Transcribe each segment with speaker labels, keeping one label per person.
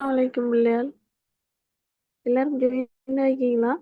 Speaker 1: வலைக்கும் பிள்ளைகள் எல்லாரும் ஜாயின் ஆகிக்கீங்களா?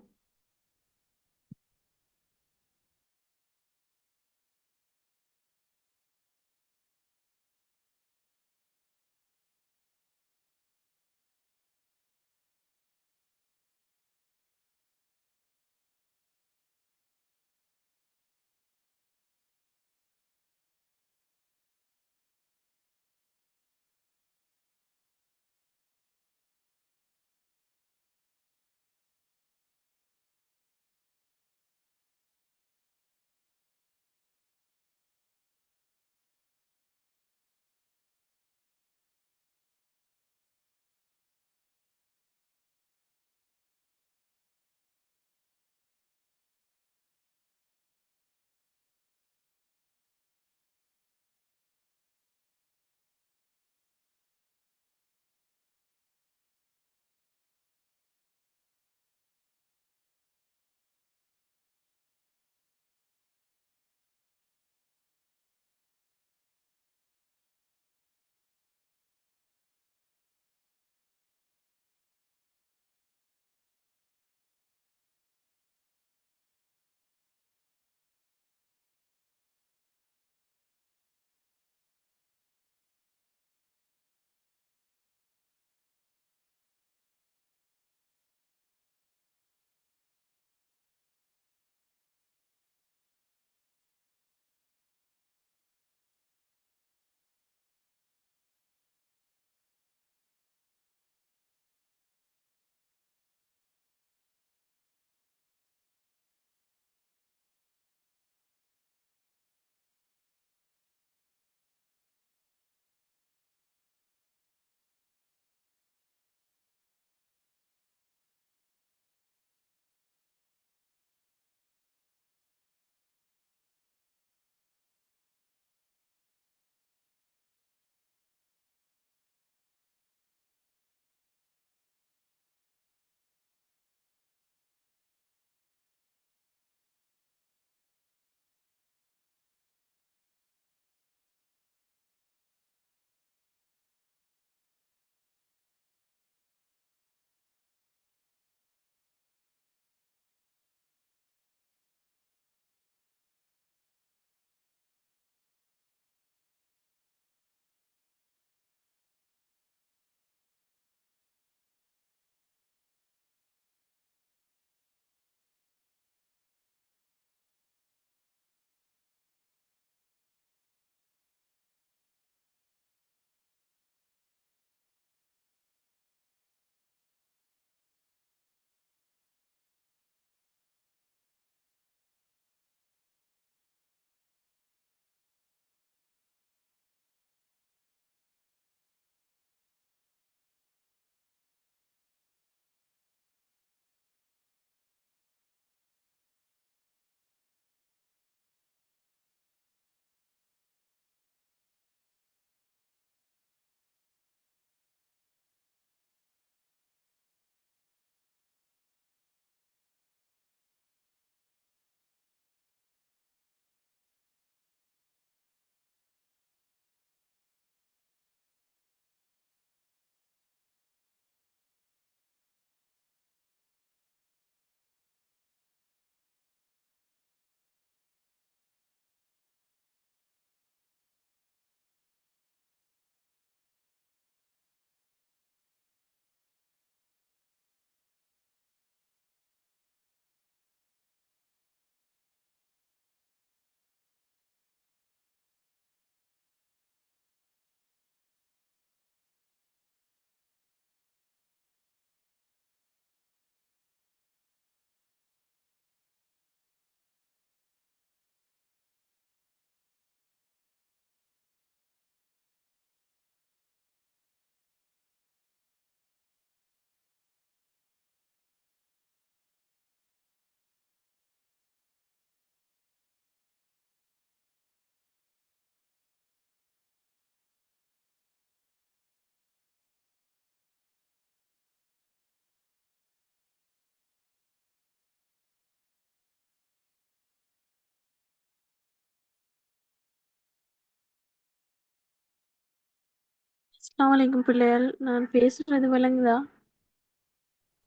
Speaker 1: அஸ்ஸலாமு பிள்ளைகள். நான் பேசுறது விளங்குதா?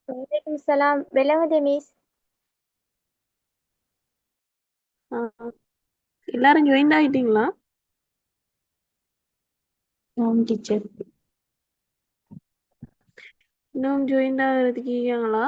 Speaker 2: வலைக்கும் சலாம். விளங்குது மிஸ்.
Speaker 1: ஆ, எல்லாரும் ஜாயின் ஆயிட்டீங்களா?
Speaker 2: ஆம் டீச்சர்.
Speaker 1: இன்னும் ஜாயின் ஆகிறதுக்கு இருக்காங்களா?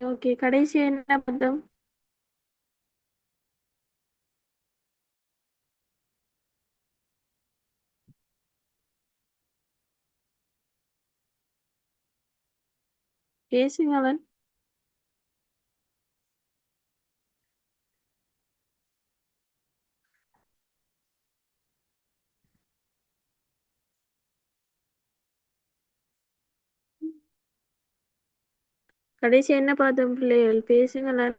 Speaker 1: ஓகே, கடைசி என்ன பார்த்தோம்? பேசுங்களேன். கடைசி என்ன பார்த்தோம் பிள்ளைகள்? பேசுங்களேன்.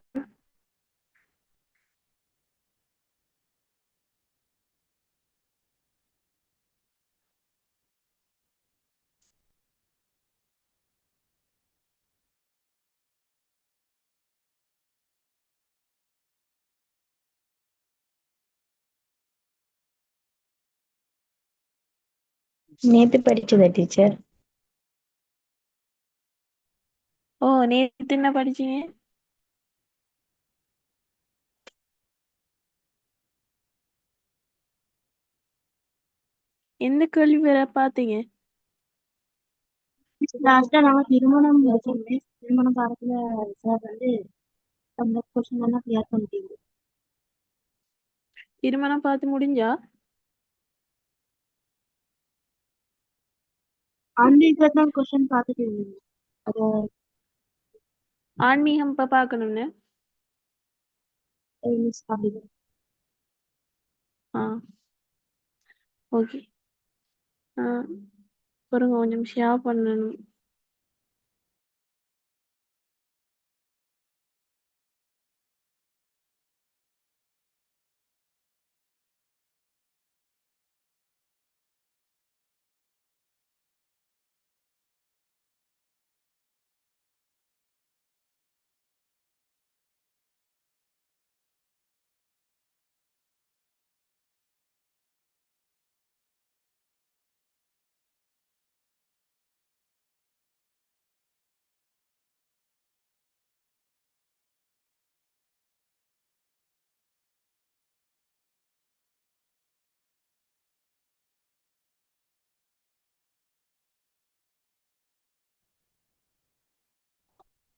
Speaker 2: நேத்து படிச்சதா டீச்சர்?
Speaker 1: ஓ, நேத்து என்ன படிச்சீங்க? எந்த கேள்வி வேற பார்த்தீங்க?
Speaker 2: லாஸ்டா நாங்க திருமணம் படிச்சோம் மிஸ். திருமண பாடத்துல சார் வந்து அந்த கொஸ்டின் எல்லாம் கிளியர் பண்ணிட்டீங்க.
Speaker 1: திருமணம் பார்த்து முடிஞ்சா?
Speaker 2: ஆன்மீகத்துல தான் கொஸ்டின் பார்த்துட்டு இருந்தீங்க. அது
Speaker 1: ஆன்மீகம் இப்ப பார்க்கணும்னு.
Speaker 2: மிஸ் அப்படி.
Speaker 1: ஆ, ஓகே. ஆ, பாருங்க, கொஞ்சம் ஷேர் பண்ணணும்.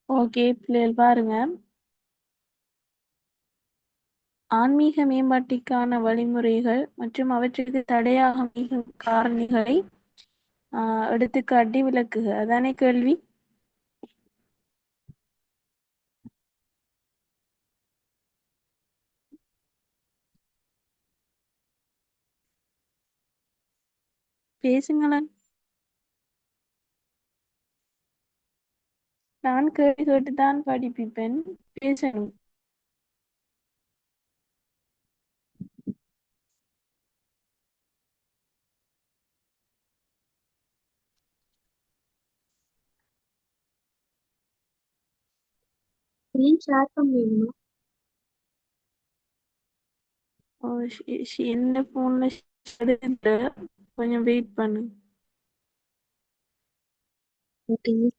Speaker 1: ஓகே பிள்ளைகள், பாருங்க. ஆன்மீக மேம்பாட்டிற்கான வழிமுறைகள் மற்றும் அவற்றுக்கு தடையாக அமையும் காரணிகளை எடுத்துக்காட்டி விளக்குக. அதானே கேள்வி? பேசுங்களேன். நான் கேள்வி கேட்டுத்தான் படிப்பிப்பேன். பேசணும்.
Speaker 2: ஸ்க்ரீன் ஷேர் பண்ணிடணும்.
Speaker 1: ஓ, எந்த போன்ல எடுத்து கொஞ்சம் வெயிட் பண்ணு.
Speaker 2: Okay miss.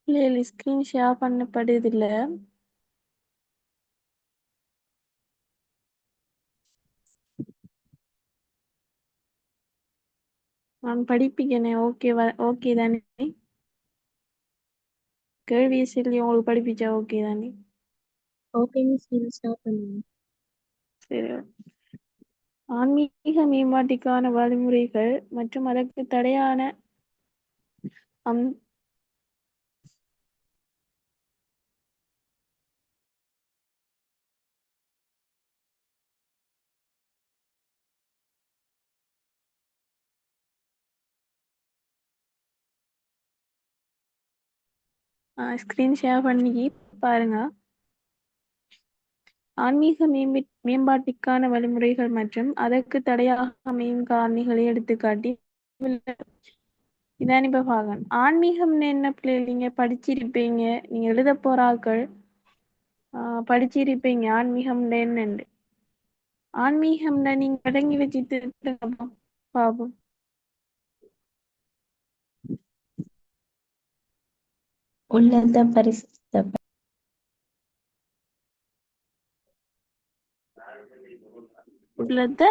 Speaker 1: பிள்ளைகள் ஸ்கிரீன் ஷேர் பண்ணப்படுதில்ல. நான் படிப்பிக்கிறேன். ஓகே தானே? கேள்வியை சொல்லி உங்களுக்கு படிப்பிச்சா ஓகே தானே?
Speaker 2: ஓகேங்க ஸ்கிரீன் ஸ்டார்ட் பண்ணுங்க.
Speaker 1: சரி. ஆன்மீக மேம்பாட்டுக்கான வழிமுறைகள் மற்றும் அதற்கு தடையான அம் ஸ்கிரீன் ஷேர் பண்ணி பாருங்க. ஆன்மீக மேம்பாட்டுக்கான வழிமுறைகள் மற்றும் அதற்கு தடையாக அமையும் காரணிகளை எடுத்துக்காட்டி இதான் இப்ப பாருங்க. ஆன்மீகம்னு என்ன பிள்ளைகள் நீங்க படிச்சிருப்பீங்க, நீங்க எழுத போறாக்கள் படிச்சிருப்பீங்க ஆன்மீகம்னு என்னண்டு. ஆன்மீகம்ல நீங்க அடங்கி வச்சுட்டு பாப்போம்.
Speaker 2: உள்ளத பரிசுத்த
Speaker 1: உள்ளத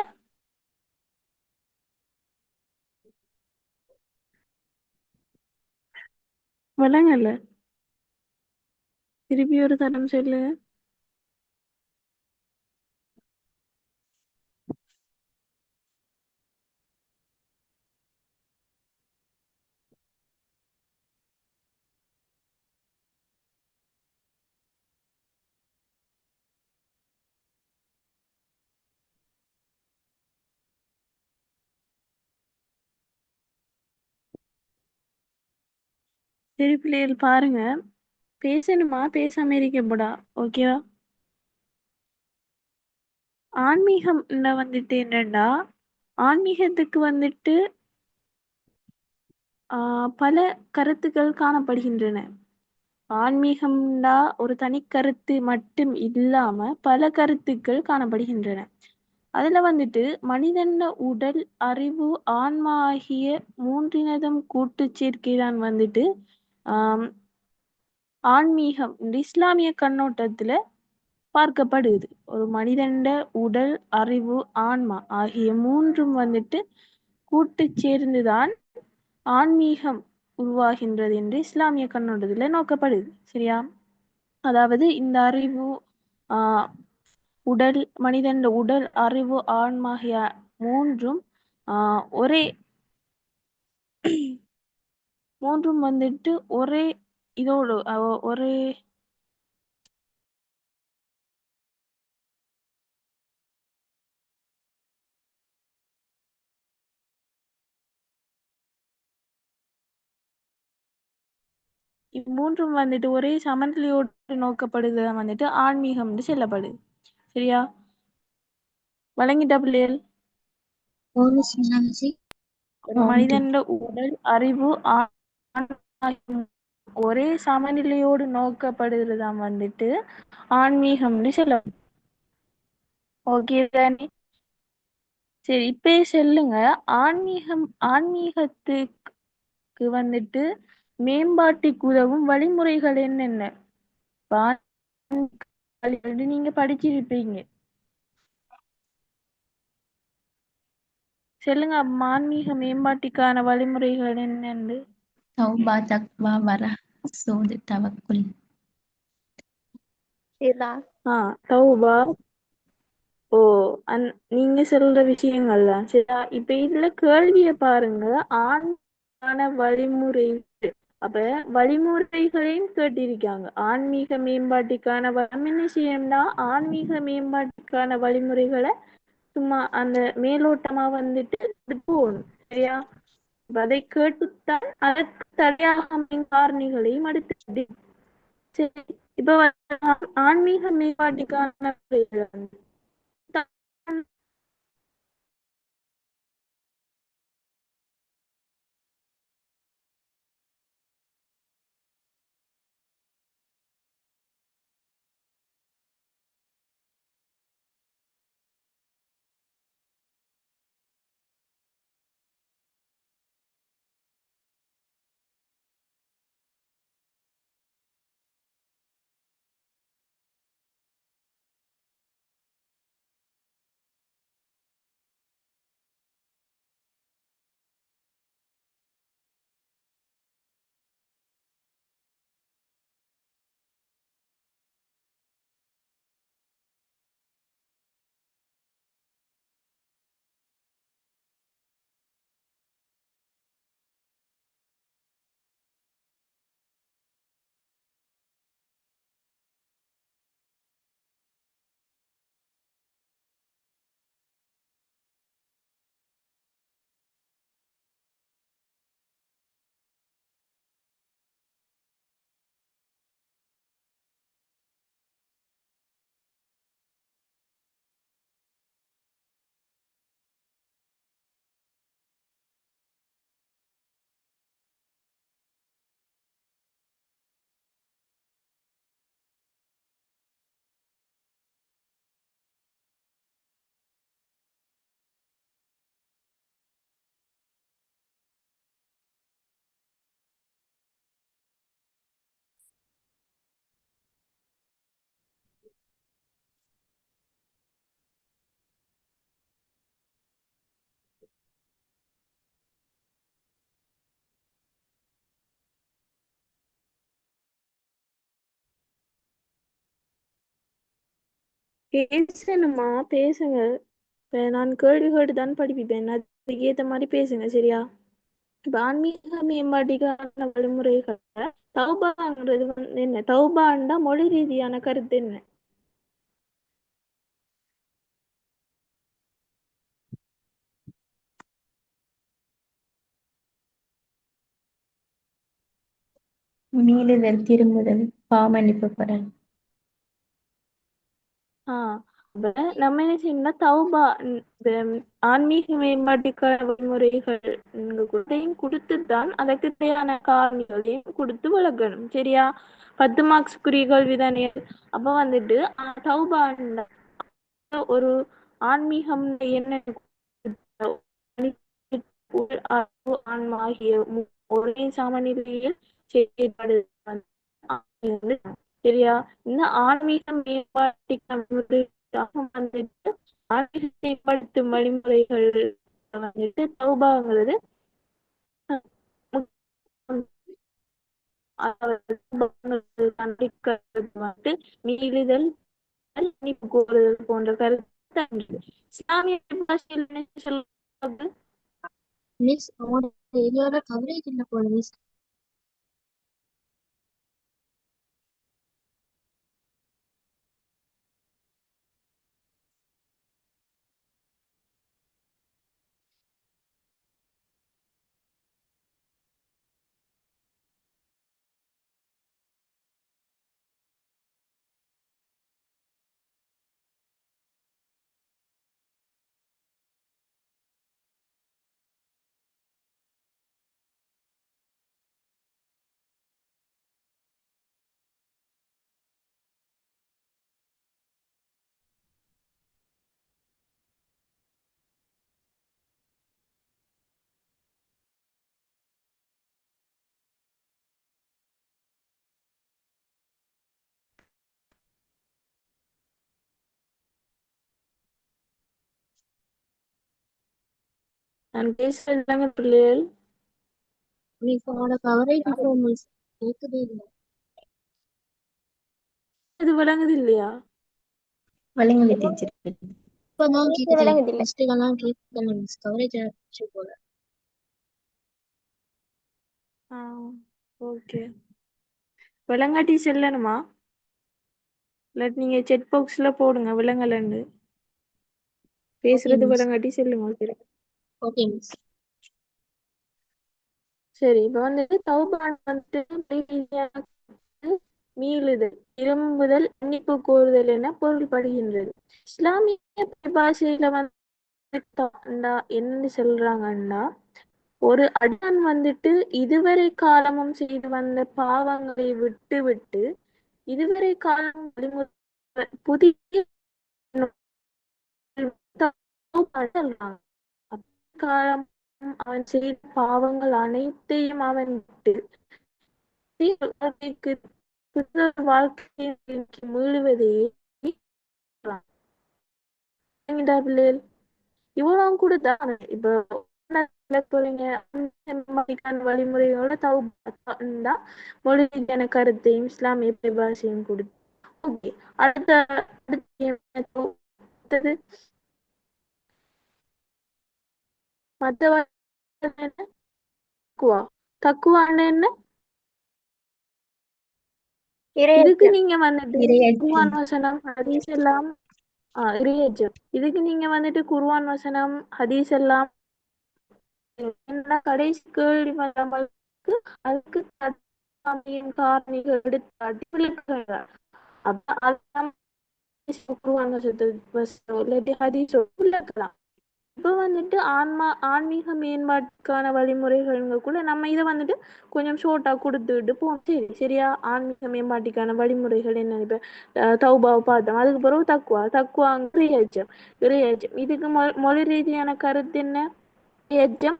Speaker 1: வழங்கல. திருப்பி ஒரு தரம் சொல்லுங்க. சரி பிள்ளைகள் பாருங்க, பேசணுமா பேசாம இருக்கப்படா. ஓகேவா? ஆன்மீகம் வந்துட்டு என்னன்னா, ஆன்மீகத்துக்கு வந்துட்டு பல கருத்துக்கள் காணப்படுகின்றன. ஆன்மீகம்டா ஒரு தனி கருத்து மட்டும் இல்லாம பல கருத்துக்கள் காணப்படுகின்றன. அதுல வந்துட்டு மனிதன் உடல், அறிவு, ஆன்மா ஆகிய மூன்றினதும் கூட்டு சேர்க்கைதான் வந்துட்டு ஆஹ் ஆன்மீகம் இந்த இஸ்லாமிய கண்ணோட்டத்துல பார்க்கப்படுது. ஒரு மனிதன் உடல், அறிவு, ஆன்மா ஆகிய மூன்றும் வந்துட்டு கூட்டு சேர்ந்துதான் ஆன்மீகம் உருவாகின்றது என்று இஸ்லாமிய கண்ணோட்டத்துல நோக்கப்படுது. சரியா? அதாவது இந்த அறிவு, ஆஹ் உடல், மனிதன் உடல், அறிவு, ஆன்மா ஆகிய மூன்றும் ஒரே மூன்றும் வந்துட்டு ஒரே இதோடு ஒரே இம்மூன்றும் வந்துட்டு ஒரே சமநிலையோடு நோக்கப்படுது வந்துட்டு ஆன்மீகம்னு சொல்லப்படுது. சரியா? வழங்கிட்ட பிள்ளைகள்? ஒரு மனிதன் உடல், அறிவு, ஒரே சமநிலையோடு நோக்கப்படுகிறதாம் வந்துட்டு ஆன்மீகம்னு சொல்ல. ஓகே தானே? சரி, இப்ப சொல்லுங்க. ஆன்மீகத்துக்கு வந்துட்டு மேம்பாட்டுக்கு உதவும் வழிமுறைகள் என்னென்ன? நீங்க படிச்சிருப்பீங்க. சொல்லுங்க, ஆன்மீக மேம்பாட்டுக்கான வழிமுறைகள் என்னென்னு.
Speaker 2: தௌபா, தக்வா, வரஹ், சூது, தவக்குல்.
Speaker 1: தௌபா. ஓ, நீங்க சொல்ற விஷயங்கள் தான் சரியா. இப்ப இதுல கேள்விய பாருங்க. ஆன்மீக வழிமுறை. அப்ப வழிமுறைகளையும் கேட்டிருக்காங்க. ஆன்மீக மேம்பாட்டுக்கான என்ன செய்யணும்னா, ஆன்மீக மேம்பாட்டுக்கான வழிமுறைகளை சும்மா அந்த மேலோட்டமா வந்துட்டு போகணும். சரியா? அதை கேட்டுத்தான் அதற்கு தடையாக காரணிகளையும் அடுத்து. சரி, இப்ப ஆன்மீக மேம்பாட்டுக்கான பேசணுமா? பேசுங்க. இப்ப நான் கேள்வி கேட்டு தான் படிப்பேன். அதுக்கு ஏத்த மாதிரி பேசுங்க சரியா? இப்ப ஆன்மீக மேம்பாட்டுக்கான வழிமுறைகள் தௌபாங்கிறது வந்து என்ன? தௌபாண்டா மொழி ரீதியான கருத்து என்ன?
Speaker 3: மீளுதல், திரும்புதல், பாவமன்னிப்பு பெறல்.
Speaker 1: அப்ப நம்ம என்ன செய்யணும்னா தௌபா இந்த ஆன்மீக மேம்பாட்டுக்கான வழிமுறைகள் கூடயும் கொடுத்துதான் அதற்கு தேவையான காரணிகளையும் கொடுத்து வளர்க்கணும் சரியா? 10 மார்க்ஸ்க்குரிய கேள்விதானே. அப்ப வந்துட்டு தௌபா ஒரு ஆன்மீகம் என்ன ஆன்மா ஆகிய ஒரே சமநிலையில் செயல்படுது சரியா? இந்த ஆன்மீக மேம்பாட்டுக்காக வந்துட்டு ஆன்மீகத்தை மேம்படுத்தும் வழிமுறைகள் வந்துட்டு தௌபாங்கிறது வந்துட்டு மீளுதல், மன்னிப்பு கோருதல் போன்ற கருத்து இஸ்லாமிய பாஷையில் என்ன சொல்றது?
Speaker 2: மிஸ் அவங்களோட ஏரியாவோட கவரேஜ் இல்லை போல மிஸ்.
Speaker 1: நான் பேசுறதுதாங்க பிள்ளைகள்.
Speaker 2: மிஸ் அவங்களோட கவரேஜ் இல்லை மிஸ், கேட்கவே இல்லை.
Speaker 1: இது விளங்குது இல்லையா?
Speaker 3: வழங்குது டீச்சர்.
Speaker 2: இப்பதான் கேக்குது,
Speaker 3: விளங்குதில்லை.
Speaker 2: ஃபர்ஸ்ட் எல்லாம் கேட்கல மிஸ், கவரேஜ் ஆச்சு போல.
Speaker 1: ஓகே. விளங்காட்டி செல்லணுமா? இல்லாட்டி நீங்க செட் பாக்ஸ்ல போடுங்க விளங்கலன்னு.
Speaker 2: ஓகே
Speaker 1: பேசுறது
Speaker 2: மிஸ்.
Speaker 1: விளங்காட்டி செல்லுங்க. சரி.
Speaker 2: Okay miss.
Speaker 1: சரி இப்ப வந்துட்டு தௌபான் வந்துட்டு மீளுதல், திரும்புதல், மன்னிப்பு கோருதல் என பொருள்படுகின்றது. இஸ்லாமிய பாஷையில வந்து என்ன சொல்றாங்கன்னா ஒரு அடியான் வந்துட்டு இதுவரை காலமும் செய்து வந்த பாவங்களை விட்டு விட்டு இதுவரை காலம் புதிய காலம் அவன் செய்த பாவங்கள் அனைத்தையும் அவன் விட்டு வாழ்க்கையை மீளுவதே பிள்ளைகள். இவ்வளவு கூட தானே இப்ப போறீங்க வழிமுறையோட தௌபா மொழி ரீதியான கருத்தையும் இஸ்லாமிய பாஷையும் கொடுத்து ஓகே. அடுத்தது மத்த என்ன? தக்குவா. தக்குவான்னு என்ன? இதுக்கு
Speaker 3: இரையச்சம்.
Speaker 1: நீங்க வந்துட்டு
Speaker 3: இரையச்சம்.
Speaker 1: குர்ஆன் வசனம் ஹதீஸ் எல்லாம் இறையச்சம். இதுக்கு நீங்க வந்துட்டு குர்ஆன் வசனம் ஹதீஸ் எல்லாம் கடைசி கேள்வி அதுக்கு காரணிகள் எடுத்து விளக்குகிறார். அப்ப அதெல்லாம் குர்ஆன் வசனத்தை இல்லாட்டி ஹதீஸோ விளக்கலாம். இப்ப வந்துட்டு ஆன்மீக மேம்பாட்டுக்கான வழிமுறைகள்ங்க கூட நம்ம இதை வந்துட்டு கொஞ்சம் ஷோர்ட்டா கொடுத்துட்டு போவோம். சரி சரியா? ஆன்மீக மேம்பாட்டுக்கான வழிமுறைகள் என்ன? இப்ப தௌபாவை பார்த்தோம். அதுக்கு பிறகு தக்குவாங்க இறையச்சம். இறையச்சம் இதுக்கு மொழி ரீதியான கருத்து என்ன? இறையச்சம்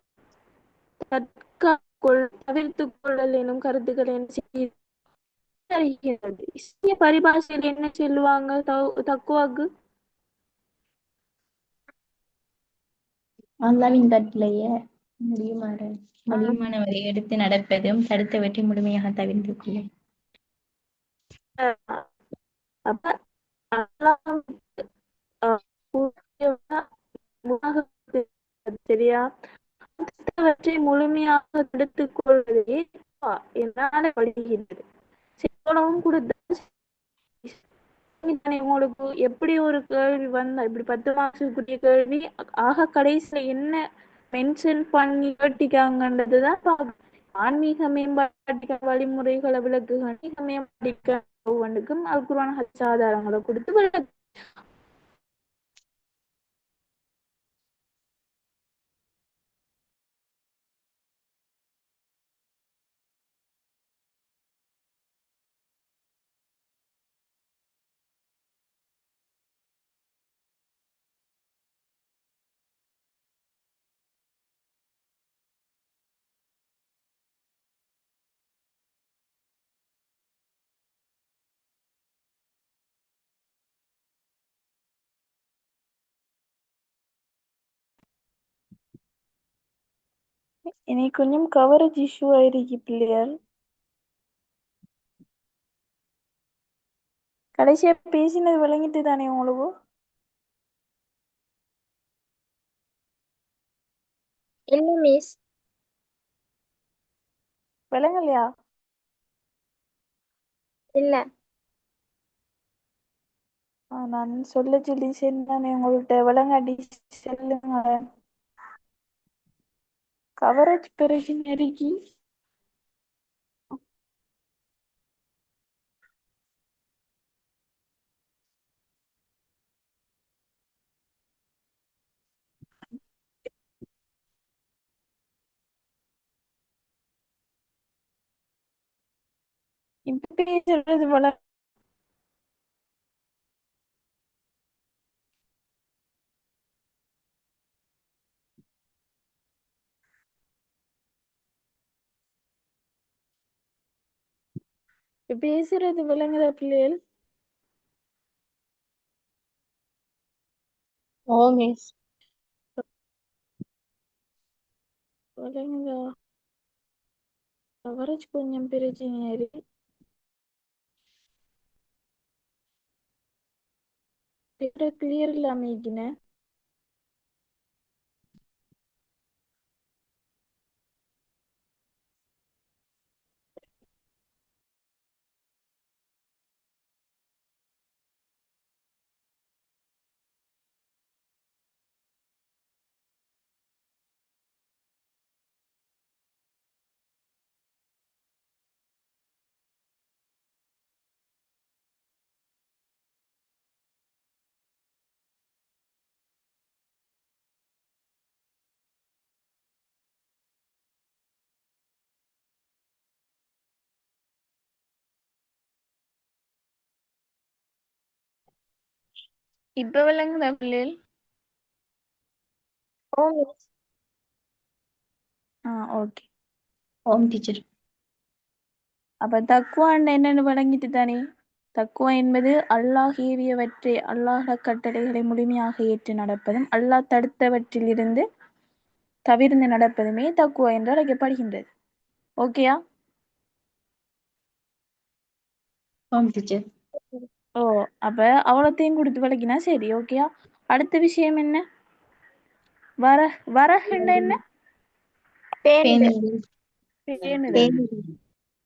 Speaker 1: தவிர்த்துக் கொள்ளல் எனும் கருத்துக்கள் என்ன செய்கிறது? இஸ்லாமிய பரிபாஷையில் என்ன சொல்லுவாங்க தக்குவாக்கு?
Speaker 3: அல்லாவின் கட்டளையை முடியுமான வரை எடுத்து நடப்பதும் தடுத்தவற்றை முழுமையாக தவிர்த்து கொள்ளும்.
Speaker 1: அப்ப அல்லாஹ் சரியா? மற்றவற்றை முழுமையாக தடுத்துக் கொள்வதே என்னால படுகின்றது. இவ்வளவும் கொடுத்த உங்களுக்கு எப்படி ஒரு கேள்வி வந்தா இப்படி 10 மார்க்ஸுக்குரிய கேள்வி ஆக கடைசியில என்ன மென்ஷன் பண்ணி கேட்டிருக்காங்கன்றதுதான் பார்க்கணும். ஆன்மீக மேம்பாட்டுக்கான வழிமுறைகளை விளக்குக, ஆன்மீக மேம்பாட்டுக்கு ஒவ்வொன்றுக்கும் அல் குர்ஆன் ஹதீஸ் ஆதாரங்களை கொடுத்து விளக்கு. எனக்கு கொஞ்சம் கவரேஜ் இஷ்யூ ஆயிருக்கு பிள்ளையார். கடைசியா பேசினது விளங்கிட்டு தானே உங்களுக்கு?
Speaker 4: இல்ல மிஸ்.
Speaker 1: விளங்கலையா?
Speaker 4: இல்ல.
Speaker 1: நான் சொல்ல சொல்லி சரி தானே உங்கள்கிட்ட விளங்காட்டி சொல்லுங்க. கவரேஜ் பிரச்சனை இருக்கு. இப்ப பேசுறது பேசுறது விளங்குதா பிள்ளைகள்?
Speaker 4: ஓ மிஸ்.
Speaker 1: விளங்குதா? கவரேஜ் கொஞ்சம் பிரச்சனையா இருக்கு. கிளியர் இல்லாம இருக்கிறேன். இப்ப விளங்குதா பிள்ளைகள்?
Speaker 4: ஓ மிஸ்.
Speaker 1: ஓகே.
Speaker 3: ஓம் டீச்சர்.
Speaker 1: அப்ப தக்குவான் என்னன்னு விளங்கிட்டு தானே? தக்குவா என்பது அல்லாஹ் ஏவியவற்றை அல்லாஹ் கட்டளைகளை முழுமையாக ஏற்று நடப்பதும் அல்லாஹ் தடுத்தவற்றில் இருந்து தவிர்ந்து நடப்பதுமே தக்குவா என்று அழைக்கப்படுகின்றது. ஓகேயா?
Speaker 3: ஓம் டீச்சர்.
Speaker 1: ஓ, அப்ப அவ்வளோத்தையும் கொடுத்து விளக்கினா சரி. ஓகேயா? அடுத்த விஷயம் என்ன? வரஹ்ன்னா என்ன?
Speaker 4: பேணுதல்.
Speaker 1: பேணுதல்.
Speaker 3: பேணுதல்.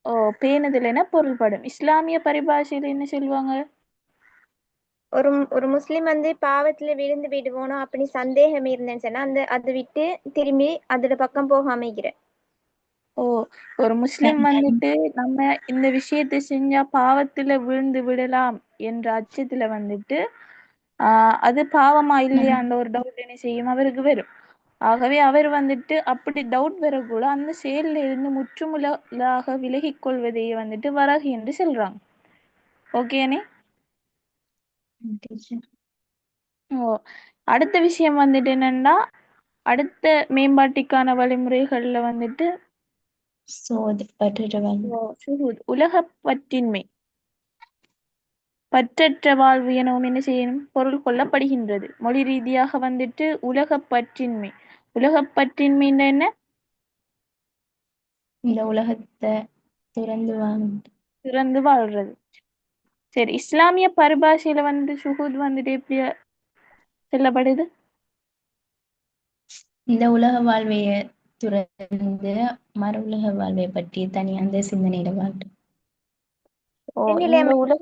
Speaker 1: ஓ, பேணுதல் என பொருள்படும். இஸ்லாமிய பரிபாஷையில் என்ன சொல்லுவாங்க?
Speaker 4: ஒரு முஸ்லிம் வந்து பாவத்துல விழுந்து விடுவோனோ அப்படி சந்தேகம் இருந்தேன்னு சொன்னா அதை விட்டு திரும்பி அதோட பக்கம் போக அமைக்கிறேன்.
Speaker 1: ஓ, ஒரு முஸ்லிம் வந்துட்டு நம்ம இந்த விஷயத்தை செஞ்சா பாவத்துல விழுந்து விடலாம் என்ற அச்சத்துல வந்துட்டு அது பாவமா இல்லையான்ற ஒரு டவுட் என்ன செய்யும் அவருக்கு வரும். ஆகவே அவர் வந்துட்டு அப்படி டவுட் வரக்கூட அந்த செயல்ல இருந்து முற்றுமுழுதாக விலகிக் கொள்வதையே வந்துட்டு வரகு என்று சொல்றாங்க. ஓகேனே?
Speaker 3: டீச்சர்.
Speaker 1: ஓ, அடுத்த விஷயம் வந்துட்டு என்னன்னா அடுத்த மேம்பாட்டுக்கான வழிமுறைகள்ல வந்துட்டு உலகப்பற்றின்மை, பற்றற்ற வாழ்வு எனவும் என்ன செய்யணும் பொருள் கொள்ளப்படுகின்றது. மொழி ரீதியாக வந்துட்டு உலகப்பற்றின்மை. உலகப்பற்றின்மைன்னா என்ன?
Speaker 3: இந்த உலகத்தை
Speaker 1: திறந்து வாழ்றது. சரி, இஸ்லாமிய பரிபாஷையில வந்து சுஹூத் வந்துட்டு எப்படி சொல்லப்படுது?
Speaker 3: இந்த உலக வாழ்வைய துறந்து மறு உலக வாழ்வை பற்றி தனி அந்த சிந்தனையில வாழ்ற.
Speaker 1: இந்த உலக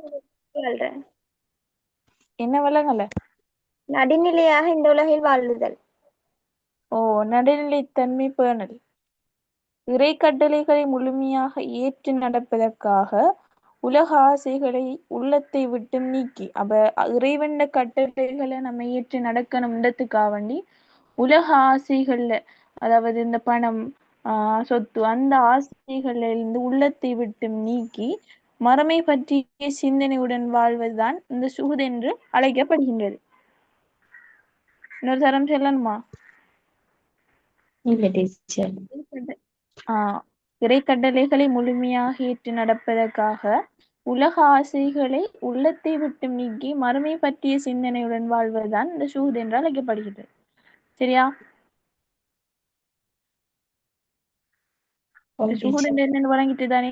Speaker 4: வாழ்றேன்.
Speaker 1: என்ன விலங்கல?
Speaker 4: நடுநிலையாக இந்த உலகில் வாழுதல்.
Speaker 1: நடுநிலைத்தன்மை பேணல். இறை கட்டளைகளை முழுமையாக ஏற்று நடப்பதற்காக உலக ஆசைகளை உள்ளத்தை விட்டு நீக்கி, இறைவண்ட கட்டளைகளை நம்ம ஏற்று நடக்கணும்ன்றதுக்காக வேண்டி உலக ஆசைகள்ல, அதாவது இந்த பணம், சொத்து, அந்த ஆசைகள்ல இருந்து உள்ளத்தை விட்டு நீக்கி மறுமை பற்றிய சிந்தனையுடன் வாழ்வதுதான் இந்த சுஹூத் என்று அழைக்கப்படுகின்றது. இன்னொரு தரம் சொல்லணுமா?
Speaker 3: இல்ல டீச்சர்.
Speaker 1: இறை கட்டளைகளை முழுமையாக ஏற்று நடப்பதற்காக உலக ஆசைகளை உள்ளத்தை விட்டு நீக்கி மறுமை பற்றிய சிந்தனையுடன் வாழ்வதுதான் இந்த சுஹூத் என்று அழைக்கப்படுகிறது. சரியா? சுஹூத் என்னன்னு வழங்கிட்டு தானே.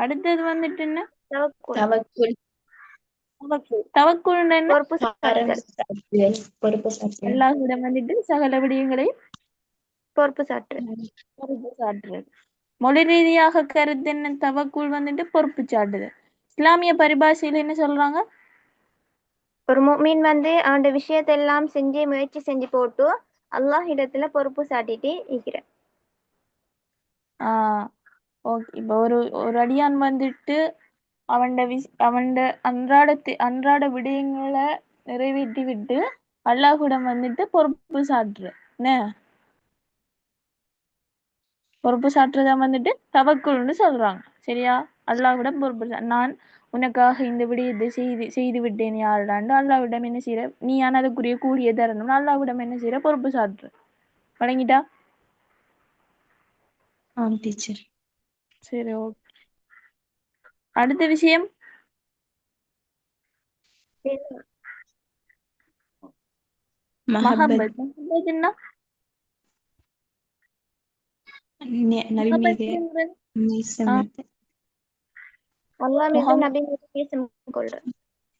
Speaker 1: அடுத்தது வந்துட்டு என்ன? தவக்குல் என்ன? அல்லாஹ்விடம் வந்துட்டு சகல விடயங்களை
Speaker 4: பொறுப்பு சாட்டுறது.
Speaker 1: மொழி ரீதியாக கருத்து என்ன? தவக்குல் வந்துட்டு பொறுப்பு சாட்டுது. இஸ்லாமிய பரிபாஷையில என்ன சொல்றாங்க?
Speaker 4: ஒரு முஃமின் வந்து அவனோட விஷயத்தெல்லாம் செஞ்சு முயற்சி செஞ்சு போட்டு அல்லாஹ் இடத்துல பொறுப்பு சாட்டிட்டு இருக்கிறேன்.
Speaker 1: ஓகே. இப்போ ஒரு அடியான் வந்துட்டு அவன்ட அன்றாட விடயங்களை நிறைவேற்றி விட்டு அல்லாஹ்விடம் வந்துட்டு பொறுப்பு சாட்டுற என்ன? பொறுப்பு சாட்டுறதா வந்துட்டு தவக்குல்னு சொல்றாங்க. சரியா? அல்லாஹ்விடம் பொறுப்பு, நான் உனக்காக இந்த விடயத்தை செய்து விட்டேன் யாருடாண்டு அல்லாஹ்விடம் என்ன செய்யற, நீ அதுக்குரிய கூலிய தரணும், அல்லாஹ்விடம் என்ன செய்யற, பொறுப்பு சாட்டுற. வழங்கிட்டா?
Speaker 3: டீச்சர்.
Speaker 1: சரி, ஓகே. அடுத்த விஷயம் மஹப்பத். என்ன?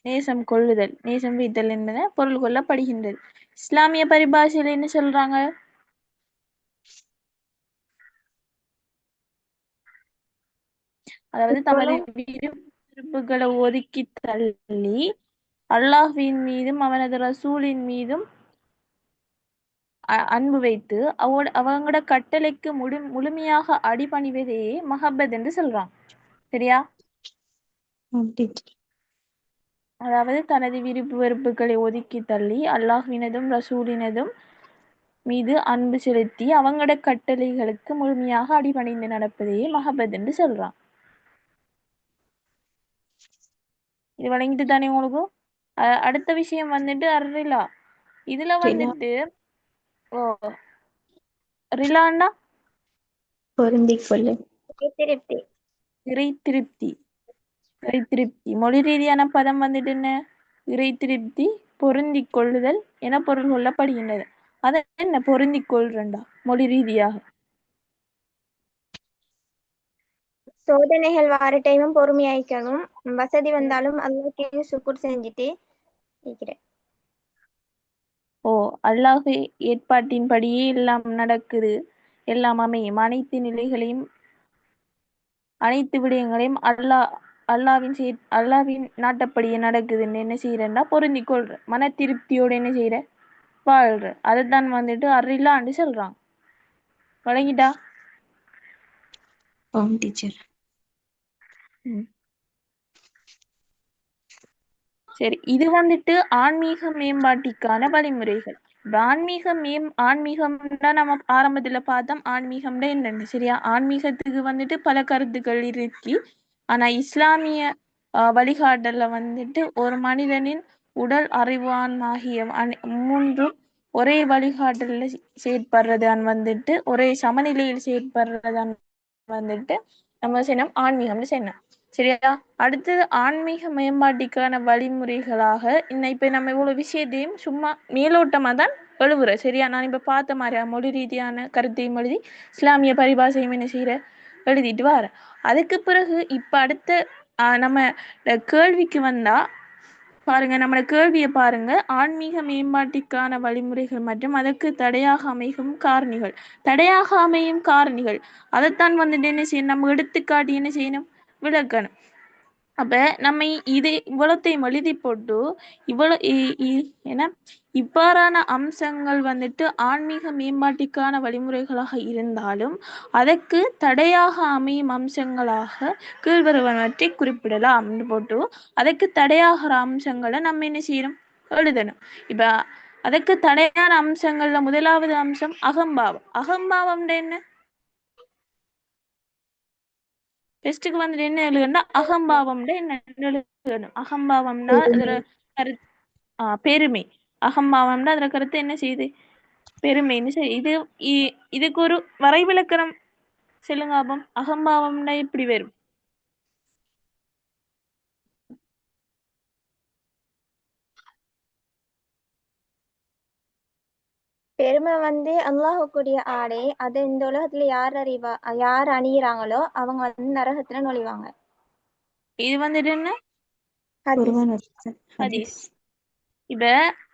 Speaker 1: நேசம் கொள்ளுதல், நேசம் வைத்தல் என்பன பொருள் கொள்ளப்படுகின்றது. இஸ்லாமிய பரிபாஷையில என்ன சொல்றாங்க? அதாவது தமது விருப்புகளை ஒதுக்கி தள்ளி அல்லாஹ்வின் மீதும் அவனது ரசூலின் மீதும் அன்பு வைத்து அவங்களோட கட்டளைக்கு முழுமையாக அடிபணிவதையே மஹப்பத் என்று சொல்றாங்க. சரியா? அதாவது தனது விருப்பு வெறுப்புகளை ஒதுக்கி தள்ளி அல்லாஹ்வினதும் ரசூலினதும் மீது அன்பு செலுத்தி அவங்களோட கட்டளைகளுக்கு முழுமையாக அடிபணிந்து நடப்பதையே மஹப்பத் என்று சொல்றான். இது வழங்கிட்டு தானே உங்களுக்கு? அடுத்த விஷயம் வந்துட்டு ரிலா. இதுல வந்துட்டு ரிலாண்டா இறை திருப்தி. மொழி ரீதியான பதம் வந்துட்டு என்ன? இறை திருப்தி, பொருந்தி கொள்ளுதல் என பொருள் கொள்ளப்படுகின்றது. அது என்ன பொருந்தி கொள்றண்டா மொழி ரீதியாக?
Speaker 4: சோதனைகள் வார டைமும் பொறுமையாயிக்கணும், வசதி வந்தாலும் அல்லாஹ்க்கு சுக்குர் செஞ்சுட்டு இருக்கிறேன்.
Speaker 1: அல்லாஹ் ஏற்பாட்டின்படியே எல்லாம் நடக்குது, எல்லாம் அமையும், அனைத்து நிலைகளையும் அனைத்து விடயங்களையும் அல்லாஹ்வின் நாட்டப்படியே நடக்குதுன்னு என்ன செய்யறேன்னா பொருந்தி கொள்ற, மன திருப்தியோட என்ன செய்யற, வாழ்ற. அதைத்தான் வந்துட்டு அரில்லான்னு சொல்றாங்க. வழங்கிட்டா?
Speaker 3: டீச்சர்.
Speaker 1: சரி, இது வந்துட்டு ஆன்மீக மேம்பாட்டிற்கான வழிமுறைகள். ஆன்மீகம்னா நம்ம ஆரம்பத்துல பார்த்தோம் ஆன்மீகம்னா என்னன்னு. சரியா? ஆன்மீகத்துக்கு வந்துட்டு பல கருத்துக்கள் இருக்கு. ஆனா இஸ்லாமிய வழிகாட்டல்ல வந்துட்டு ஒரு மனிதனின் உடல், அறிவு, ஆகிய மூன்றும் ஒரே வழிகாட்டல்ல செயற்படுறதான் வந்துட்டு ஒரே சமநிலையில் செயற்படுறதான் வந்துட்டு நம்ம செய்யணும் ஆன்மீகம்னு செய்யணும். சரியா? அடுத்தது ஆன்மீக மேம்பாட்டிற்கான வழிமுறைகளாக இப்ப நம்ம இவ்வளவு விஷயத்தையும் சும்மா மேலோட்டமா தான் எழுவுற. சரியா? நான் இப்ப பார்த்த மாதிரியா மொழி ரீதியான கருத்தையும் எழுதி இஸ்லாமிய பரிபாஷையும் என்ன செய்யற, எழுதிட்டு வர. அதுக்கு பிறகு இப்ப அடுத்த நம்ம கேள்விக்கு வந்தா பாருங்க, நம்மளோட கேள்வியை பாருங்க. ஆன்மீக மேம்பாட்டிற்கான வழிமுறைகள் மற்றும் அதற்கு தடையாக அமையும் காரணிகள். தடையாக அமையும் காரணிகள் அதைத்தான் வந்துட்டு என்ன செய்யணும், நம்ம எடுத்துக்காட்டி என்ன செய்யணும், விளக்கணும். அப்ப நம்ம இது இவ்வளத்தையும் எழுதி போட்டு ஏன்னா இவ்வாறான அம்சங்கள் வந்துட்டு ஆன்மீக மேம்பாட்டிற்கான வழிமுறைகளாக இருந்தாலும் அதற்கு தடையாக அமையும் அம்சங்களாக கீழ்வருவனவற்றை குறிப்பிடலாம் போட்டு அதற்கு தடையாகிற அம்சங்களை நம்ம என்ன செய்யணும், எழுதணும். இப்ப அதற்கு தடையான அம்சங்கள்ல முதலாவது அம்சம் அகம்பாவம். அகம்பாவம் என்ன? டெஸ்ட்டுக்கு வந்துட்டு என்ன எழுதுனா அகம்பாவம்னா என்ன எழுதணும். அகம்பாவம்னா அதுல பெருமை. அகம்பாவம்னா அதுல கருத்து என்ன செய்யுது, பெருமைன்னு இது இதுக்கு ஒரு வரைவிலக்கணம் சொல்லுங்க அப்பம். அகம்பாவம்னா எப்படி வரும்?
Speaker 4: பெருமை வந்து அல்லாஹுக்குரிய ஆடை. அது இந்த உலகத்துல யார் அணியிறாங்களோ அவங்க வந்து நரகத்துல நுழைவாங்க.
Speaker 1: இது வந்துட்டு என்ன? ஹதீஸ். இப்ப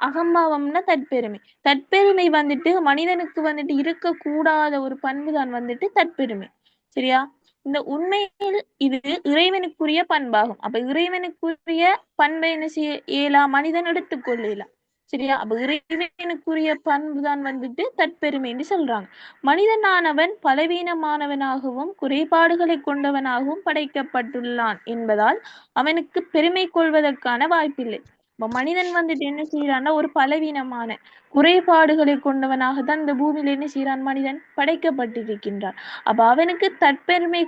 Speaker 1: அகம்பாவம்னா தற்பெருமை. தற்பெருமை வந்துட்டு மனிதனுக்கு வந்துட்டு இருக்கக்கூடாத ஒரு பண்பு தான் வந்துட்டு தற்பெருமை. சரியா? இந்த உண்மையில் இது இறைவனுக்குரிய பண்பாகும். அப்ப இறைவனுக்குரிய பண்பை என்ன செய்ய இயலாம், மனிதன் எடுத்துக்கொள்ளலாம். சரியா? அப்ப இறைவனுக்குரிய பண்பு தான் வந்துட்டு தற்பெருமை என்று சொல்றாங்க. மனிதனானவன் பலவீனமானவனாகவும் குறைபாடுகளை கொண்டவனாகவும் படைக்கப்பட்டுள்ளான் என்பதால் அவனுக்கு பெருமை கொள்வதற்கான வாய்ப்பில்லை. மனிதன் வந்துட்டு என்ன செய்யறான்னா ஒரு பலவீனமான குறைபாடுகளை கொண்டவனாகத்தான் இந்த பூமியில என்ன செய்யறான், மனிதன் படைக்கப்பட்டிருக்கின்றான். அப்ப அவனுக்கு தற்பெருமை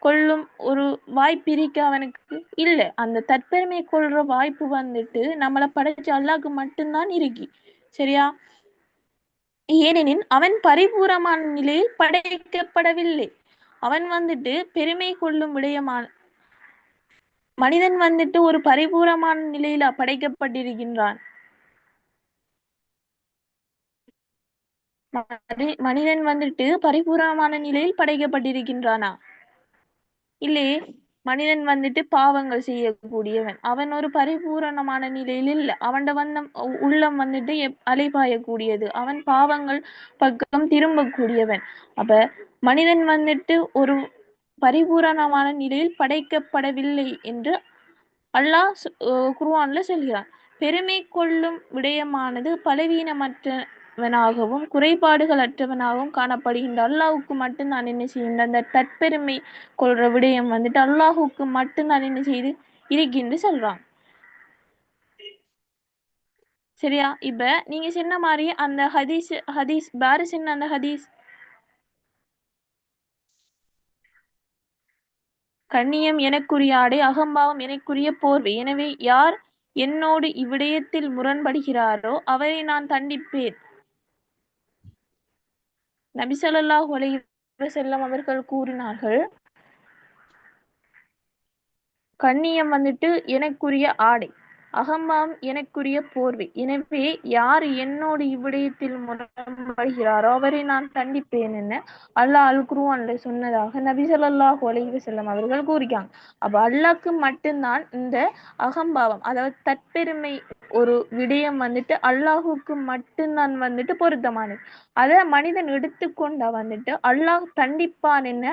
Speaker 1: கொள்ளும் ஒரு வாய்ப்பு இருக்க அவனுக்கு இல்லை. அந்த தற்பெருமை கொள்ற வாய்ப்பு வந்துட்டு நம்மளை படைச்ச அல்லாஹ்க்கு மட்டும்தான் இருக்கு. சரியா? ஏனெனில் அவன் பரிபூரமான நிலையில் படைக்கப்படவில்லை. அவன் வந்துட்டு பெருமை கொள்ளும் விடயமான மனிதன் வந்துட்டு ஒரு பரிபூரமான நிலையில படைக்கப்பட்டிருக்கின்றான். மனிதன் வந்துட்டு பரிபூரணமான நிலையில் படைக்கப்பட்டிருக்கின்றானா? இல்லையே. மனிதன் வந்துட்டு பாவங்கள் செய்யக்கூடியவன். அவன் ஒரு பரிபூரணமான நிலையில் இல்லை. அவன் உள்ளம் வந்துட்டு அலைபாயக்கூடியது. அவன் பாவங்கள் பக்கம் திரும்பக்கூடியவன். அப்ப மனிதன் வந்துட்டு ஒரு பரிபூரணமான நிலையில் படைக்கப்படவில்லை என்று அல்லாஹ் குர்ஆன்ல சொல்கிறான். பெருமை கொள்ளும் விடயமானது பலவீனமற்றவனாகவும் குறைபாடுகள் அற்றவனாகவும் காணப்படுகின்ற அல்லாஹுக்கு மட்டும்தான் என்ன செய்கின்ற அந்த தற்பெருமை கொள்ற விடயம் வந்துட்டு அல்லாஹுக்கு மட்டும்தான் என்ன செய்து இருக்கின்று சொல்றான். சரியா? இப்ப நீங்க சொன்ன மாதிரி அந்த ஹதீஸ் பாரு சொன்ன அந்த ஹதீஸ் கண்ணியம் எனக்குரிய ஆடை, அகம்பாவம் எனக்குரிய போர்வை. எனவே யார் என்னோடு இவ்விடயத்தில் முரண்படுகிறாரோ அவரை நான் தண்டிப்பேன். நபி ஸல்லல்லாஹு அலைஹி வஸல்லம் அவர்கள் கூறினார்கள், கண்ணியம் வந்துட்டு எனக்குரிய ஆடை, அகம்பாவம் எனக்குரிய போர்வை. எனவே யார் என்னோடு இவ்விடயத்தில் முரண்படுகிறாரோ அவரை நான் தண்டிப்பேன் என அல்லாஹ் அல் குர்ஆன்ல சொன்னதாக நபி ஸல்லல்லாஹு அலைஹி வஸல்லம் அவர்கள் கூறிக்காங்க. அப்ப அல்லாஹ்க்கு மட்டும்தான் இந்த அகம்பாவம், அதாவது தற்பெருமை ஒரு விடயம் வந்துட்டு அல்லாஹுக்கு மட்டும்தான் வந்துட்டு பொருத்தமானது. அதை மனிதன் எடுத்துக்கொண்டா வந்துட்டு அல்லாஹ் தண்டிப்பான் என்ன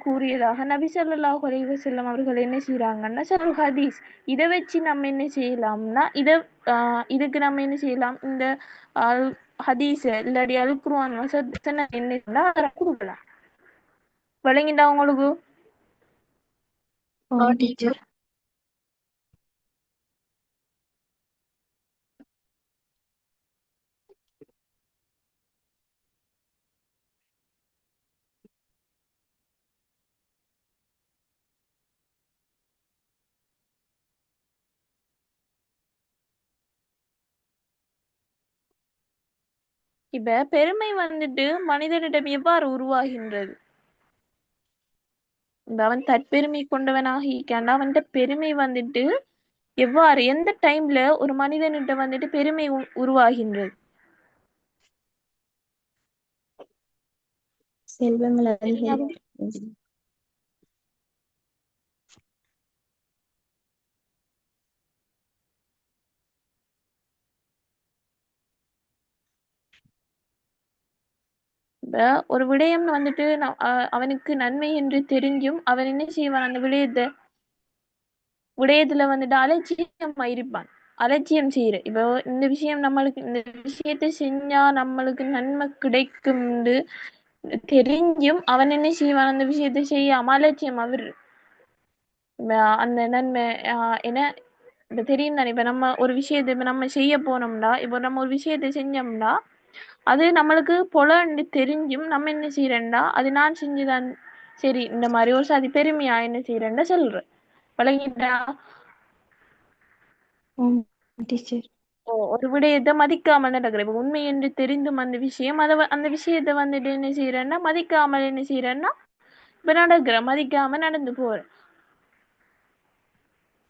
Speaker 1: கூறியதாக நபி ஸல்லல்லாஹு அலைஹி வஸல்லம் அவர்கள் என்ன செய்யறாங்கன்னா ஒரு ஹதீஸ். இதை வச்சு நம்ம என்ன செய்யலாம்னா இதுக்கு நம்ம என்ன செய்யலாம், இந்த ஹதீஸ் இல்லாடி அல் குர்ஆன் வசன என்ன கொடுக்கலாம். விளங்கிட்டா உங்களுக்கு? இப்ப பெருமை வந்துட்டு மனிதனிடம் எவ்வாறு உருவாகின்றது? அவன் தற்பெருமை கொண்டவனாக இருக்கான். அவன்கிட்ட பெருமை வந்துட்டு எவ்வாறு எந்த டைம்ல ஒரு மனிதனிட்ட வந்துட்டு பெருமை உருவாகின்றது?
Speaker 3: செல்வங்கள்
Speaker 1: ஒரு விடயம் வந்துட்டு அவனுக்கு நன்மை என்று தெரிஞ்சும் அவன் என்ன செய்வான், அந்த விடயத்துல வந்துட்டு அலட்சியமா இருப்பான். அலட்சியம் செய்யற இப்போ இந்த விஷயம் நம்மளுக்கு இந்த விஷயத்த செஞ்சா நம்மளுக்கு நன்மை கிடைக்கும் தெரிஞ்சும் அவன் என்ன செய்வான், அந்த விஷயத்த செய்யாம அலட்சியம் அவர் அந்த நன்மை என்ன இப்ப தெரியும் தானே. இப்ப நம்ம ஒரு விஷயத்தை இப்ப நம்ம செய்ய போனோம்னா, இப்போ நம்ம ஒரு விஷயத்தை செஞ்சோம்னா அது நம்மளுக்கு பொலன்னு தெரிஞ்சும் நம்ம என்ன செய்யறேன்டா, அது நான் செஞ்சுதான் சரி இந்த மாதிரி ஒரு சாதி பெருமையா என்ன செய்யறேன்டா சொல்றேன். விளங்கிட்டா?
Speaker 3: டீச்சர்.
Speaker 1: ஒரு விடயத்தை மதிக்காமல் நடக்கிற இப்ப உண்மை என்று தெரிந்தும் அந்த விஷயம் அந்த விஷயத்தை வந்துட்டு என்ன செய்யறேன்னா மதிக்காமல் என்ன செய்யறேன்னா இப்ப நடக்கிற மதிக்காம நடந்து போறேன்.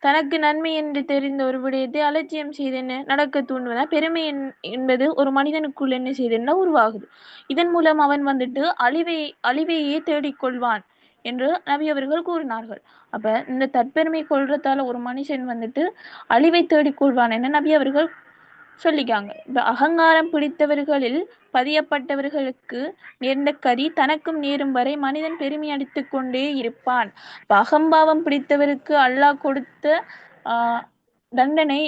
Speaker 1: தனக்கு நன்மை என்று தெரிந்த ஒரு விடயத்தை அலட்சியம் செய்து என்ன நடக்க தூண்டுவதா பெருமை என்பது ஒரு மனிதனுக்குள் என்ன செய்தா உருவாகுது. இதன் மூலம் அவன் வந்துட்டு அழிவையே தேடிக்கொள்வான் என்று நபி அவர்கள் கூறினார்கள். அப்ப இந்த தற்பெருமை கொள்றதால ஒரு மனுஷன் வந்துட்டு அழிவை தேடிக்கொள்வான் என நபி அவர்கள் சொல்லிக்காங்க. இப்ப அகங்காரம் பிடித்தவர்களில் பதியப்பட்டவர்களுக்கு நேர்ந்த கதி தனக்கும் நேரும் வரை மனிதன் பெருமை அடித்துக் கொண்டே இருப்பான். இப்ப அகம்பாவம் பிடித்தவருக்கு அல்லாஹ் கொடுத்த தண்டனை,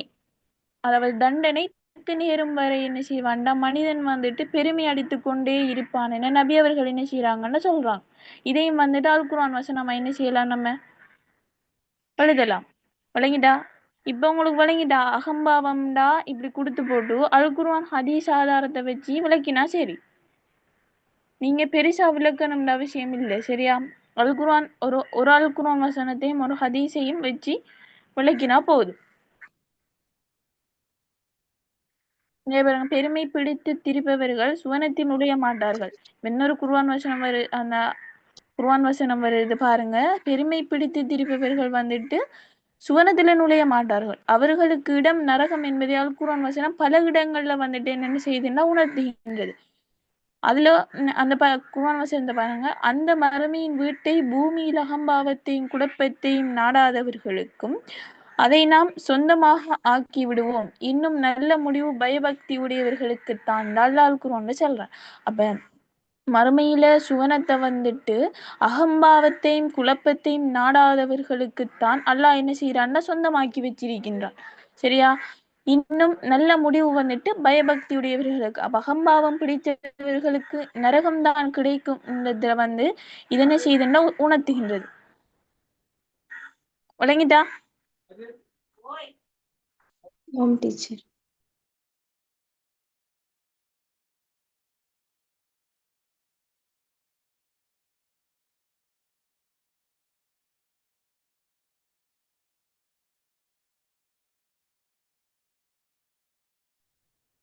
Speaker 1: அதாவது தண்டனை தனக்கு நேரும் வரை என்ன செய்வான்டா மனிதன் வந்துட்டு பெருமை அடித்துக் கொண்டே இருப்பான் என நபி அவர்கள் என்ன செய்யறாங்கன்னு சொல்றாங்க. இதையும் வந்துட்டு அல் குர்ஆன் வசனமா என்ன செய்யலாம், நம்ம எழுதலாம். விளங்கிட்டா? இப்ப உங்களுக்கு விளங்கிட்டா? அகம்பாவம்டா இப்படி கொடுத்து போட்டு அல் குர்ஆன் ஹதீஸ் ஆதாரத்தை வச்சு விளக்கினா சரி. நீங்க பெருசா விளக்கணும்ன்ற அவசியம் இல்லை. சரியா? அல் குர்ஆன் ஒரு அல் குர்ஆன் வசனத்தையும் ஒரு ஹதீஸையும் வச்சு விளக்கினா போதும். பெருமை பிடித்து திரிப்பவர்கள் சுவனத்தில் நுழைய மாட்டார்கள். இன்னொரு குர்ஆன் வசனம் அந்த குர்ஆன் வசனம் வருது பாருங்க. பெருமை பிடித்து திரிப்பவர்கள் வந்துட்டு சுவனத்துல நுழைய மாட்டார்கள், அவர்களுக்கு இடம் நரகம் என்பதை அல் குர்ஆன் வசனம் பல இடங்கள்ல வந்துட்டு என்னென்ன செய்யுதுன்னா உணர்த்துகின்றது. அதுல அந்த குர்ஆன் வசனத்தை பாருங்க. அந்த மறுமையின் வீட்டை பூமியில் அகம்பாவத்தையும் குழப்பத்தையும் நாடாதவர்களுக்கும் அதை நாம் சொந்தமாக ஆக்கி விடுவோம். இன்னும் நல்ல முடிவு பயபக்தி உடையவர்களுக்கு தான் அல்லாஹ் குர்ஆன்ல சொல்றேன். அப்ப மறுமையில சுவனத்தை வந்துட்டு அகம்பாவத்தையும் குழப்பத்தையும் நாடாதவர்களுக்குத்தான் அல்லாஹ் என்ன செய்யறான்னா சொந்தமாக்கி வச்சிருக்கின்றான். சரியா? இன்னும் நல்ல முடிவு வந்துட்டு பயபக்தி உடையவர்களுக்கு. அப்ப அகம்பாவம் பிடித்தவர்களுக்கு நரகம்தான் கிடைக்கும் என்றதுல வந்து இதென்ன செய்யுதுன்னா உணர்த்துகின்றது. விளங்கிட்டா?
Speaker 3: டீச்சர்.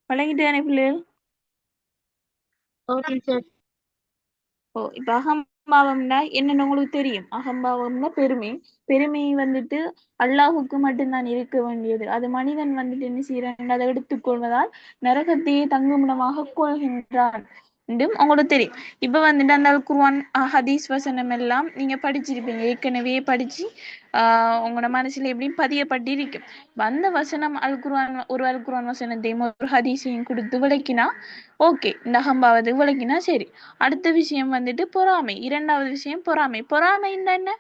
Speaker 1: விளங்கிட்டு தானே பிள்ளைகள்? இப்ப அகம்பாவம்னா என்னன்னு உங்களுக்கு தெரியும். அகம்பாவம்னா பெருமை வந்துட்டு அல்லாஹுக்கு மட்டும்தான் இருக்க வேண்டியது. அது மனிதன் வந்துட்டு என்ன செய்யறான், அதை எடுத்துக்கொள்வதால் நரகத்தையே தங்குமிடமாக கொள்கின்றான் என்றும் உங்களுக்கு தெரியும். இப்ப வந்துட்டு அந்த குர்ஆன் ஹதீஸ் வசனம் எல்லாம் நீங்க படிச்சிருப்பீங்க, ஏற்கனவே படிச்சு உங்களோட மனசுல எப்படியும் பதியப்பட்டு இருக்கும். அந்த வசனம் அல் குர்ஆன் வசனத்தையும் ஒரு ஹதீஸையும் கொடுத்து விளக்கினா ஓகே, இந்த அகம்பாவத்தை விளக்கினா சரி. அடுத்த விஷயம் வந்துட்டு பொறாமை. இரண்டாவது விஷயம் பொறாமை. பொறாமை என்ன?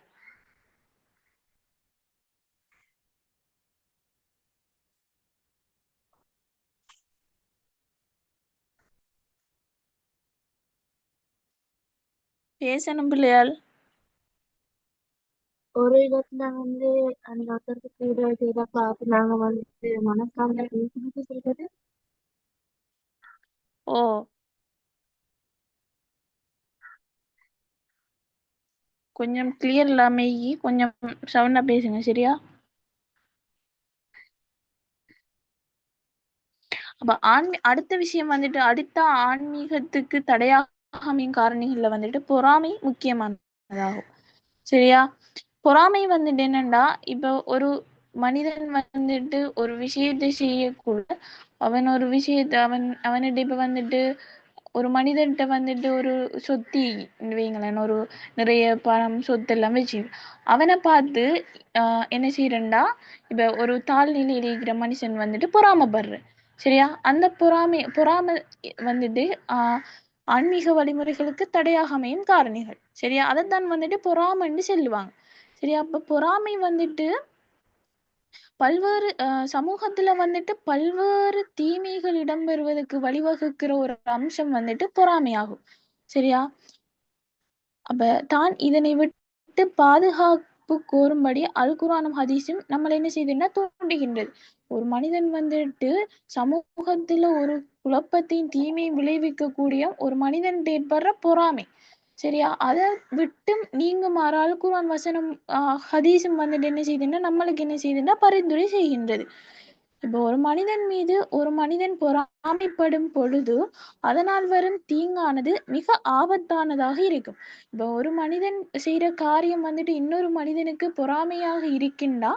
Speaker 1: பேசணும் பிள்ளையால்.
Speaker 2: ஒரு இடத்துல வந்து அந்த ஒருத்தருக்கு கூட இதை பார்த்து நாங்க வந்து மனசால சொல்றது.
Speaker 1: ஓ, கொஞ்சம் கிளியர் இல்லாம கொஞ்சம் சவுண்டா பேசுங்க. சரியா? அப்ப அடுத்த விஷயம் வந்துட்டு அடுத்த ஆன்மீகத்துக்கு தடையாக அமையும் காரணிகள்ல வந்துட்டு பொறாமை முக்கியமானதாகும். சரியா? பொறாமை வந்துட்டு என்னன்னா, இப்ப ஒரு மனிதன் வந்துட்டு ஒரு விஷயத்தை செய்யக்கூட அவன் ஒரு விஷயத்தை அவன்கிட்ட இப்ப வந்துட்டு ஒரு மனிதன்கிட்ட வந்துட்டு ஒரு சொத்தி வைங்களேன், ஒரு நிறைய பணம் சொத்து எல்லாம் வச்சு அவனை பார்த்து என்ன செய்யறா, இப்ப ஒரு தாழ்நிலையில இருக்கிற மனுஷன் வந்துட்டு பொறாமப்படுற. சரியா? அந்த பொறாமை வந்துட்டு ஆன்மீக வழிமுறைகளுக்கு தடையாக அமையும் காரணிகள். சரியா, அதைத்தான் வந்துட்டு பொறாமைன்னு சொல்லுவாங்க. சரியா, அப்ப பொறாமை வந்துட்டு பல்வேறு சமூகத்துல வந்துட்டு பல்வேறு தீமைகள் இடம்பெறுவதற்கு வழிவகுக்கிற ஒரு அம்சம் வந்துட்டு பொறாமையாகும். சரியா, அப்ப தான் இதனை விட்டு பாதுகாப்பு கோரும்படி அல் குர்ஆனும் ஹதீஸும் நம்மளை என்ன செய்துன்னா தூண்டுகின்றது. ஒரு மனிதன் வந்துட்டு சமூகத்துல ஒரு குழப்பத்தையும் தீமையும் விளைவிக்கக்கூடிய ஒரு மனிதன் ஏற்படுற பொறாமை. சரியா, அதை விட்டு நீங்குமாறு அல் குர்ஆன் வசனம் ஹதீஸும் வந்துட்டு என்ன செய்யுதுன்னா நம்மளுக்கு என்ன செய்யுதுன்னா பரிந்துரை செய்கின்றது. இப்போ ஒரு மனிதன் மீது ஒரு மனிதன் பொறாமைப்படும் பொழுது அதனால் வரும் தீங்கானது மிக ஆபத்தானதாக இருக்கும். இப்போ ஒரு மனிதன் செய்யற காரியம் வந்துட்டு இன்னொரு மனிதனுக்கு பொறாமையாக இருக்கின்றா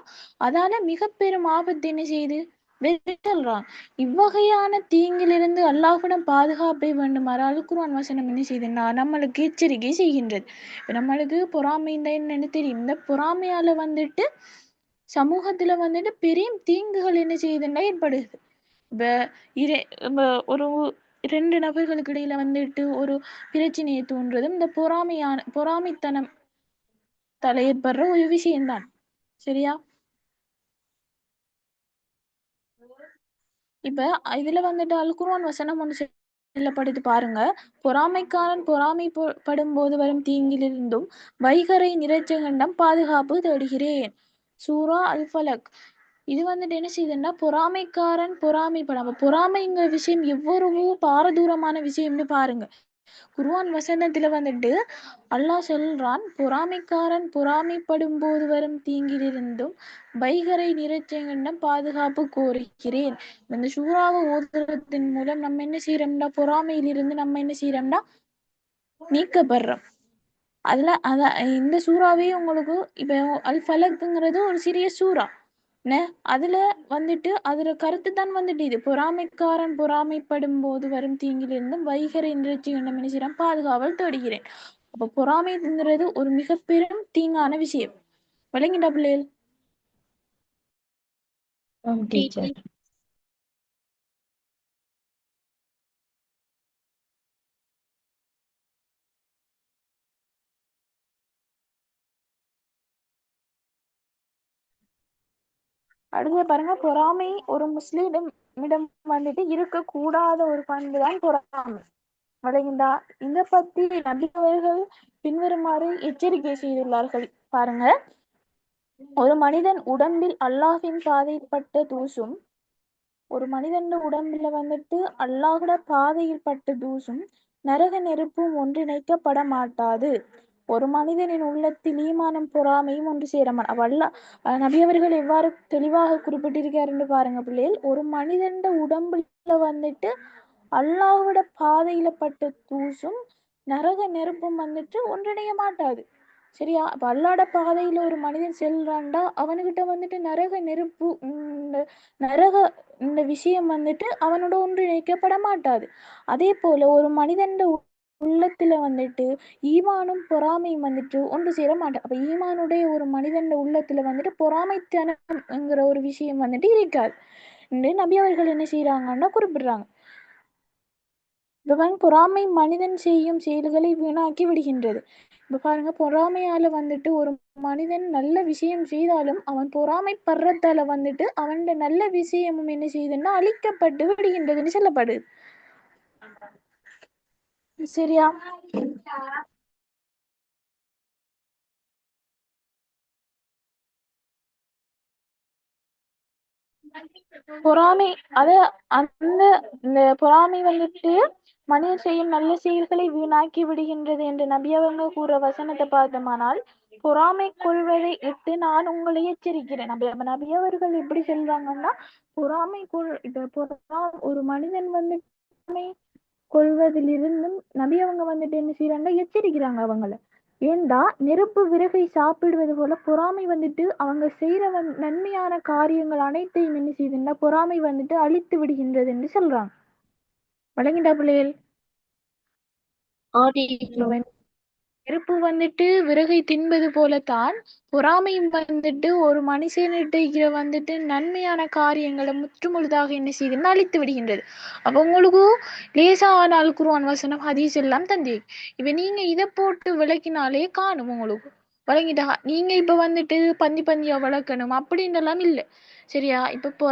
Speaker 1: அதால மிக பெரும் ஆபத்து என்ன செய்யுது வெல்றான். இவ்வகையான தீங்கிலிருந்து அல்லாஹ்விடம் பாதுகாப்பை வேண்டுமாறு அல் குர்ஆன் வசனம் என்ன செய்யுதுன்னா நம்மளுக்கு எச்சரிக்கை செய்கின்றது. நம்மளுக்கு பொறாமை என்னன்னு தெரியும். இந்த பொறாமையால வந்துட்டு சமூகத்துல வந்துட்டு பெரிய தீங்குகள் என்ன செய்யுதுன்னா ஏற்படுது. இப்ப ஒரு 2 நபர்களுக்கு இடையில வந்துட்டு ஒரு பிரச்சனையை தோன்றதும் இந்த பொறாமைத்தனம் தலை ஏற்படுற ஒரு விஷயம்தான். சரியா, இப்ப இதுல வந்துட்டு அல் குர்ஆன் வசனம் ஒன்று சொல்லப்படுது பாருங்க. பொறாமைக்காரன் பொறாமைப்படும் போது வரும் தீங்கிலிருந்தும் வைகரை நிறைச்சகண்டம் பாதுகாப்பு தேடுகிறேன். சூரா அல் ஃபலக். இது வந்துட்டு என்ன செய்யுதுன்னா பொறாமைக்காரன் பொறாமைப்படாம பொறாமைங்கிற விஷயம் எவ்வளவோ பாரதூரமான விஷயம்னு பாருங்க. குர்ஆன் வசனத்துல வந்துட்டு அல்லாஹ் சொல்றான், பொறாமைக்காரன் பொறாமைப்படும் போது வரும் தீங்கிலிருந்தும் வைகரை நிறைச்செங்கண்டம் பாதுகாப்பு கோருகிறேன். இந்த சூறாவை ஓதுறத்தின் மூலம் நம்ம என்ன செய்யறோம்னா பொறாமையிலிருந்து நம்ம என்ன செய்யறோம்னா நீக்கப்படுறோம். இந்த சூறாவே உங்களுக்கு இப்ப அல் ஃபலக்ங்கிறது ஒரு சிறிய சூறா. அதுல வந்துட்டு அதுல கருத்து தான் வந்துட்டு இது பொறாமைக்காரன் பொறாமைப்படும் போது வரும் தீங்கிலிருந்தும் வைகரை நிகழ்ச்சியிடம் பாதுகாவல் தேடுகிறேன். அப்ப பொறாமைங்கிறது ஒரு மிக பெரும் தீங்கான விஷயம். விளங்கிட்டா பிள்ளைகள்?
Speaker 3: டீச்சர்.
Speaker 1: அடுத்த பாருங்க, பொறாமை ஒரு முஸ்லிமிடம் வந்துட்டு இருக்கக்கூடாத ஒரு பண்பு தான் பொறாமை. விளங்கிண்டா? இத பத்தி நபி அவர்கள் பின்வருமாறு எச்சரிக்கை செய்துள்ளார்கள் பாருங்க. ஒரு மனிதன் உடம்பில் அல்லாஹ்வின் பாதையில் பட்ட தூசும் ஒரு மனிதன் உடம்புல வந்துட்டு அல்லாஹ்வோட பாதையில் பட்ட தூசும் நரக நெருப்பும் ஒன்றிணைக்கப்பட மாட்டாது. ஒரு மனிதனின் உள்ளத்தில் ஈமானும் பொறாமையும் ஒன்று சேரமாட்டாது. நபி அவர்கள் எவ்வாறு தெளிவாக குறிப்பிட்டிருக்காருன்னு பாருங்க பிள்ளைகள். ஒரு மனிதன் உடம்புல வந்துட்டு அல்லாஹ்வோட பாதையில பட்ட தூசும் நரக நெருப்பும் வந்துட்டு ஒன்றிணைய மாட்டாது. சரியா, அப்ப அல்லாஹ்வோட பாதையில ஒரு மனிதன் செல்றான்டா அவனுகிட்ட வந்துட்டு நரக நெருப்பு நரக இந்த விஷயம் வந்துட்டு அவனோட ஒன்றிணைக்கப்பட மாட்டாது. அதே போல ஒரு மனிதன் உள்ளத்துல வந்துட்டு ஈமானும் பொறாமையும் வந்துட்டு ஒன்று சேர மாட்டான். அப்ப ஈமானுடைய ஒரு மனிதன் உள்ளத்துல வந்துட்டு பொறாமைத்தனம்ங்கிற ஒரு விஷயம் வந்துட்டு இருக்காது. நபி அவர்கள் என்ன செய்யறாங்கன்னா குறிப்பிடுறாங்க. இப்ப பொறாமை மனிதன் செய்யும் செயல்களை வீணாக்கி விடுகின்றது. இப்ப பாருங்க, பொறாமையால வந்துட்டு ஒரு மனிதன் நல்ல விஷயம் செய்தாலும் அவன் பொறாமைப்படுறதால வந்துட்டு அவன் நல்ல விஷயமும் என்ன செய்யுதுன்னா அழிக்கப்பட்டு விடுகின்றதுன்னு சொல்லப்படுது. சரியா, பொறாமை இந்த பொறாமை வந்துட்டு மனிதன் செய்யும் நல்ல செயல்களை வீணாக்கி விடுகின்றது என்று நபியவங்க கூற வசனத்தை பார்த்தோமானால் பொறாமை கொள்வதை இட்டு நான் உங்களை எச்சரிக்கிறேன். நபியவர்கள் எப்படி சொல்றாங்கன்னா ஒரு மனிதன் வந்து கொள்வதிலிருந்தும் நபி அவங்க வந்துட்டு என்ன செய்யறாங்க எச்சரிக்கிறாங்க அவங்கள. ஏண்டா நெருப்பு விறகை சாப்பிடுவது போல பொறாமை வந்துட்டு அவங்க செய்யற நன்மையான காரியங்கள் அனைத்தையும் என்ன செய்யுதுன்னா பொறாமை வந்துட்டு அழித்து விடுகின்றது என்று சொல்றாங்க. வழங்கிட்டா பிள்ளைகள்?
Speaker 5: நெருப்பு வந்துட்டு விறகை தின்பது போலத்தான் பொறாமையும் வந்துட்டு ஒரு மனுஷனிட்ட வந்துட்டு நன்மையான காரியங்களை முற்றுமுழுதாக என்ன செய்யுதுன்னு அழித்து விடுகின்றது. அப்ப உங்களுக்கு லேசானால் குர்ஆன் வசனம் ஹதீஸ் எல்லாம் தந்தி இப்ப நீங்க இதை போட்டு விளக்கினாலே காணும் உங்களுக்கு வழங்கிட்டா. நீங்க இப்ப வந்துட்டு பந்தி பந்தியா வளர்க்கணும் அப்படின்னு எல்லாம் இல்லை. சரியா? இப்ப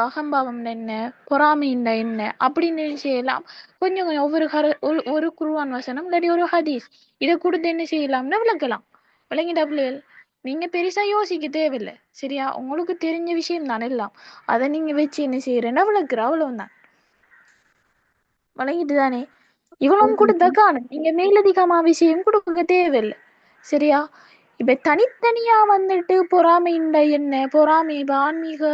Speaker 5: அகம்பாவம் என்ன, பொறாமைன்னா என்ன அப்படின்னு செய்யலாம். கொஞ்சம் கொஞ்சம் ஒரு குர்ஆன் வசனம் இல்லாட்டி ஒரு ஹதீஸ் இதை கொடுத்து என்ன செய்யலாம்னா விளக்கலாம். விளங்கிட்டா பிள்ளைகள்? நீங்க பெருசா யோசிக்க தேவையில்லை. சரியா? உங்களுக்கு தெரிஞ்ச விஷயம் தானே எல்லாம். அதை நீங்க வச்சு என்ன செய்யறேன்னா விளக்குற அவ்வளவுதான். விளங்கிட்டு தானே? இவ்வளவும் கொடுத்தா காணும். நீங்க மேலதிகமா விஷயம் கொடுக்க தேவையில்லை. சரியா? இப்ப தனித்தனியா வந்துட்டு பொறாமைண்டா என்ன, பொறாமை இப்ப ஆன்மீக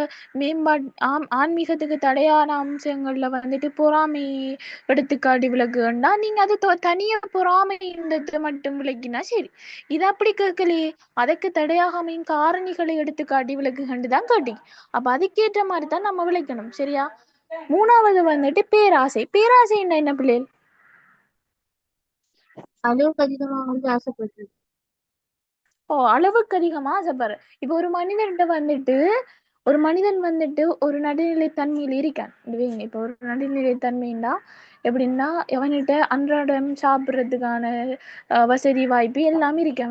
Speaker 5: ஆன்மீகத்துக்கு தடையான அம்சங்கள்ல வந்துட்டு பொறாமை எடுத்துக்காட்டி விளக்குன்னா நீங்க அது தனியா பொறாமைன்றதை மட்டும் விளக்கினா சரி. இது அப்படி கேட்கலையே, அதற்கு தடையாக அமையும் காரணிகளை எடுத்துக்காட்டி விளக்குகண்டுதான் காட்டி. அப்ப அதுக்கேற்ற மாதிரி தான் நம்ம விளக்கணும். சரியா? மூணாவது வந்துட்டு பேராசை. பேராசைன்னா என்ன பிள்ளைகள்?
Speaker 2: அளவுக்கு அதிகமா ஆசைப்படுறது.
Speaker 5: அளவுக்கு அதிகமா ஆசைப்படுற. இப்ப ஒரு மனிதன் வந்துட்டு ஒரு நடுநிலை தன்மையில் இருக்கான். இப்ப ஒரு நடுநிலை தன்மைன்னா எப்படின்னா அவன்கிட்ட அன்றாடம் சாப்பிட்றதுக்கான வசதி வாய்ப்பு எல்லாமே இருக்கு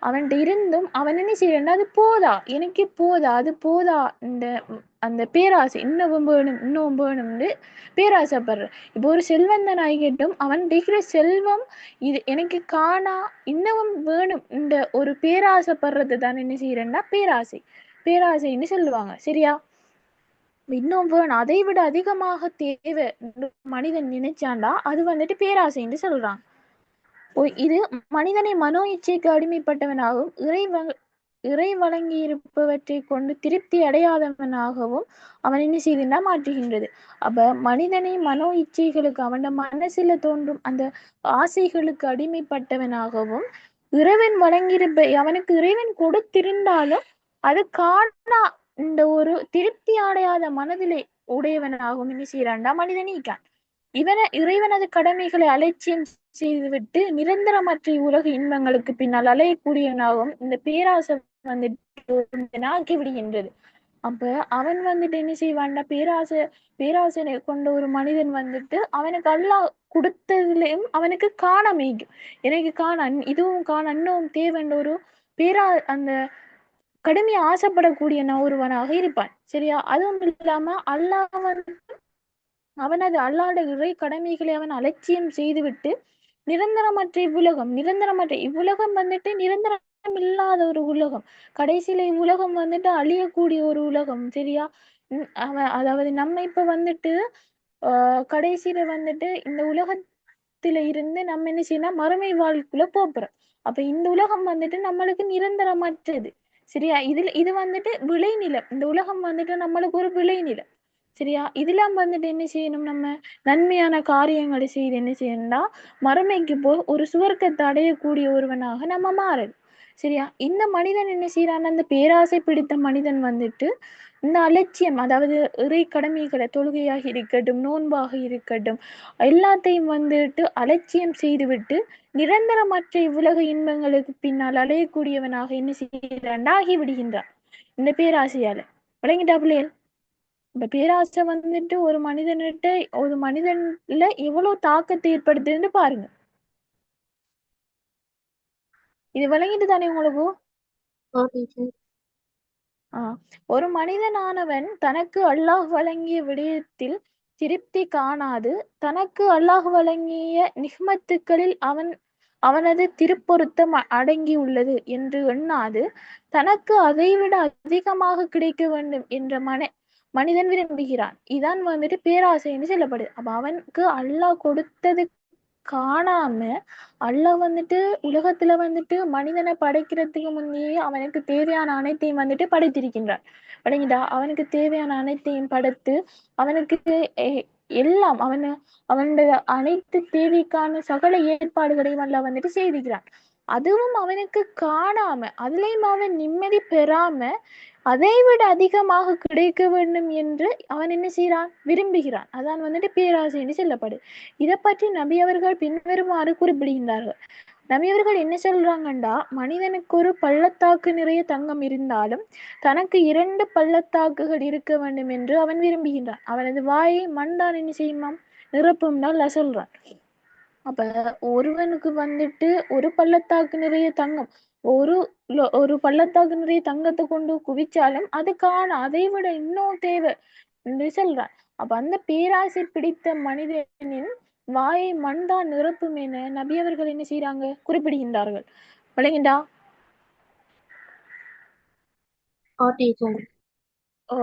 Speaker 5: அவன்கிட்ட இருந்தும் அவன் என்ன செய்யறான்னா அது போதா, எனக்கு போதா, அது போதா, அந்த பேராசை இன்னும் வேணும்னு பேராசைப்படுற. இப்போ ஒரு செல்வந்தன் ஆகிட்டும் அவன் இருக்கிற செல்வம் இது எனக்கு காணா இன்னமும் வேணும் இந்த ஒரு பேராசைப்படுறது தான் என்ன செய்யறேன்னா பேராசைன்னு சொல்லுவாங்க. சரியா? இன்னும் வேணும், அதை விட அதிகமாக தேவை மனிதன் நினைச்சாண்டா அது வந்துட்டு பேராசைன்னு சொல்றாங்க. இது மனிதனை மனோ இச்சைக்கு அடிமைப்பட்டவனாகவும் இறை வழங்கி இருப்பவற்றை கொண்டு திருப்தி அடையாதவனாகவும் அவன் என்ன செய்துன்னா மாற்றுகின்றது. அப்ப மனிதனை மனோ இச்சைகளுக்கு அவன் மனசுல தோன்றும் அந்த ஆசைகளுக்கு அடிமைப்பட்டவனாகவும் இறைவன் வழங்கியிருப்ப அவனுக்கு இறைவன் கொடுத்திருந்தாலும் அது காணா இந்த ஒரு திருப்தி அடையாத மனதிலே உடையவனாகவும் என்ன செய்யறான்டா மனிதன் நீக்கான். இறைவனது கடமைகளை அலட்சியம் செய்துவிட்டு நிரந்தரமற்ற உலக இன்பங்களுக்கு பின்னால் அலையக்கூடியவனாகவும் இந்த பேராசை வந்துட்டு ஆக்கி விடுகின்றது. அப்ப அவன் வந்துட்டு என்ன செய்வான்டா பேராசனை கொண்ட ஒரு மனிதன் வந்துட்டு அவனுக்கு அல்லாஹ் கொடுத்ததுலயும் அவனுக்கு காண மேய்க்கும். எனக்கு காண இதுவும் காண இன்னும் தேவைன்ற ஒரு அந்த கடுமையை ஆசைப்படக்கூடிய ஒருவனாக இருப்பான். சரியா? அதுவும் இல்லாம அல்லாஹ் அவனது அல்லாத இறை கடமைகளை அவன் அலட்சியம் செய்துவிட்டு நிரந்தரமற்ற இவ்வுலகம் வந்துட்டு நிரந்தரம் இல்லாத ஒரு உலகம். கடைசியில இவ்வுலகம் வந்துட்டு அழியக்கூடிய ஒரு உலகம். சரியா? அதாவது நம்ம இப்ப வந்துட்டு கடைசியில வந்துட்டு இந்த உலகத்துல இருந்து நம்ம என்ன செய்யணும், மறுமை வாழ்க்கைக்குள்ள போறோம். அப்ப இந்த உலகம் வந்துட்டு நம்மளுக்கு நிரந்தரமற்றது. சரியா? இது வந்துட்டு விளைநிலம். இந்த உலகம் வந்துட்டு நம்மளுக்கு ஒரு விளைநிலம். சரியா? இதெல்லாம் வந்துட்டு என்ன செய்யணும், நம்ம நன்மையான காரியங்களை செய்து என்ன செய்யணும்னா மறுமைக்கு போய் ஒரு சுவர்க்கத்தை அடையக்கூடிய ஒருவனாக நம்ம மாறணும். சரியா? இந்த மனிதன் என்ன செய்யறான், அந்த பேராசை பிடித்த மனிதன் வந்துட்டு இந்த அலட்சியம், அதாவது இறை கடமைகளை தொழுகையாக இருக்கட்டும், நோன்பாக இருக்கட்டும், எல்லாத்தையும் வந்துட்டு அலட்சியம் செய்துவிட்டு நிரந்தரமற்ற இவ்வுலக இன்பங்களுக்கு பின்னால் அடையக்கூடியவனாக என்ன செய்யறான், ஆகி விடுகின்றான் இந்த பேராசையால. விளங்கிட்டா பிள்ளைகள்? இப்ப பேராசை வந்துட்டு ஒரு மனிதன்ல எவ்வளவு தாக்கத்தை ஏற்படுத்துன்னு பாருங்க. இது விளங்கிட்டு தானே உங்களுக்கு? ஒரு மனிதனானவன் தனக்கு அல்லாஹ் வழங்கிய விடயத்தில் திருப்தி காணாது தனக்கு அல்லாஹ் வழங்கிய நிஹ்மத்துக்களில் அவனது திருப்பொருத்தம் அடங்கி உள்ளது என்று எண்ணாது தனக்கு அதைவிட அதிகமாக கிடைக்க வேண்டும் என்ற மனிதன் விரும்புகிறான். இதான் வந்துட்டு பேராசைன்னு சொல்லப்படுது. அப்ப அவனுக்கு அல்லாஹ் கொடுத்தது காணாம அல்லாஹ் வந்துட்டு உலகத்துல வந்துட்டு மனிதனை படைக்கிறதுக்கு முன்னே அவனுக்கு தேவையான அனைத்தையும் வந்துட்டு படைத்திருக்கின்றான். படைங்கிட்டா அவனுக்கு தேவையான அனைத்தையும் படைத்து அவனுக்கு எல்லாம் அவனுடைய அனைத்து தேவைக்கான சகல ஏற்பாடுகளையும் அல்லாஹ் வந்துட்டு செய்திருக்கிறான். அதுவும் அவனுக்கு காணாம அதுலயும் அவன் நிம்மதி பெறாம அதை விட அதிகமாக கிடைக்க வேண்டும் என்று அவன் என்ன செய்யறான், விரும்புகிறான். அதான் வந்துட்டு பேராசை என்று சொல்லப்படுது. இதை பற்றி நபி அவர்கள் பின்வருமாறு குறிப்பிடுகின்றார்கள். நபியவர்கள் என்ன சொல்றாங்கண்டா, மனிதனுக்கு ஒரு பள்ளத்தாக்கு நிறைய தங்கம் இருந்தாலும் தனக்கு 2 பள்ளத்தாக்குகள் இருக்க வேண்டும் என்று அவன் விரும்புகின்றான். அவனது வாயை மண்தான் என்ன செய்யுமாம், நிரப்பும் தான் சொல்றான். அப்ப ஒருவனுக்கு வந்துட்டு ஒரு பள்ளத்தாக்கு நிறைய தங்கம், ஒரு பள்ளத்தாக்கு நிறைய தங்கத்தை கொண்டு குவிச்சாலும் அதுக்கான அதை விட இன்னும் தேவை என்று சொல்றான். அப்ப அந்த பேராசை பிடித்த மனிதனின் வாயை மண்தான் நிரப்பும் என நபியவர்கள் என்ன செய்யறாங்க, குறிப்பிடுகின்றார்கள். விளங்கிண்டா?
Speaker 2: டீச்சர்.
Speaker 5: ஓ,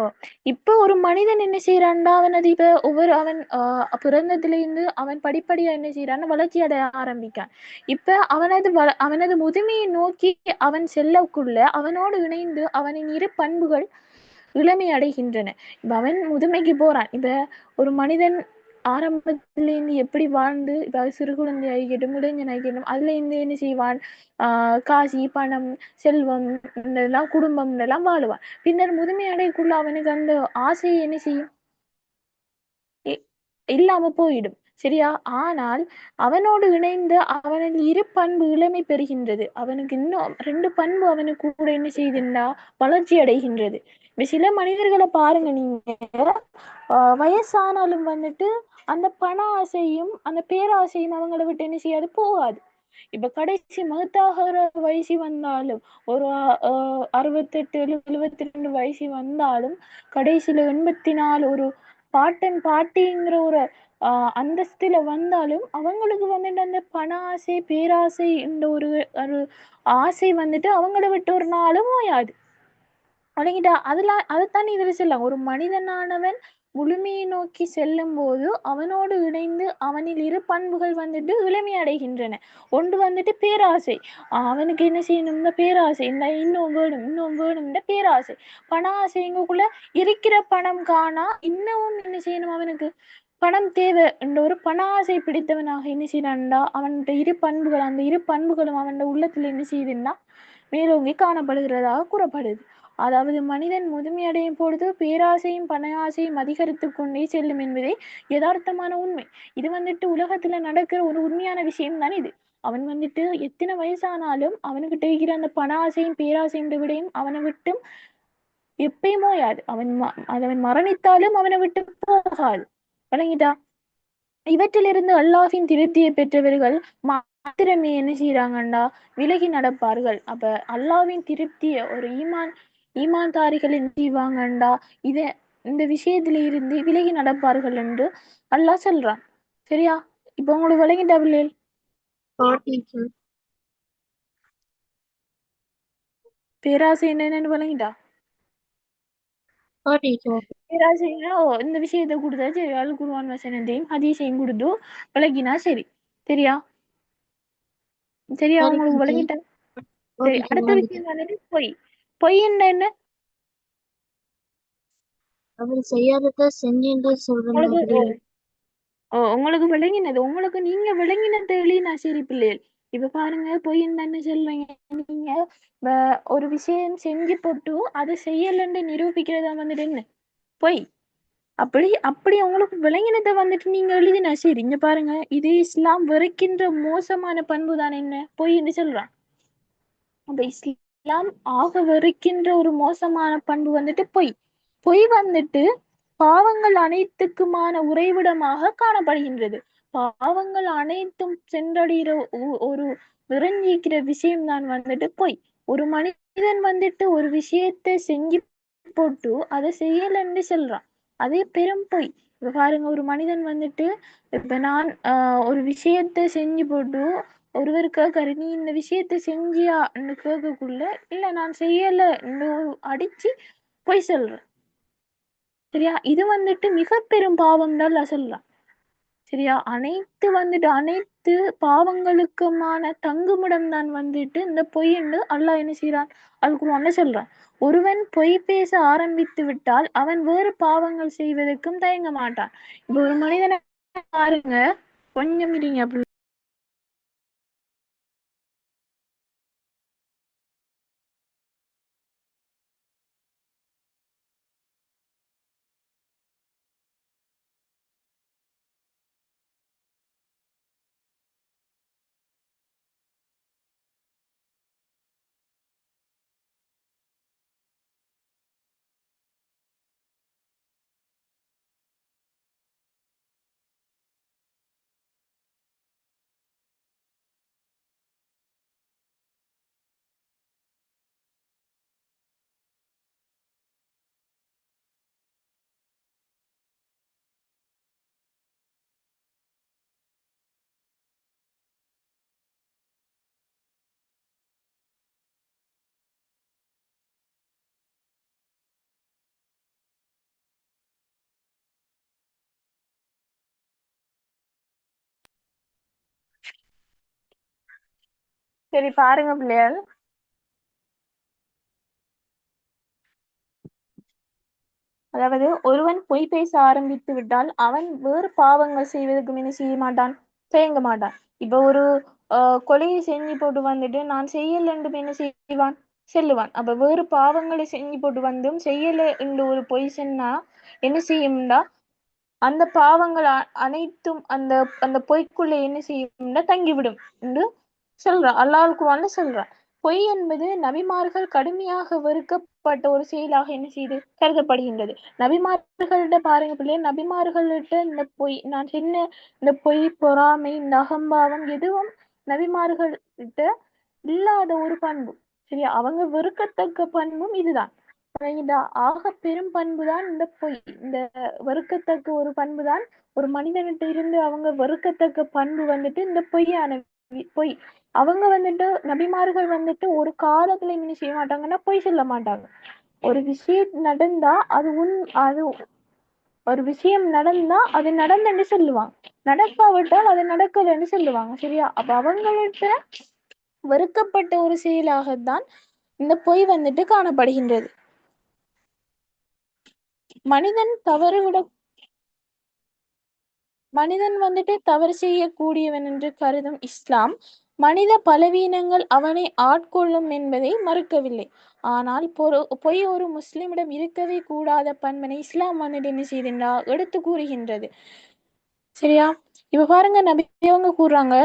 Speaker 5: இப்ப ஒரு மனிதன் என்ன செய்யறான்டா, அவனது இப்ப அவன் பிறந்ததிலிருந்து அவன் படிப்படியா என்ன செய்யறான்னு வளர்ச்சி அடைய ஆரம்பிக்கான். இப்ப அவனது முதுமையை நோக்கி அவன் செல்லக்குள்ள அவனோடு இணைந்து அவனின் இரு பண்புகள் இளமை அடைகின்றன. இப்ப அவன் முதுமைக்கு போறான். இப்ப ஒரு மனிதன் ஆரம்பத்திலேருந்து எப்படி வாழ்ந்து, இப்ப சிறு குழந்தை ஆகிக்கட்டும், இளைஞன் ஆகிக்கட்டும், அதுல இருந்து என்ன செய்வான், காசி, பணம், செல்வம், இதெல்லாம் குடும்பம் எல்லாம் வாழுவான். பின்னர் முதுமை அடைக்குள்ள அவனுக்கு அந்த ஆசையை என்ன செய்யும், இல்லாம போயிடும். சரியா? ஆனால் அவனோடு இணைந்து அவனது இரு பண்பு இளமை பெறுகின்றது. அவனுக்கு இன்னும் 2 பண்பு அவனுக்கு கூட என்ன செய்யுதுன்னா வளர்ச்சி அடைகின்றது. இப்ப சில மனிதர்களை பாருங்க நீங்க, வயசானாலும் வந்துட்டு அந்த பண ஆசையும் அந்த பேராசையும் அவங்கள விட்டு என்ன செய்யாது, போகாது. இப்ப கடைசி மகத்தாகிற வயசு வந்தாலும், ஒரு 68 72 வயசு வந்தாலும், கடைசியில 84 ஒரு பாட்டன் பாட்டிங்கிற ஒரு அந்தஸ்துல வந்தாலும் அவங்களுக்கு வந்துட்டு அந்த பண ஆசை பேராசை இந்த ஒரு ஒரு ஆசை வந்துட்டு அவங்கள விட்டு ஒரு நாளும் ஓயாது. வழங்கிட்டா? அதைத்தான் இதுல சொல்லலாம். ஒரு மனிதனானவன் முழுமையை நோக்கி செல்லும் போது அவனோடு இணைந்து அவனில் இரு பண்புகள் வந்துட்டு இளமை அடைகின்றன. ஒன்று வந்துட்டு பேராசை. அவனுக்கு என்ன செய்யணும், இந்த பேராசை, இந்த இன்னும் வேணும் இந்த பேராசை. பண ஆசைங்குள்ள இருக்கிற பணம் காணா இன்னமும் என்ன செய்யணும், அவனுக்கு பணம் தேவை என்ற ஒரு பண ஆசை பிடித்தவனாக என்ன செய்யறான்டா, அவன்கிட்ட இரு பண்புகள், அந்த இரு பண்புகளும் அவன் உள்ளத்துல என்ன செய்யுதுன்னா மேலோங்கி காணப்படுகிறதாக கூறப்படுது. அதாவது மனிதன் முதுமையடையும் பொழுது பேராசையும் பண ஆசையும் அதிகரித்து கொண்டே செல்லும் என்பதே யதார்த்தமான உண்மை. இது வந்துட்டு உலகத்துல நடக்கிற ஒரு உண்மையான விஷயம் தான் இது. அவன் வந்துட்டு எத்தனை வயசானாலும் அவனுக்கு இருக்கிற அந்த பண ஆசையும் பேராசையும் விடையும் அவனை விட்டு எப்பயுமோ யாது. அவன் மரணித்தாலும் அவனை விட்டு போகாது. வழங்கிட்டா? இவற்றிலிருந்து அல்லாஹ்வின் திருப்தியை பெற்றவர்கள் மாத்திரமே என்ன செய்யறாங்கண்டா, விலகி நடப்பார்கள். அப்ப அல்லாஹ்வின் திருப்திய ஒரு ஈமான்தாரிகள் என்ன செய்வாங்கண்டா, இந்த விஷயத்தில இருந்து விலகி நடப்பார்கள் என்று அல்லாஹ் சொல்றான். சரியா? இப்ப உங்களுக்கு விளங்கிட்டா பிள்ளைகள்?
Speaker 2: டீச்சர்.
Speaker 5: பேராசை என்னன்னு விளங்கிட்டா?
Speaker 2: டீச்சர்.
Speaker 5: பேராசைன்னா இந்த விஷயத்தை கொடுத்தா சரி, அல் குர்ஆன் வசனத்தையும் ஹதீஸையும் கொடுத்து விளக்கினா சரி. சரியா? சரியா? உங்களுக்கு விளங்கிட்டா? சரி, அடுத்த விஷயம் வந்துட்டு பொய். பொய் என்ன?
Speaker 2: அவர் செய்யாதத செஞ்சு சொல்ற மாதிரி.
Speaker 5: உங்களுக்கு விளங்கினது, உங்களுக்கு நீங்க விளங்கினது நான் சரி பிள்ளைகள். இப்ப பாருங்க, பொய் என்ன சொல்றீங்க நீங்க, ஒரு விஷயம் செஞ்சு போட்டு அதை செய்யலன்னு நிரூபிக்கிறதா வந்துட்டு என்ன பொய். அப்படி உங்களுக்கு விளங்கினதை வந்துட்டு நீங்க எழுதினா சரி. இங்க பாருங்க, இது இஸ்லாம் வெறுக்கின்ற மோசமான பண்பு தான் என்ன, பொய் என்று சொல்றான். அப்ப இஸ்லாம் ஆக வெறுக்கின்ற ஒரு மோசமான பண்பு வந்துட்டு பொய். பொய் வந்துட்டு பாவங்கள் அனைத்துக்குமான உறைவிடமாக காணப்படுகின்றது. பாவங்கள் அனைத்தும் சென்றடைகிற ஒரு நிறைஞ்சிக்கிற விஷயம்தான் வந்துட்டு பொய். ஒரு மனிதன் வந்துட்டு ஒரு விஷயத்தை செஞ்சு போட்டு அதை செய்யலன்னு சொல்றான், அதே பெரும் பொய். இப்ப பாருங்க, ஒரு மனிதன் வந்துட்டு, இப்ப நான் ஒரு விஷயத்தை செஞ்சு போட்டு ஒருவர் கேட்காரு, நீ இந்த விஷயத்தை செஞ்சியான்னு கேட்கக்குள்ள இல்ல நான் செய்யல அடிச்சு பொய் சொல்றேன். சரியா? இது வந்துட்டு மிக பெரும் பாவம் தான் சொல்லலாம். சரியா? அனைத்து பாவங்களுக்குமான தங்குமிடம் தான் வந்துட்டு இந்த பொய் என்று அல்லாஹ் என்ன செய்யறான், அல் குர்ஆன்ல சொல்றான். ஒருவன் பொய் பேச ஆரம்பித்து விட்டால் அவன் வேறு பாவங்கள் செய்வதற்கும் தயங்க மாட்டான். இப்ப ஒரு மனிதனை பாருங்க, கொஞ்சம் இருங்க. சரி பாருங்க பிள்ளைகள், அதாவது ஒருவன் பொய் பேச ஆரம்பித்து விட்டால் அவன் வேறு பாவங்கள் செய்வதற்கு என்ன செய்ய மாட்டான், தயங்க மாட்டான். இப்ப ஒரு கொலையை செஞ்சு போட்டு வந்துட்டு நான் செய்யல என்று என்ன செய்வான், செல்லுவான். அப்ப வேறு பாவங்களை செஞ்சு போட்டு வந்தும் செய்யல என்று ஒரு பொய் சொன்னா என்ன செய்யும்டா, அந்த பாவங்கள் அனைத்தும் அந்த அந்த பொய்க்குள்ள என்ன செய்யும்னா தங்கிவிடும் என்று சொல்றான். அல்லாஹ் குர்ஆன்ல சொல்றான். பொய் என்பது நபிமார்கள் கடுமையாக வெறுக்கப்பட்ட ஒரு செயலாக என்ன செய்து கருதப்படுகின்றது. நபிமார்கள்ட்ட பாருங்க பிள்ளைய, நபிமார்கள்ட்ட இந்த பொய் நான் சொன்ன இந்த பொய், பொறாமை, இந்த அகம்பாவம் எதுவும் நபிமார்கள்கிட்ட இல்லாத ஒரு பண்பு. சரியா, அவங்க வெறுக்கத்தக்க பண்பும் இதுதான். இந்த ஆக பெரும் பண்புதான் இந்த பொய். இந்த வெறுக்கத்தக்க ஒரு பண்புதான் ஒரு மனிதன்கிட்ட இருந்து அவங்க வெறுக்கத்தக்க பண்பு வந்துட்டு இந்த பொய்யான பொய். அவங்க வந்துட்டு நபிமார்கள் வந்துட்டு ஒரு காலத்துல என்ன செய்ய மாட்டாங்கன்னா பொய் சொல்ல மாட்டாங்க. ஒரு விஷயம் நடந்தா அது ஒரு விஷயம் நடந்தா அது நடந்தன்னு சொல்லுவாங்க, நடக்காவிட்டால் அது நடக்கலன்னு சொல்லுவாங்க. சரியா, அப்ப அவங்கள்ட்ட வெறுக்கப்பட்ட ஒரு செயலாகத்தான் இந்த பொய் வந்துட்டு காணப்படுகின்றது. மனிதன் வந்துட்டு தவறு செய்யக்கூடியவன் என்று கருதும் இஸ்லாம் மனித பலவீனங்கள் அவனை ஆட்கொள்ளும் என்பதை மறுக்கவில்லை. ஆனால் பொய் ஒரு முஸ்லிமிடம் இருக்கவே கூடாத பண்பனை இஸ்லாம் வந்துட்டு என்ன செய்திருந்தா எடுத்து கூறுகின்றது. சரியா, இப்ப பாருங்க, நபியவங்க கூறுறாங்க,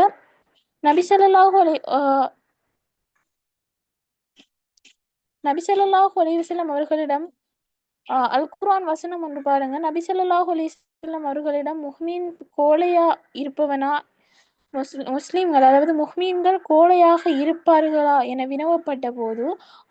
Speaker 5: நபி ஸல்லல்லாஹு அலைஹி வஸல்லம் அவர்களிடம் அல் குர்ஆன் வசனம் ஒன்று பாருங்க. நபி ஸல்லல்லாஹு அலைஹி வஸல்லம் அவர்களிடம் முஹ்மின் கோழையா இருப்பவனா, முஸ்லிம்கள் அதாவது முஹ்மீன்கள் கோழையாக இருப்பார்களா என வினவப்பட்ட போது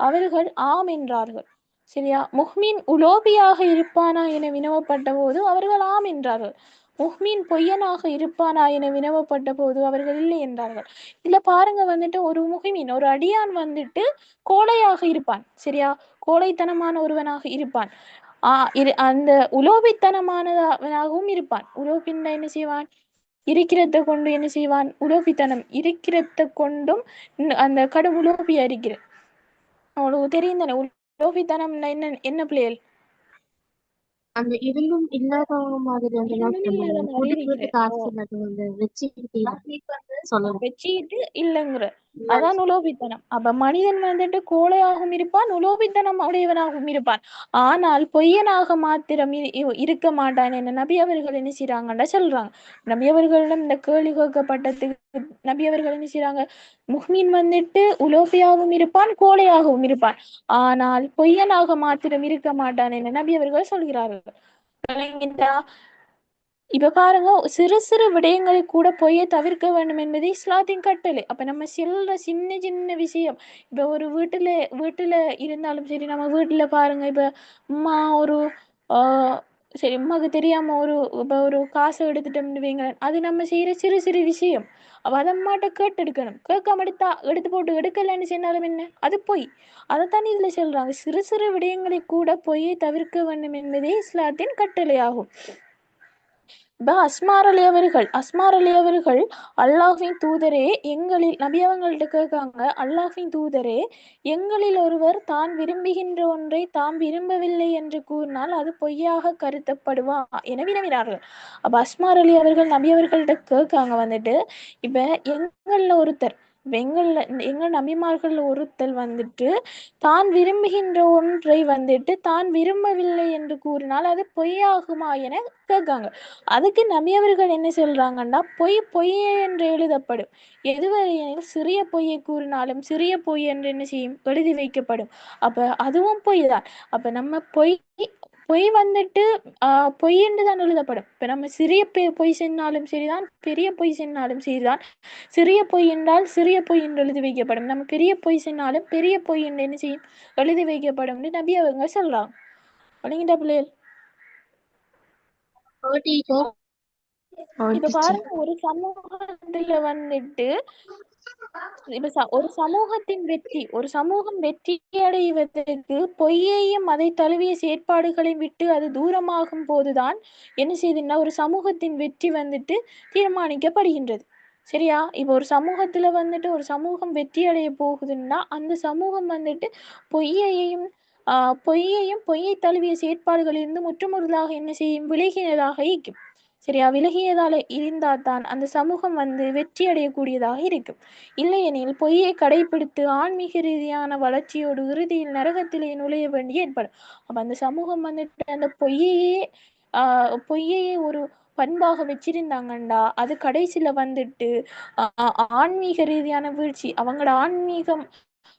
Speaker 5: அவர்கள் ஆம் என்றார்கள். சரியா, முஹ்மீன் உலோபியாக இருப்பானா என வினவப்பட்ட போது அவர்கள் ஆம் என்றார்கள். முஹ்மீன் பொய்யனாக இருப்பானா என வினவப்பட்ட போது அவர்கள் இல்லை என்றார்கள். இதுல பாருங்க வந்துட்டு ஒரு முஹ்மீன் ஒரு அடியான் வந்துட்டு கோழையாக இருப்பான். சரியா, கோழைத்தனமான ஒருவனாக இருப்பான். அந்த உலோபித்தனமானவனாகவும் இருப்பான். உலோபின்னா என்ன செய்வான், இருக்கிறத கொண்டு என்ன செய்வான், உலோபித்தனம் இருக்கிறத கொண்டும் அந்த கடும் உலோபியா இருக்கிற அவளுக்கு தெரியும் தானே உலோபித்தனம்னா என்ன என்ன பிள்ளைகள்,
Speaker 2: அந்த இருந்தும் இல்லாதவங்க மாதிரி அந்த
Speaker 5: இருந்தும் இல்லாத மாதிரி
Speaker 2: கொடுக்கறது
Speaker 5: இருக்கிற
Speaker 2: காசு இல்லாத வந்து வச்சுக்கிட்டு சொல்லலாம்.
Speaker 5: வச்சுக்கிட்டு இல்லைங்கிற அதான் உலோபித்தனம். அப்ப மனிதன் வந்துட்டு கோழையாகவும் இருப்பான், உலோபித்தனம் உடையவனாகவும் இருப்பான். ஆனால் பொய்யனாக மாத்திரம் இருக்க மாட்டான் என்ன நபி அவர்கள் என்ன செய்றாங்கன்னு சொல்றாங்க. நபி அவர்களிடம் இந்த கேள்வி கேட்கப்பட்டதுக்கு நபி அவர்கள் என்ன செய்றாங்க, முஹ்மீன் வந்துட்டு உலோபியாகவும் இருப்பான், கோழையாகவும் இருப்பான், ஆனால் பொய்யனாக மாத்திரம் இருக்க மாட்டான் என்ன நபி அவர்கள் சொல்கிறார்கள். இப்ப பாருங்க, சிறு சிறு விடயங்களை கூட பொய்யை தவிர்க்க வேண்டும் என்பது இஸ்லாத்தின் கட்டளை. அப்ப நம்ம சொல்ற சின்ன சின்ன விஷயம், இப்ப ஒரு வீட்டுல இருந்தாலும் சரி, நம்ம வீட்டுல பாருங்க, இப்ப அம்மா ஒரு சரி அம்மாவுக்கு தெரியாம இப்ப ஒரு காசை எடுத்துட்டோம்னு வைங்க, அது நம்ம செய்யற சிறு சிறு விஷயம். அவ அதை அம்மாட்ட கேட்டு எடுக்கணும், கேட்காம எடுத்து போட்டு எடுக்கலன்னு சொன்னாலும் என்ன, அது பொய். அதைத்தான் இதுல சொல்றாங்க, சிறு சிறு விடயங்களை கூட பொய்யை தவிர்க்க வேண்டும் என்பதே இஸ்லாத்தின் கட்டளை ஆகும். அஸ்மார் அலி அவர்கள் அல்லாஹ்வின் தூதரே, நபி அவங்கள்ட்ட கேட்காங்க, அல்லாஹ்வின் தூதரே, எங்களில் ஒருவர் தான் விரும்புகின்ற ஒன்றை தாம் விரும்பவில்லை என்று கூறினால் அது பொய்யாக கருதப்படுவா என வினவினார்கள். அப்ப அஸ்மார் அலி அவர்கள் நபி அவர்கள்ட்ட கேட்காங்க வந்துட்டு, இப்ப எங்கள்ல ஒருத்தர், எங்க நபிமார்கள் ஒருத்தர் வந்துட்டு தான் விரும்புகின்ற ஒன்றை வந்துட்டு தான் விரும்பவில்லை என்று கூறினால் அது பொய்யாகுமா என கேட்காங்க. அதுக்கு நபி அவர்கள் என்ன சொல்றாங்கன்னா, பொய் என்று எழுதப்படும், எதுவரையில் சிறிய பொய்யை கூறினாலும் சிறிய பொய் என்று என்ன செய்யும், எழுதி வைக்கப்படும். அப்ப அதுவும் பொய் தான். அப்ப நம்ம பொய் வந்துட்டு பொய் என்று தான் எழுதப்படும். இப்ப நம்ம சிறிய பொய் சொன்னாலும் சரிதான், பெரிய பொய் சொன்னாலும் சரிதான். சிறிய பொய் என்றால் சிறிய பொய் என்று எழுதி வைக்கப்படும், நம்ம பெரிய பொய் சொன்னாலும் பெரிய பொய் என்று என்ன செய்யும், எழுதி வைக்கப்படும் நபி அவங்க சொல்றாங்க. அப்படிங்கிட்ட பிள்ளைகள், இப்ப பாருங்க, ஒரு சமூகத்துல வந்துட்டு இப்ப ஒரு சமூகத்தின் வெற்றி, ஒரு சமூகம் வெற்றி அடைவதற்கு பொய்யையும் அதை தழுவிய செயற்பாடுகளை விட்டு அது தூரமாகும் போதுதான் என்ன செய்யுதுன்னா ஒரு சமூகத்தின் வெற்றி வந்துட்டு தீர்மானிக்கப்படுகின்றது. சரியா? இப்போ ஒரு சமூகத்துல வந்துட்டு ஒரு சமூகம் வெற்றி அடைய போகுதுன்னா அந்த சமூகம் வந்துட்டு பொய்யையும் பொய்யை தழுவிய செயற்பாடுகளிலிருந்து முற்றுமுழுதாக என்ன செய்யும், விலகியதாக இருக்கும். சரியா? விலகியதால இருந்தால் தான் அந்த சமூகம் வந்து வெற்றி அடையக்கூடியதாக இருக்கும். இல்லையெனில் பொய்யை கடைபிடித்து ஆன்மீக ரீதியான வளர்ச்சியோடு இறுதியில் நரகத்திலே நுழைய வேண்டி ஏற்படும். அப்ப அந்த சமூகம் வந்துட்டு அந்த பொய்யையே ஒரு பண்பாக வச்சிருந்தாங்கண்டா அது கடைசியில வந்துட்டு ஆன்மீக ரீதியான வீழ்ச்சி, அவங்களோட ஆன்மீகம்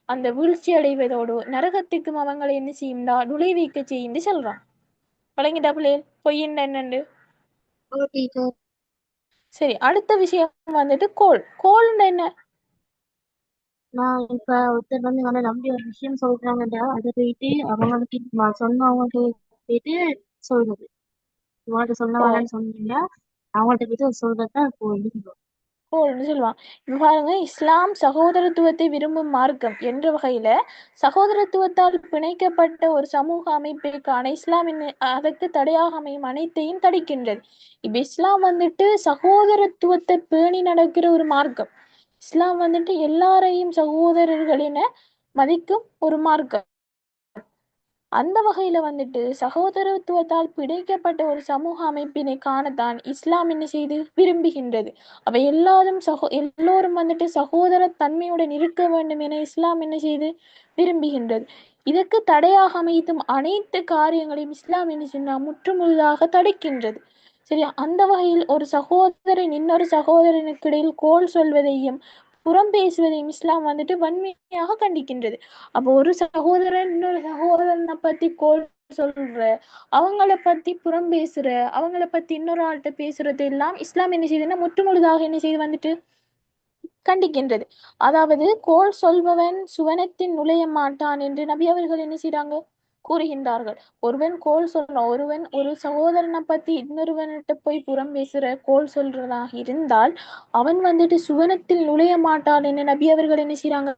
Speaker 5: அந்த வீழ்ச்சி அடைவதோடு நரகத்துக்கும் அவங்களை என்ன செய்யும்டா நுழைவிக்க செய்யுன்னு சொல்றான். வழங்கிட்டா பிள்ளைகள் பொய்யின்டா என்னண்டு?
Speaker 2: ஓ டீச்சர்.
Speaker 5: சரி, அடுத்த விஷயம் வந்துட்டு கோல்ண்டா என்ன?
Speaker 2: நான் இப்ப ஒருத்தர் வந்து நல்லா நம்பி ஒரு விஷயம் சொல்றாங்கடா, அதை போயிட்டு அவங்களுக்கு சொன்னவங்களுக்கு போயிட்டு சொல்றது. உங்கள்ட்ட சொல்ல
Speaker 5: ஓ,
Speaker 2: வேணாம்னு சொன்னீங்க, அவங்கள்ட்ட போயிட்டு சொல்றதுதான் இப்போ எழுதுறோம்.
Speaker 5: கோல்னு சொல்லுவான். இப்ப பாருங்க, இஸ்லாம் சகோதரத்துவத்தை விரும்பும் மார்க்கம் என்ற வகையில சகோதரத்துவத்தால் பிணைக்கப்பட்ட ஒரு சமூக அமைப்பை காண இஸ்லாம் அதற்கு தடையாக அமையும் அனைத்தையும் தடுக்கின்றது. இப்ப இஸ்லாம் வந்துட்டு சகோதரத்துவத்தை பேணி நடக்கிற ஒரு மார்க்கம். இஸ்லாம் வந்துட்டு எல்லாரையும் சகோதரர்கள் என மதிக்கும் ஒரு மார்க்கம். அந்த வகையில வந்துட்டு சகோதரத்துவத்தால் பிணைக்கப்பட்ட ஒரு சமூக அமைப்பினை காணத்தான் இஸ்லாம் என்ன செய்து விரும்புகின்றது. அப்ப எல்லோரும் வந்துட்டு சகோதர தன்மையுடன் இருக்க வேண்டும் என இஸ்லாம் என்ன செய்து விரும்புகின்றது. இதற்கு தடையாக அமைத்தும் அனைத்து காரியங்களையும் இஸ்லாம் என்ன செய்ய முற்றுமுழுதாக தடுக்கின்றது. சரியா? அந்த வகையில் ஒரு சகோதரன் இன்னொரு சகோதரனுக்கு இடையில் கோல் சொல்வதையும் புறம் பேசுவதையும் இஸ்லாம் வந்துட்டு வன்மையாக கண்டிக்கின்றது. அப்போ ஒரு சகோதரன் இன்னொரு சகோதரனை பத்தி கோல் சொல்ற, அவங்கள பத்தி புறம் பேசுற, அவங்கள பத்தி இன்னொரு ஆள்கிட்ட பேசுறது எல்லாம் இஸ்லாம் என்ன செய்யுதுன்னா முற்றுமுழுதாக என்ன செய்து வந்துட்டு கண்டிக்கின்றது. அதாவது கோல் சொல்பவன் சுவனத்தின் நுழைய மாட்டான் என்று நபி அவர்கள் என்ன செய்றாங்க கூறுகின்றார்கள். ஒருவன் ஒரு சகோதரனை பத்தி இன்னொருவன்கிட்ட போய் புறம் பேசுற கோல் சொல்றதாக இருந்தால் அவன் வந்துட்டு சுவனத்தில் நுழைய மாட்டான் என்று நபி அவர்கள் என்ன செய்றாங்க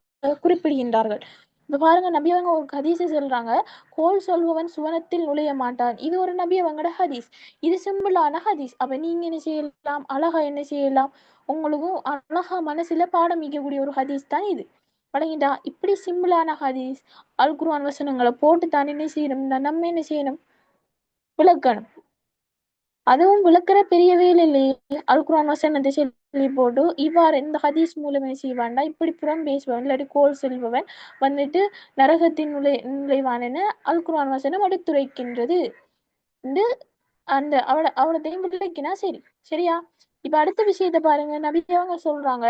Speaker 5: குறிப்பிடுகின்றார்கள். இப்ப பாருங்க, நபி அவங்க ஒரு ஹதீஸை சொல்றாங்க, கோல் சொல்பவன் சுவனத்தில் நுழைய மாட்டான். இது ஒரு நபி அவங்களோட ஹதீஸ். இது சிம்பிளான ஹதீஸ். அப்ப நீங்க என்ன செய்யலாம், அழகா என்ன செய்யலாம், உங்களுக்கும் அழகா மனசுல பாடம் மிக்கக்கூடிய ஒரு ஹதீஸ் தான் இது. வழங்கிட்டா? இப்படி சிம்பிளான ஹதீஸ் அல் குர்ஆன் வசனங்களை போட்டு தான் என்ன செய்யணும், நம்ம என்ன செய்யணும், விளக்கணும். அதுவும் விளக்குற பெரிய வேலை இல்லையே. அல் குர்ஆன் வசனத்தை சொல்லி போட்டு இவ்வாறு இந்த ஹதீஸ் மூலம் என்ன செய்வான்டா இப்படி புறம் பேசுபவன் இல்லாட்டி கோல் செல்பவன் வந்துட்டு நரகத்தின் நுழைவான் என அல் குர்ஆன் வசனம் எடுத்துரைக்கின்றது. அந்த அவ்வளோத்தையும் விளக்கினா சரி. சரியா? இப்ப அடுத்த விஷயத்த பாருங்க. நபி அவங்க சொல்றாங்க,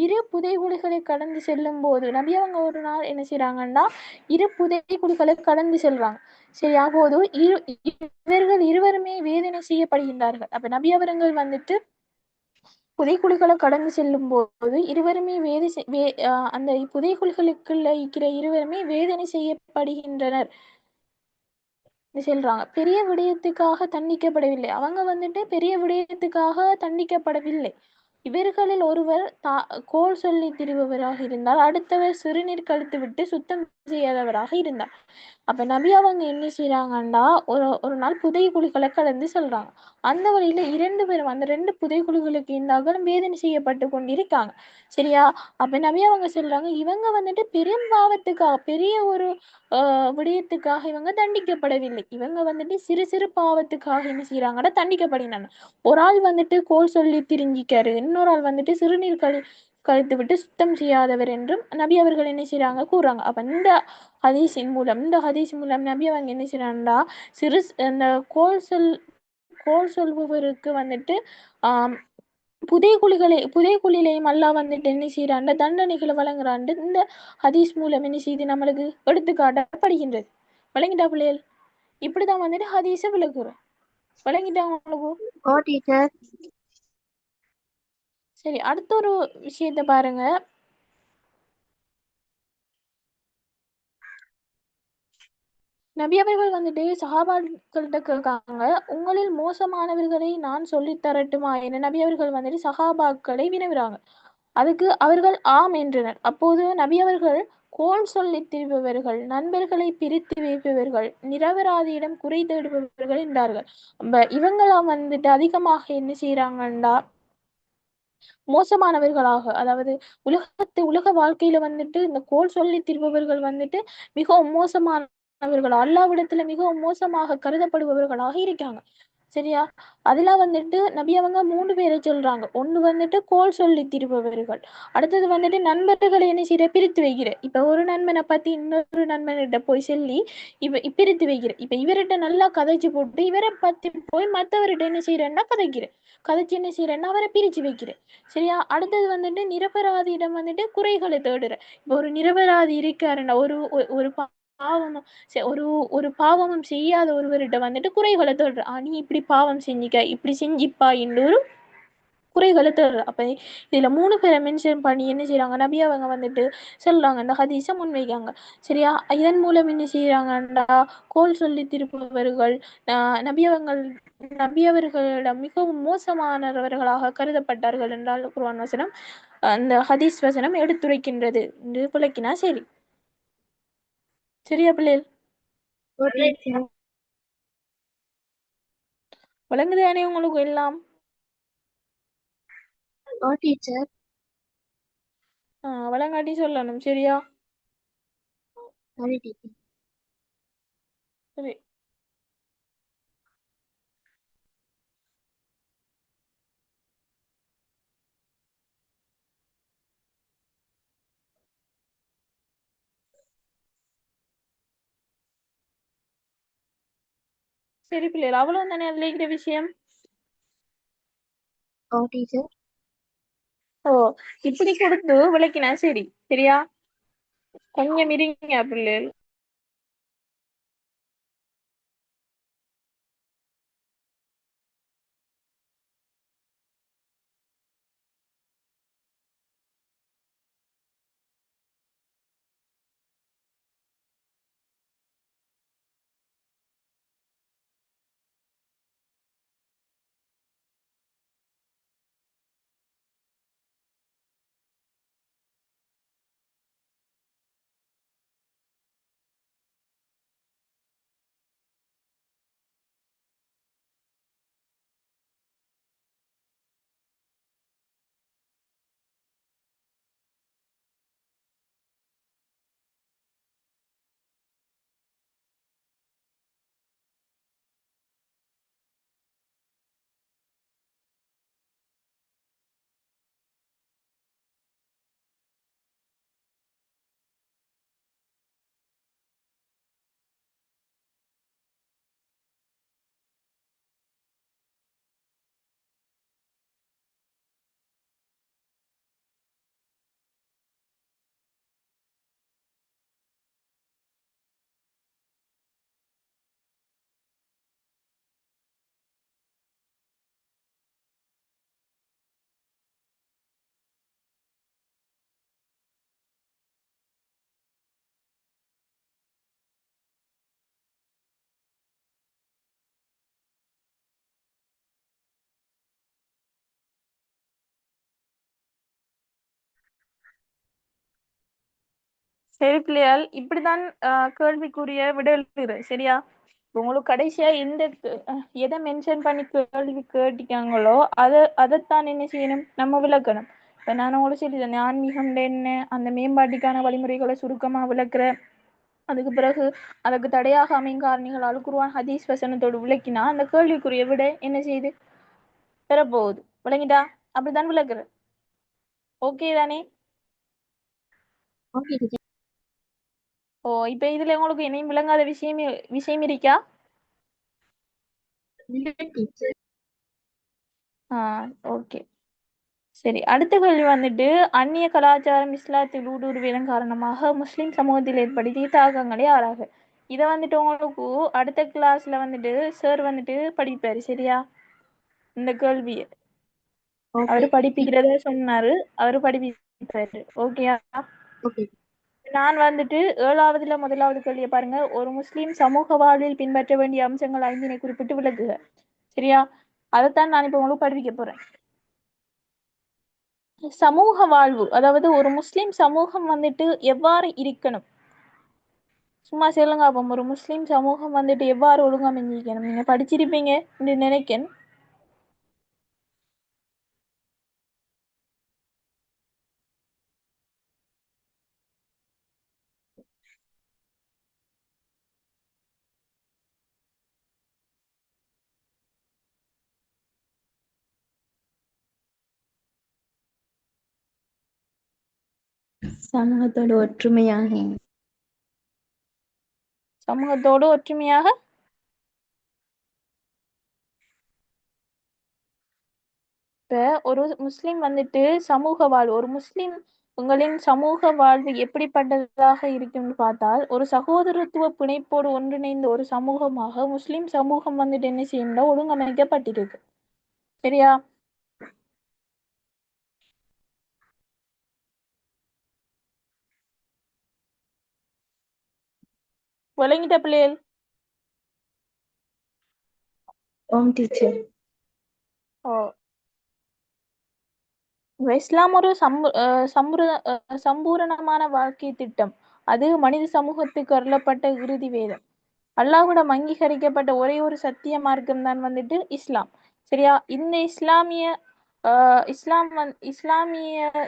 Speaker 5: இரு புதைகுழிகளை கடந்து செல்லும் போது நபி அவங்க ஒரு நாள் என்ன செய்யறாங்கன்னா இரு புதைகுழிகளை கடந்து செல்றாங்க. சரியா? போது இவர்கள் இருவருமே வேதனை செய்யப்படுகின்றார்கள். அப்ப நபி அவர்கள் வந்துட்டு புதைகுழிகளை கடந்து செல்லும் போது இருவருமே அந்த புதைகுழிகளுக்குள்ள இருக்கிற இருவருமே வேதனை செய்யப்படுகின்றனர் சொல்றாங்க. பெரிய விடயத்துக்காக தண்டிக்கப்படவில்லை. அவங்க வந்துட்டு பெரிய விடயத்துக்காக தண்டிக்கப்படவில்லை. இவர்களில் ஒருவர் கோல் சொல்லி திரிபவராக இருந்தால் அடுத்தவர் சிறுநீர் கழித்து விட்டு சுத்தம் செய்யாதவராக இருந்தார். அப்ப நபி அவங்க என்ன செய்யறாங்கன்னா ஒரு நாள் புதைகுழிகளை கடந்து சொல்றாங்க. அந்த வழியில 2 பேரும் அந்த 2 புதைகுழிகளுக்கு இந்த அகலம் வேதனை செய்யப்பட்டு கொண்டிருக்காங்க. சரியா? அப்ப நபி அவங்க சொல்றாங்க, இவங்க வந்துட்டு பெரும் பாவத்துக்காக பெரிய ஒரு விடயத்துக்காக இவங்க தண்டிக்கப்படவில்லை. இவங்க வந்துட்டு சிறு சிறு பாவத்துக்காக என்ன செய்யறாங்கன்னா தண்டிக்கப்படுகிறாங்க. ஒரு ஆள் வந்துட்டு கோல் சொல்லி திரிஞ்சிக்காரு, இன்னொரு ஆள் வந்துட்டு சிறுநீர் கழித்து விட்டு சுத்தம் செய்யாதவர் என்றும் நபி அவர்கள் என்ன செய்யறாங்க கூறாங்க. அப்ப இந்த ஹதீஸின் மூலம் நபி அவங்க என்ன செய்யறாங்கன்னா அந்த கோல் சொல்பவருக்கு வந்துட்டு புதைகுழியிலையும் அல்லாஹ் வந்துட்டு என்ன செய்யறாண்ட தண்டனைகளை வழங்குறாண்டு இந்த ஹதீஸ் மூலம் என்ன செய்து நம்மளுக்கு எடுத்துக்காட்டப்படுகின்றது. வழங்கிட்டா பிள்ளைகள்? இப்படிதான் வந்துட்டு ஹதீஸை விளக்குறோம். வழங்கிட்டா உங்களுக்கு?
Speaker 2: ஓ டீச்சர்.
Speaker 5: சரி, அடுத்த ஒரு விஷயத்த பாருங்க. நபி அவர்கள் வந்துட்டு சஹாபாக்கள்கிட்ட கேட்காங்க, உங்களில் மோசமானவர்களை நான் சொல்லித் தரட்டுமா என நபி அவர்கள் வந்துட்டு சஹாபாக்களை வினவுறாங்க. அதுக்கு அவர்கள் ஆம் என்றனர். அப்போது நபி அவர்கள் கோல் சொல்லி திரிபவர்கள், நண்பர்களை பிரித்து வைப்பவர்கள், நிரபராதியிடம் குறை தேடுபவர்கள் என்றார்கள். இவங்களாம் வந்துட்டு அதிகமாக என்ன செய்யறாங்கண்டா மோசமானவர்களாக, அதாவது உலக வாழ்க்கையில வந்துட்டு இந்த கோல் சொல்லி திரிபவர்கள் வந்துட்டு மிகவும் மோசமானவர்கள், அல்லாவிடத்துல மிகவும் மோசமாக கருதப்படுபவர்களாக இருக்காங்க. சரியா? அதுல வந்துட்டு நபி அவங்க 3 பேரை சொல்றாங்க. ஒண்ணு வந்துட்டு கோல் சொல்லி திரிபவர்கள், அடுத்தது வந்துட்டு நண்பர்களை என்ன செய்யற பிரித்து வைக்கிற. இப்ப ஒரு நண்பனை பத்தி இன்னொரு நண்பன்கிட்ட போய் சொல்லி பிரித்து வைக்கிற. இப்ப இவர்கிட்ட நல்லா கதைச்சு போட்டு இவரை பத்தி போய் மத்தவர்கிட்ட என்ன செய்யறேன்னா கதைச்சு என்ன செய்யறேன்னா அவரை பிரிச்சு வைக்கிறேன். சரியா? அடுத்தது வந்துட்டு நிரபராதியிடம் வந்துட்டு குறைகளை தேடுற. இப்ப ஒரு நிரபராதி இருக்காருன்னா ஒரு பாவமும் ஒரு ஒரு பாவமும் செய்யாத ஒருவர்கிட்ட வந்துட்டு குறைகளை தேடுற. நீ இப்படி பாவம் செஞ்சிக்க, இப்படி செஞ்சிப்பா இன்னொரு குறைகளை தேடுற. அப்ப இதுல 3 பேரை மென்ஷன் பண்ணி என்ன செய்யறாங்க, நபி அவங்க வந்துட்டு சொல்றாங்க, இந்த ஹதீஸை முன்வைக்காங்க. சரியா? இதன் மூலம் என்ன செய்யறாங்கன்னா கோல் சொல்லி திருப்புபவர்கள் நபி அவர்களிடம் மிகவும் மோசமானவர்களாக கருதப்பட்டார்கள் என்றால் குர்ஆன் வசனம் அந்த ஹதீஸ் வசனம் எடுத்துரைக்கின்றது என்று விளக்கினா சரி. சரியா பிள்ளைகள்? விளங்குதானே உங்களுக்கு எல்லாம்?
Speaker 2: டீச்சர்.
Speaker 5: விளங்காட்டி சொல்லணும். சரியா?
Speaker 2: சரி டீச்சர்.
Speaker 5: சரி. சரி பிள்ளைகள், அவ்வளவு தானே அதுல இருக்கிற விஷயம்.
Speaker 2: டீச்சர்.
Speaker 5: இப்படி கொடுத்து விளக்கினா சரி. சரியா? கொஞ்சம் இருங்க பிள்ளைகள். சரி பிள்ளையால், இப்படித்தான் கேள்விக்குரிய விட எழுதுகிறேன். சரியா? உங்களுக்கு கடைசியா எதை மென்ஷன் பண்ணி கேள்வி கேட்டிருக்காங்களோ அதைத்தான் என்ன செய்யணும், நம்ம விளக்கணும். இப்ப நான் உங்களுக்கு சொல்லிட்டேன், ஆன்மீகம் என்ன, அந்த மேம்பாட்டுக்கான வழிமுறைகளை சுருக்கமா விளக்குற. அதுக்கு பிறகு அதுக்கு தடையாக அமையும் காரணிகளால் குர்ஆன் ஹதீஸ் வசனத்தோடு விளக்கினா அந்த கேள்விக்குரிய விட என்ன செய்யுது, பெறப்போகுது. விளங்கிட்டா? அப்படித்தான் விளக்குற. ஓகே தானே?
Speaker 2: Okay teacher.
Speaker 5: இப்ப இதுல உங்களுக்கு இனியும் விளங்காத விஷயம் இருக்கா?
Speaker 2: இல்ல டீச்சர்.
Speaker 5: ஓகே. சரி, அடுத்த கேள்வி வந்துட்டு, அந்நிய கலாச்சாரம் இஸ்லாத்தில் ஊடுருவியதன் காரணமாக முஸ்லிம் சமூகத்தில் ஏற்படுத்திய தாக்கங்களே ஆறாக. இதை வந்துட்டு உங்களுக்கு அடுத்த கிளாஸ்ல வந்துட்டு சார் வந்துட்டு படிப்பாரு. சரியா? இந்த கேள்வியை அவரு படிப்பிக்கிறத சொன்னாரு, அவரு படிப்பிப்பாரு. ஓகேயா?
Speaker 2: ஓகே.
Speaker 5: நான் வந்துட்டு 7வதுல முதலாவது கேள்வியை பாருங்க. ஒரு முஸ்லிம் சமூக வாழ்வில் பின்பற்ற வேண்டிய அம்சங்கள் 5 குறிப்பிட்டு விளக்குக. சரியா? அதைத்தான் நான் இப்ப உங்களுக்கு படிப்பிக்க போறேன். சமூக வாழ்வு, அதாவது ஒரு முஸ்லிம் சமூகம் வந்துட்டு எவ்வாறு இருக்கணும், சும்மா சொல்லுங்க அப்போ. ஒரு முஸ்லிம் சமூகம் வந்துட்டு எவ்வாறு ஒழுங்கமைஞ்சிக்கணும், நீங்க படிச்சிருப்பீங்க என்று நினைக்கிறேன்.
Speaker 3: சமூகத்தோடு ஒற்றுமையாக
Speaker 5: சமூகத்தோடு ஒற்றுமையாக இப்ப ஒரு முஸ்லிம் வந்துட்டு சமூக வாழ்வு ஒரு முஸ்லிம் உங்களின் சமூக வாழ்வு எப்படிப்பட்டதாக இருக்கும்னு பார்த்தால் ஒரு சகோதரத்துவ பிணைப்போடு ஒன்றிணைந்த ஒரு சமூகமாக முஸ்லிம் சமூகம் வந்துட்டு என்ன செய்யணும்னா ஒழுங்கமைக்கப்பட்டிருக்கு. சரியா? விளங்கிட்ட பிள்ளைகள்?
Speaker 3: ஓம் டீச்சர்.
Speaker 5: ஓ, இஸ்லாம் ஒரு சம்பூரணமான வாழ்க்கை திட்டம். அது மனித சமூகத்துக்கு அருளப்பட்ட இறுதி வேதம். அல்லாஹ்விடம் அங்கீகரிக்கப்பட்ட ஒரே ஒரு சத்திய மார்க்கம் தான் வந்துட்டு இஸ்லாம். சரியா? இந்த இஸ்லாமிய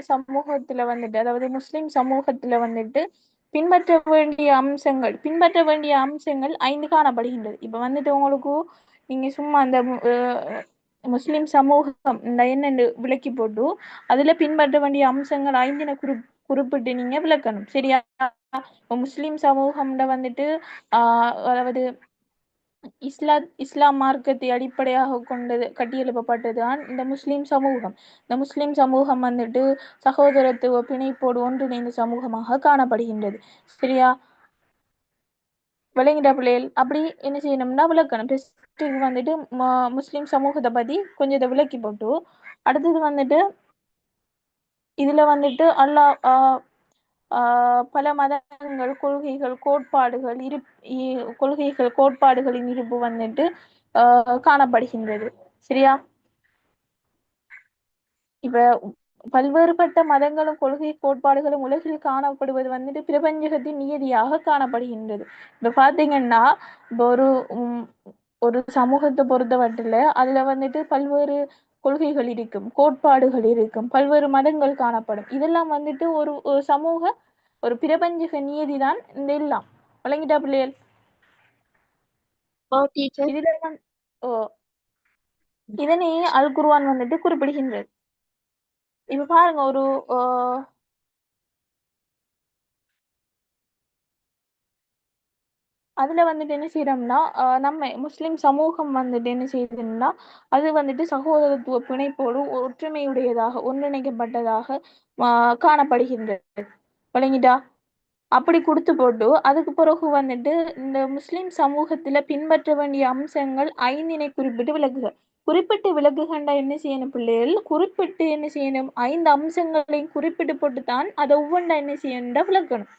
Speaker 5: சமூகத்துல வந்துட்டு, அதாவது முஸ்லிம் சமூகத்துல வந்துட்டு பின்பற்ற வேண்டிய அம்சங்கள் 5 காணப்படுகின்றது. இப்ப வந்துட்டு உங்களுக்கு நீங்க சும்மா அந்த முஸ்லிம் சமூகம் இந்த என்னன்னு விளக்கி போட்டு அதுல பின்பற்ற வேண்டிய அம்சங்கள் 5 குறிப்பிட்டு நீங்க விளக்கணும். சரியா? முஸ்லிம் சமூகம்ல வந்துட்டு அதாவது இஸ்லாம் மார்க்கத்தை அடிப்படையாக கொண்டது கட்டியெழுப்பப்பட்டதுதான் இந்த முஸ்லிம் சமூகம். இந்த முஸ்லிம் சமூகம் வந்துட்டு சகோதரத்துவ பிணைப்போடு ஒன்றிணைந்த சமூகமாக காணப்படுகின்றது. சரியா? விளங்கிட்ட பிள்ளைகள்? அப்படி என்ன செய்யணும்னா விளக்கணும். வந்துட்டு முஸ்லிம் சமூகத்தை பத்தி கொஞ்சம் இதை விளக்கி போட்டு அடுத்தது வந்துட்டு இதுல வந்துட்டு பல மதங்கள் கோட்பாடுகளின் இருப்பு வந்துட்டு காணப்படுகின்றது. சரியா? இப்ப பல்வேறுபட்ட மதங்களும் கொள்கை கோட்பாடுகளும் உலகில் காணப்படுவது வந்துட்டு பிரபஞ்சகத்தின் நியதியாக காணப்படுகின்றது. இப்ப பாத்தீங்கன்னா இப்ப ஒரு சமூகத்தை பொறுத்தவரையில அதுல வந்துட்டு பல்வேறு கொள்கைகள் இருக்கும், கோட்பாடுகள் இருக்கும், பல்வேறு மதங்கள் காணப்படும். இதெல்லாம் வந்துட்டு ஒரு சமூக ஒரு பிரபஞ்சக நியதிதான் இந்த எல்லாம். வழங்கிட்டா பிள்ளைகள்? இதுல இதனை அல் குர்ஆன் வந்துட்டு குறிப்பிடுகின்றது. இப்ப பாருங்க, ஒரு அதுல வந்துட்டு என்ன செய்யறோம்னா நம்ம முஸ்லிம் சமூகம் வந்துட்டு என்ன செய்யுதுன்னா அது வந்துட்டு சகோதரத்துவ பிணைப்போடு ஒற்றுமையுடையதாக ஒன்றிணைக்கப்பட்டதாக காணப்படுகின்றது. வழங்கிட்டா? அப்படி கொடுத்து போட்டு அதுக்கு பிறகு வந்துட்டு இந்த முஸ்லிம் சமூகத்துல பின்பற்ற வேண்டிய அம்சங்கள் 5 குறிப்பிட்டு விளக்குக. குறிப்பிட்டு விளக்குகண்டா என்ன செய்யணும் பிள்ளைகள்? குறிப்பிட்டு என்ன செய்யணும்? 5 அம்சங்களையும் குறிப்பிட்டு போட்டுத்தான் அதை ஒவ்வொன்றா என்ன செய்யணும்டா விளக்கணும்.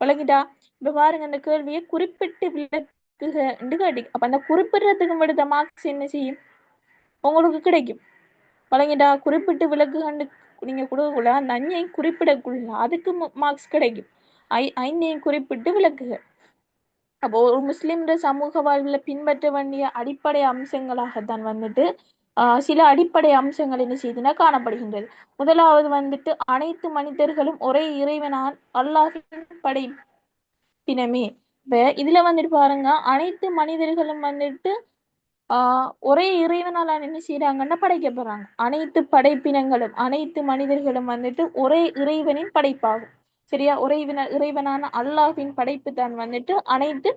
Speaker 5: விளங்கிட்டா? இப்ப பாருங்க, அந்த கேள்வியை குறிப்பிட்டு விளக்குக கேட்டி அப்ப அந்த குறிப்பிடுறதுக்கு விடுத்த மார்க்ஸ் என்ன செய்யும்? உங்களுக்கு கிடைக்கும். வழங்கிட்டா? குறிப்பிட்டு விளக்குகண்டு நீங்க கொடுக்கக்குள்ள அந்த 5ஐயும் குறிப்பிடக்குள்ள அதுக்கு மார்க்ஸ் கிடைக்கும். 5ஐயும் குறிப்பிட்டு விளக்குக. அப்போ ஒரு முஸ்லிம் சமூக வாழ்வுல பின்பற்ற வேண்டிய அடிப்படை அம்சங்களாகத்தான் வந்துட்டு சில அடிப்படை அம்சங்கள் என்ன செய்துன்னா காணப்படுகின்றது. முதலாவது வந்துட்டு அனைத்து மனிதர்களும் ஒரே இறைவனால் அல்லாஹ்வின் படைப்பினமே. இப்ப இதுல வந்துட்டு பாருங்க, அனைத்து மனிதர்களும் வந்துட்டு ஒரே இறைவனால் என்ன செய்யறாங்கன்னா படைக்கப்படுறாங்க. அனைத்து படைப்பினங்களும் அனைத்து மனிதர்களும் வந்துட்டு ஒரே இறைவனின் படைப்பாகும். சரியா? ஒரே இறைவனான அல்லாஹ்வின் படைப்பு தான் வந்துட்டு அனைத்து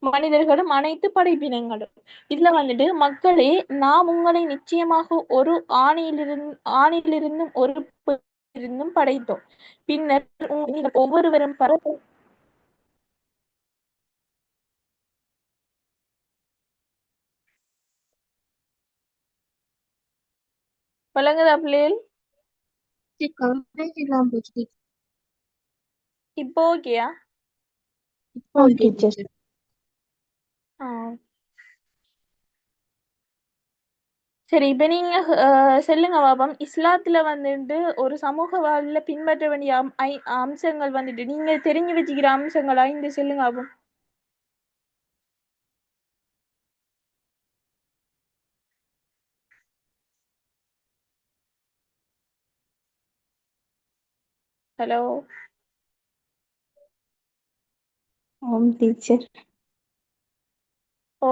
Speaker 5: மனிதர்களும் அனைத்து படைப்பினங்களும். இதுல வந்துட்டு மக்களே, நாம் உங்களை நிச்சயமாக ஒரு ஆணிலிருந்தும் ஒரு இருந்தும் படைத்தோம். பின்னர் ஒவ்வொருவரும் விளங்குதா பிள்ளைகள்? இப்போ ஓகேயா? சரி, இப்ப நீங்க சொல்லுங்க பாப்போம். இஸ்லாத்துல வந்துட்டு ஒரு சமூக வாழ்வுல பின்பற்ற வேண்டிய அம்சங்கள் வந்துட்டு நீங்க தெரிஞ்சு வச்சுக்கிற அம்சங்கள் 5 சொல்லுங்க பாப்போம். ஹலோ.
Speaker 3: ஓம் டீச்சர்.
Speaker 5: ஓ,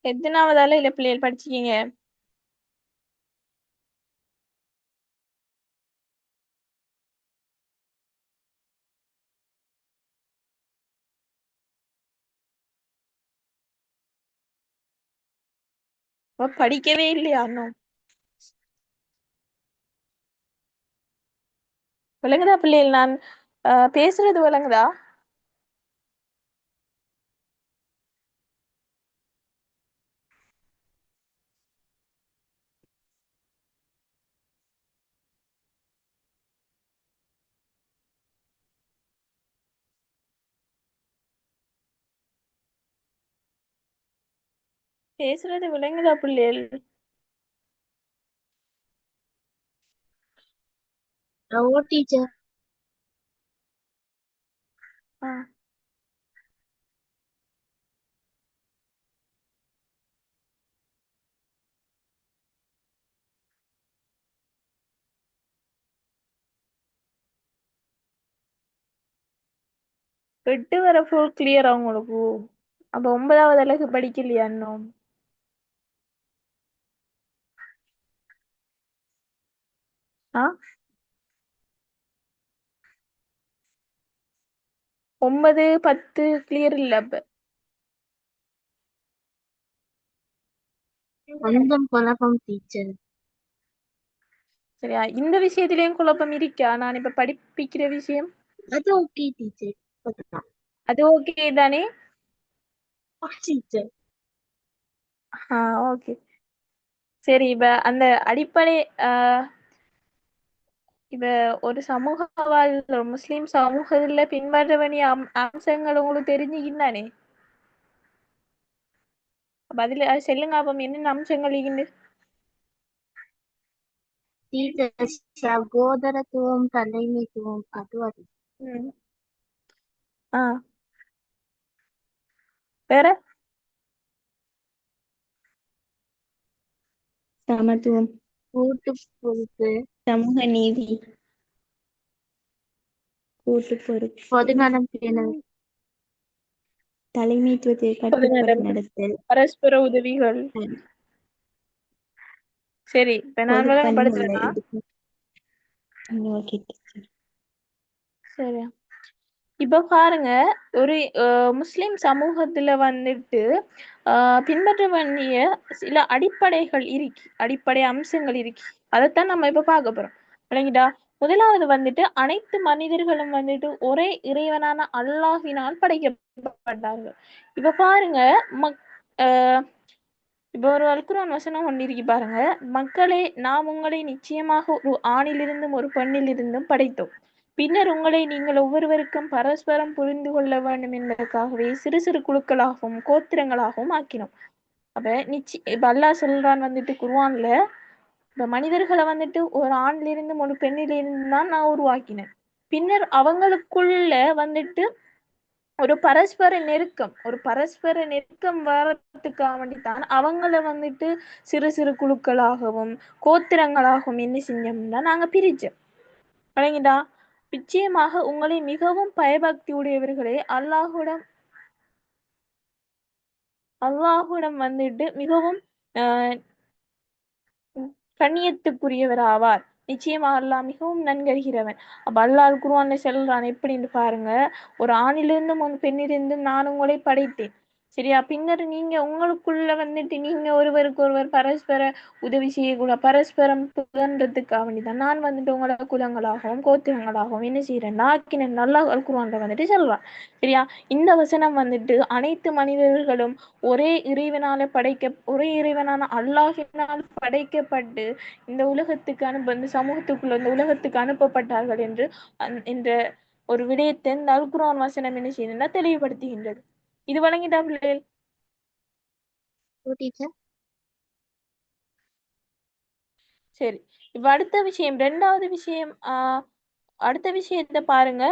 Speaker 5: எத்தனாவதால இல்ல பிள்ளைகள் படிச்சிருக்கீங்க? அப்ப படிக்கவே இல்லையா இன்னும்? விளங்குதா பிள்ளைகள்? நான் பேசுறது விளங்குதா? பேசுறது விளங்குதா பிள்ளைகள்?
Speaker 2: ஓ டீச்சர்.
Speaker 5: ஆ, எட்டு வர ஃபுல் கிளியரா உங்களுக்கு? அப்ப 9வது அழகு படிக்கலையா இன்னும்? ஆ, 9, 10 கிளியர் இல்ல அப்ப.
Speaker 2: கொஞ்சம் குழப்பம் டீச்சர்.
Speaker 5: சரியா? இந்த விஷயத்திலயும் குழப்பம் இருக்கா? நான் இப்ப படிப்பிக்கிற விஷயம்
Speaker 2: அது ஓகே டீச்சர்.
Speaker 5: அது ஓகே தானே?
Speaker 2: டீச்சர்.
Speaker 5: ஓகே. சரி, இப்ப அந்த அடிப்படை இப்ப ஒரு சமூக வாழ் முஸ்லிம் சமூகத்துல பின்பற்ற வேண்டிய அம்சங்கள் உங்களுக்கு தெரிஞ்சுக்கின்னு பதில சொல்லுங்க. அப்ப என்னென்ன அம்சங்கள் இருந்து?
Speaker 2: டீச்சர் சகோதரத்துவம், தலைமைத்துவம் அதுவா?
Speaker 5: ம். ஆ, வேற?
Speaker 3: சமத்துவம்,
Speaker 2: கூட்டு பொறுப்பு,
Speaker 3: சமூக நீதி, கூட்டு பொறுப்பு,
Speaker 2: பொதுநலம் பேணல்,
Speaker 3: தலைமைத்துவத்தை கட்டுப்பட்டு நடத்தல்,
Speaker 5: பரஸ்பர உதவிகள். சரி, இப்ப நான்
Speaker 3: பொது பணிகள்ல
Speaker 5: விளங்கப்படுத்துறேன்னா
Speaker 3: ஓகே டீச்சர்.
Speaker 5: சரி, இப்ப பாருங்க, ஒரு முஸ்லிம் சமூகத்துல வந்துட்டு பின்பற்ற வேண்டிய சில அடிப்படைகள் இருக்கு, அடிப்படை அம்சங்கள் இருக்கு. அதைத்தான் நம்ம இப்ப பார்க்க போறோம். விளங்கிட்டா? முதலாவது வந்துட்டு அனைத்து மனிதர்களும் வந்துட்டு ஒரே இறைவனான அல்லாஹ்வினால் படைக்கப்பட்டார்கள். இப்ப பாருங்க, மக் ஆஹ் இப்ப ஒரு அல்குர்ஆன் வசனம் ஒன்று இருக்கு பாருங்க. மக்களே, நாம் உங்களை நிச்சயமாக ஒரு ஆணிலிருந்தும் ஒரு பெண்ணிலிருந்தும் படைத்தோம். பின்னர் உங்களை நீங்கள் ஒவ்வொருவருக்கும் பரஸ்பரம் புரிந்து கொள்ள வேண்டும் என்பதற்காகவே சிறு சிறு குழுக்களாகவும் கோத்திரங்களாகவும் ஆக்கினோம். அப்ப இப்ப அல்லாஹ் சொல்றான் வந்துட்டு குர்ஆன்ல, இப்ப மனிதர்களை வந்துட்டு ஒரு ஆணிலிருந்தும் ஒரு பெண்ணிலிருந்து தான் நான் உருவாக்கினேன். பின்னர் அவங்களுக்குள்ள வந்துட்டு ஒரு பரஸ்பர நெருக்கம் வர்றதுக்காக வேண்டித்தான் அவங்கள வந்துட்டு சிறு சிறு குழுக்களாகவும் கோத்திரங்களாகவும் என்ன செஞ்சோம்னா நாங்க பிரிச்சோம். வழங்கிட்டா? நிச்சயமாக உங்களை மிகவும் பயபக்தி உடையவர்களே அல்லாஹுடம் வந்துட்டு மிகவும் ஆஹ் கண்ணியத்துக்குரியவர் ஆவார். நிச்சயமாக அல்லாஹ் மிகவும் நன்கறிகிறவன். அப்ப அல்லாஹ் குர்ஆன்ல சொல்றான் எப்படின்னு பாருங்க. ஒரு ஆணிலிருந்தும் ஒரு பெண்ணிலிருந்தும் நான் உங்களை படைத்தேன். சரியா? பின்னர் நீங்க உங்களுக்குள்ள வந்துட்டு நீங்க ஒருவருக்கு ஒருவர் பரஸ்பர உதவி செய்யக்கூட பரஸ்பரம் புகன்றதுக்காக வேண்டிதான் நான் வந்துட்டு உங்களை குலங்களாகவும் கோத்திரங்களாகவும் என்ன செய்யறேன் ஆக்கினேன். அல்லாஹ் குர்ஆன்ல வந்துட்டு சொல்றான். சரியா? இந்த வசனம் வந்துட்டு அனைத்து மனிதர்களும் ஒரே இறைவனான அல்லாஹினால் படைக்கப்பட்டு இந்த இந்த சமூகத்துக்குள்ள இந்த உலகத்துக்கு அனுப்பப்பட்டார்கள் என்று என்ற ஒரு விடயத்தை இந்த அல் குர்ஆன் வசனம் என்ன செய்யுதுன்னா தெளிவுபடுத்துகின்றது. இது வழங்கிட்டா பிள்ளைகள்?
Speaker 2: டீச்சர்.
Speaker 5: சரி, இப்ப அடுத்த விஷயம், ரெண்டாவது விஷயம். அடுத்த விஷயத்தை பாருங்க.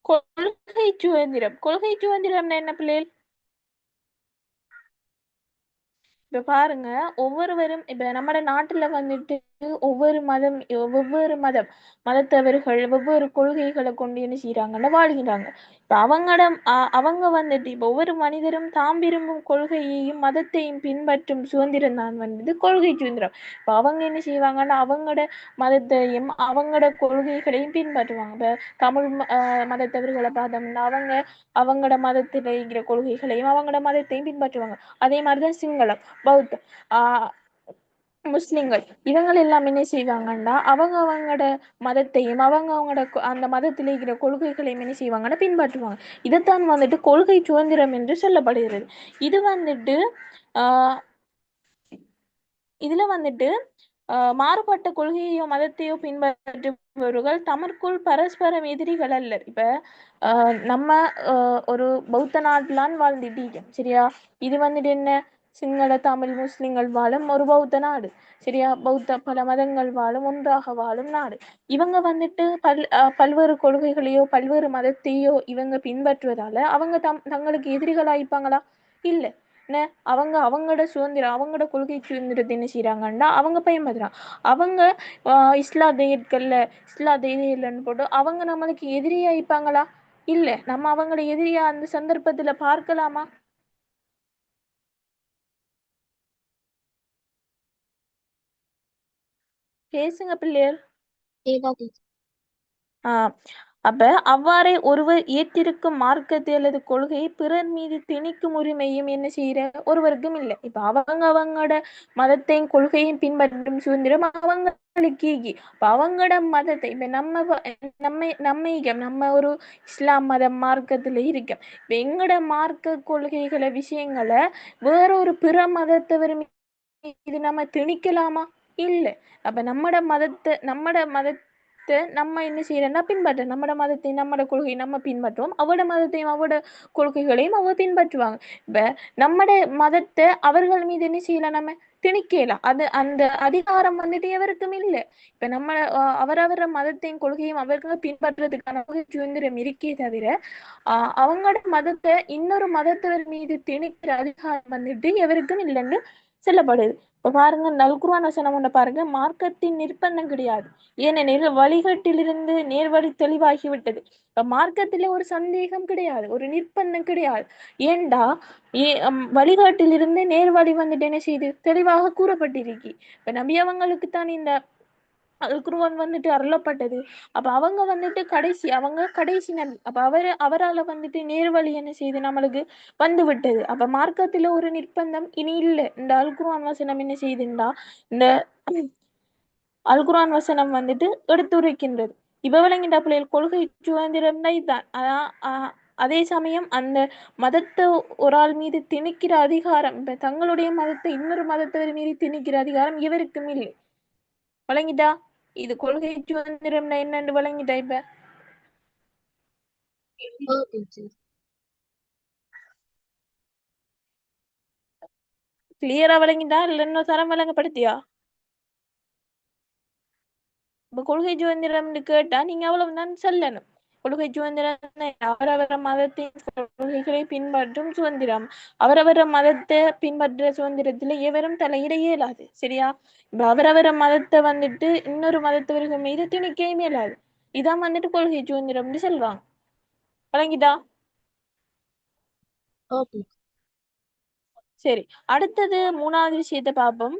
Speaker 5: கொள்கை சுதந்திரம். கொள்கை சுதந்திரம்னா என்ன பிள்ளைகள்? இப்ப பாருங்க, ஒவ்வொருவரும் இப்ப நம்ம நாட்டுல வந்துட்டு ஒவ்வொரு மதத்தவர்கள் வெவ்வேறு கொள்கைகளை கொண்டு என்ன செய்யறாங்கன்னா வாழ்கிறாங்க. இப்ப அவங்க வந்துட்டு இப்ப ஒவ்வொரு மனிதரும் தாம் விரும்பும் கொள்கையையும் மதத்தையும் பின்பற்றும் சுதந்திரம் தான் வந்து கொள்கை சுதந்திரம். இப்ப அவங்க என்ன செய்வாங்கன்னா அவங்களோட மதத்தையும் அவங்களோட கொள்கைகளையும் பின்பற்றுவாங்க. இப்ப மதத்தவர்களை பார்த்தோம்னா அவங்களோட மதத்துல இருக்கிற கொள்கைகளையும் அவங்களோட மதத்தையும் பின்பற்றுவாங்க. அதே மாதிரிதான் சிங்களம், பௌத்தம், ஆஹ் முஸ்லிம்கள் இவங்க எல்லாம் என்ன செய்வாங்கன்னா அவங்களோட மதத்தையும் அவங்களோட அந்த மதத்தில் இருக்கிற கொள்கைகளையும் என்ன செய்வாங்கன்னா பின்பற்றுவாங்க. இதைத்தான் வந்துட்டு கொள்கை சுதந்திரம் என்று சொல்லப்படுகிறது. இது வந்துட்டு ஆஹ் இதுல வந்துட்டு மாறுபட்ட கொள்கையோ மதத்தையோ பின்பற்றுபவர்கள் தமக்குள் பரஸ்பரம் எதிரிகள் அல்ல. இப்ப நம்ம ஒரு பௌத்த நாட்டிலான் வாழ்ந்துட்டீங்க சரியா. இது வந்துட்டு என்ன, சிங்கள தமிழ் முஸ்லிம்கள் வாழும் ஒரு பௌத்த நாடு சரியா. பல மதங்கள் வாழும் ஒன்றாக வாழும் நாடு. இவங்க வந்துட்டு பல்வேறு கொள்கைகளையோ பல்வேறு மதத்தையோ இவங்க பின்பற்றுவதால அவங்க தங்களுக்கு எதிரிகளாயிப்பாங்களா? இல்ல. என்ன, அவங்களோட சுதந்திரம் அவங்களோட கொள்கை சுதந்திரத்தை என்ன செய்யறாங்கன்னா அவங்க பயன்படுத்துறாங்க. அவங்க இஸ்லாத்தை இல்லைன்னு போட்டு அவங்க நம்மளுக்கு எதிரியாயிப்பாங்களா? இல்ல. நம்ம அவங்கள எதிரியா அந்த சந்தர்ப்பத்துல பார்க்கலாமா? பேசுங்க பிள்ளையர். ஆஹ் அப்ப அவ்வாறே ஒருவர் ஏற்றிருக்கும் மார்க்கத்தை அல்லது கொள்கையை பிறர் மீது திணிக்கும் உரிமையும் என்ன செய்யற ஒருவருக்கும் இல்லை. இப்ப அவங்களோட மதத்தையும் கொள்கையும் பின்பற்றும் சுதந்திரம் அவங்களுக்கு. இப்ப அவங்களோட மதத்தை இப்ப நம்ம ஒரு இஸ்லாம் மதம் மார்க்கத்துல இருக்கோம். இப்ப எங்களோட மார்க்க கொள்கைகளை விஷயங்களை வேறொரு பிற மதத்தவர் இது நம்ம திணிக்கலாமா? இல்லை. அப்ப நம்மட மதத்தை நம்ம என்ன செய்யறோம்னா பின்பற்ற நம்மட மதத்தை நம்மட கொள்கை நம்ம பின்பற்றுவோம். அவட மதத்தையும் அவட கொள்கைகளையும் அவங்க பின்பற்றுவாங்க. இப்ப நம்மட மதத்தை அவர்கள் மீது என்ன செய்யலாம், நம்ம திணிக்கலாம். அந்த அதிகாரம் வந்துட்டு எவருக்கும் இல்லை. இப்ப நம்ம அவரவர மதத்தையும் கொள்கையும் அவர்கள் பின்பற்றுறதுக்கான சுதந்திரம் இருக்கே தவிர அவங்களோட மதத்தை இன்னொரு மதத்தவர் மீது திணிக்கிற அதிகாரம் வந்துட்டு எவருக்கும் இல்லைன்னு சொல்லப்படுது. இப்ப பாருங்க, நல்குர்ஆன் வசனம் ஒண்ணு பாருங்க, மார்க்கத்தின் நிர்பந்தம் கிடையாது, ஏனெனில் வழிகாட்டிலிருந்து நேர்வழி தெளிவாகிவிட்டது. இப்ப மார்க்கத்துல ஒரு சந்தேகம் கிடையாது, ஒரு நிர்பந்தம் கிடையாது. ஏண்டா வழிகாட்டிலிருந்து நேர்வழி வந்துட்டு என்ன செய்து தெளிவாக கூறப்பட்டிருக்கு. இப்ப நபி அவங்களுக்கு தான் இந்த அல்குர்ஆன் வந்துட்டு அருளப்பட்டது. அப்ப அவங்க வந்துட்டு கடைசி நபி. அப்ப அவரால வந்துட்டு நேர்வழி என்ன செய்து நம்மளுக்கு வந்து விட்டது. அப்ப மார்க்கத்துல ஒரு நிர்பந்தம் இனி இல்லை. இந்த அல்குர்ஆன் வசனம் என்ன செய்துண்டா இந்த அல்குர்ஆன் வசனம் வந்துட்டு எடுத்துரைக்கின்றது. இப்ப விளங்கிட்டா பிள்ளைகள், கொள்கை சுதந்திரம் தான். அதே சமயம் அந்த மதத்தை ஒரு ஆள் மீது திணிக்கிற அதிகாரம், இப்ப தங்களுடைய மதத்தை இன்னொரு மதத்தவர் மீது திணிக்கிற அதிகாரம் இவருக்கும் இல்லை. வழங்கிட்டா? இது கொள்கை சுதந்திரம்னா என்னன்னு வழங்கிட்டா? இப்ப கிளியரா வழங்கிட்டா இல்ல இன்னும் தரம் வழங்கப்படுத்தியா? இப்ப கொள்கை சுதந்திரம்னு கேட்டா நீங்க அவ்வளவுதான் சொல்லணும். கொள்கை சுதந்திரம் அவரவர மதத்தின் கொள்கைகளை பின்பற்றும் சுதந்திரம். அவரவர மதத்தை பின்பற்ற சுதந்திரத்துல எவரும் தலையிட இயலாது சரியா. இப்ப அவரவர மதத்தை வந்துட்டு இன்னொரு மதத்தவர்கள் மீது திணிக்க இயலாது. இதான் வந்துட்டு கொள்கை சுதந்திரம்னு சொல்றாங்க. வழங்கிட்டா? சரி, அடுத்தது 3வது விஷயத்தை பார்ப்போம்.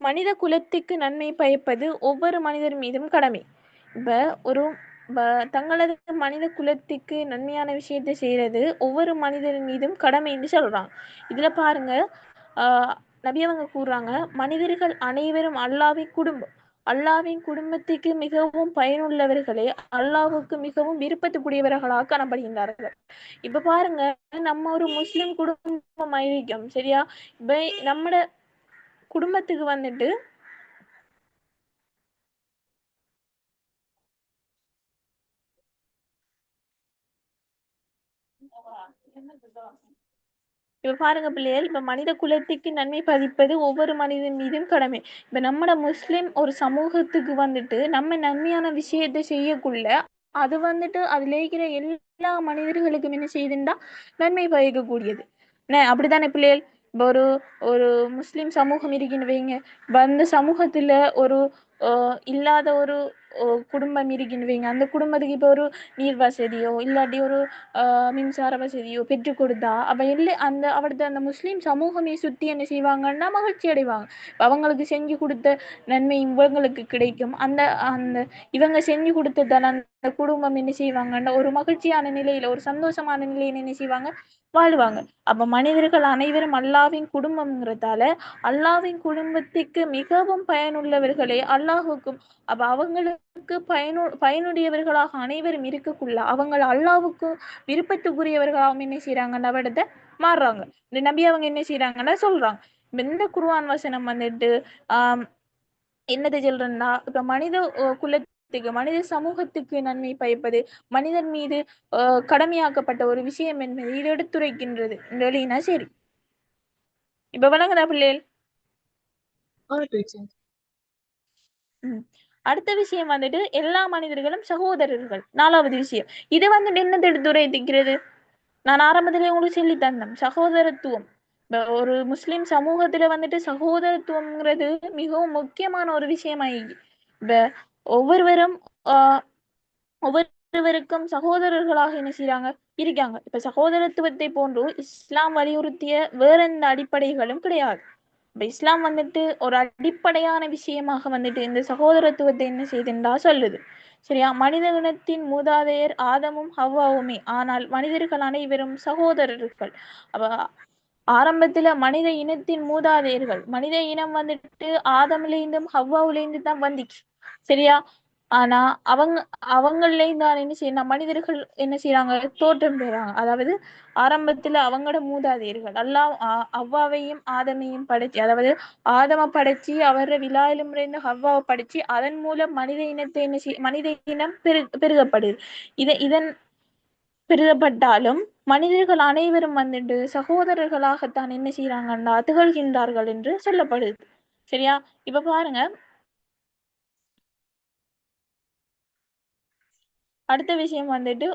Speaker 5: மனித குலத்துக்கு நன்மை பயப்பது ஒவ்வொரு மனிதர் மீதும் கடமை. இப்ப ஒரு தங்களது மனித குலத்துக்கு நன்மையான விஷயத்தை செய்யறது ஒவ்வொரு மனிதர் மீதும் கடமை என்று சொல்றாங்க. இதுல பாருங்க, நபி அவங்க கூறுறாங்க, மனிதர்கள் அனைவரும் அல்லாவின் குடும்பத்துக்கு மிகவும் பயனுள்ளவர்களே அல்லாஹுக்கு மிகவும் விருப்பத்துக்குரியவர்களாக காணப்படுகின்றார்கள். இப்ப பாருங்க, நம்ம ஒரு முஸ்லிம் குடும்பம் ஆயிருக்கோம் சரியா. இப்ப நம்மட குடும்பத்துக்கு வந்துட்டு இப்ப பாருங்க பிள்ளைகள், இப்ப மனித குலத்துக்கு நன்மை பதிப்பது ஒவ்வொரு மனிதன் மீதும் கடமை. இப்ப நம்மட முஸ்லிம் ஒரு சமூகத்துக்கு வந்துட்டு நம்ம நன்மையான விஷயத்தை செய்யக்குள்ள அது வந்துட்டு அதுல இருக்கிற எல்லா மனிதர்களுக்கும் என்ன செய்யுதுண்டா நன்மை பயக்கக்கூடியது. என்ன அப்படித்தானே பிள்ளைகள்? இப்ப ஒரு ஒரு முஸ்லிம் சமூகம் இருக்குன்னு வைங்க, அந்த சமூகத்துல ஒரு இல்லாத ஒரு குடும்பம் இருக்குன்னு வைங்க, அந்த குடும்பத்துக்கு இப்ப ஒரு நீர் வசதியோ இல்லாட்டி ஒரு மின்சார வசதியோ பெற்று கொடுத்தா அவ இல்லை அந்த அவரது அந்த முஸ்லீம் சமூகமே சுத்தி என்ன செய்வாங்கன்னா மகிழ்ச்சி அடைவாங்க. அவங்களுக்கு செஞ்சு கொடுத்த நன்மை இவங்களுக்கு கிடைக்கும். அந்த அந்த இவங்க செஞ்சு கொடுத்ததான அந்த குடும்பம் என்ன செய்வாங்கன்னா ஒரு மகிழ்ச்சியான நிலையில ஒரு சந்தோஷமான நிலையில என்ன செய்வாங்க வாழ்வாங்க. அப்ப மனிதர்கள் அனைவரும் அல்லாவின் குடும்பம்ங்கிறதால அல்லாவின் குடும்பத்துக்கு மிகவும் பயனுள்ளவர்களே அல்லாஹுக்கும். அப்ப அவங்களுக்கு பயனுடையவர்களாக அனைவரும் இருக்கக்குள்ள அவங்க அல்லாவுக்கும் விருப்பத்துக்குரியவர்களாகவும் என்ன செய்யறாங்கன்னா விடத்தை மாறுறாங்க. இந்த நபி அவங்க என்ன செய்யறாங்கன்னா சொல்றாங்க. இந்த குர்ஆன் வசனம் வந்துட்டு என்னது சொல்றேன்னா, இப்ப மனித குலத்துக்கு மனித சமூகத்துக்கு நன்மை பயப்பது மனிதன் மீது கடமையாக்கப்பட்ட ஒரு விஷயம் என்பது இது எடுத்துரைக்கின்றது. இல்லைன்னா சரி, இப்ப வணங்குதா பிள்ளைகள்? அடுத்த விஷயம் வந்துட்டு எல்லா மனிதர்களும் சகோதரர்கள். 4வது விஷயம் இது வந்துட்டு என்னது எடுத்துரைக்கிறது? நான் ஆரம்பத்திலே உங்களுக்கு சொல்லி தந்தேன் சகோதரத்துவம். ஒரு முஸ்லிம் சமூகத்துல வந்துட்டு சகோதரத்துவம்ங்கிறது மிகவும் முக்கியமான ஒரு விஷயமாயி. இப்ப ஒவ்வொருவரும் ஒவ்வொருவருக்கும் சகோதரர்களாக என்ன செய்யறாங்க இருக்காங்க. இப்ப சகோதரத்துவத்தை போன்று இஸ்லாம் வலியுறுத்திய வேற எந்த அடிப்படைகளும் கிடையாது. இப்ப இஸ்லாம் வந்துட்டு ஒரு அடிப்படையான விஷயமாக வந்துட்டு இந்த சகோதரத்துவத்தை என்ன செய்துண்டா சொல்லுது. சரியா? மனித இனத்தின் மூதாதையர் ஆதமும் ஹவ்வாவுமே, ஆனால் மனிதர்கள் அனைவரும் சகோதரர்கள். அப்ப ஆரம்பத்துல மனித இனத்தின் மூதாதையர்கள் மனித இனம் வந்துட்டு ஆதமிலேருந்தும் ஹவ்வாவிலேருந்து தான் வந்துச்சு. சரியா? ஆனா அவங்கள தான் என்ன செய்யணும் மனிதர்கள் என்ன செய்யறாங்க தோற்றம் பெறாங்க. அதாவது ஆரம்பத்துல அவங்களோட மூதாதையர்கள் அல்லாஹ் ஹவ்வாவையும் ஆதமையும் படைச்சு, அதாவது ஆதம படைச்சு அவர விழாயிலும் இருந்து ஹவ்வாவை படைச்சு அதன் மூலம் மனித இனத்தை என்ன மனித இனம் பெருகப்படுது. இதன் பெருகப்பட்டாலும் மனிதர்கள் அனைவரும் வந்துட்டு சகோதரர்களாகத்தான் என்ன செய்யறாங்கன்னா திகழ்கின்றார்கள் என்று சொல்லப்படுது. சரியா? இப்ப பாருங்க, அடுத்த விஷயம் வந்துட்டு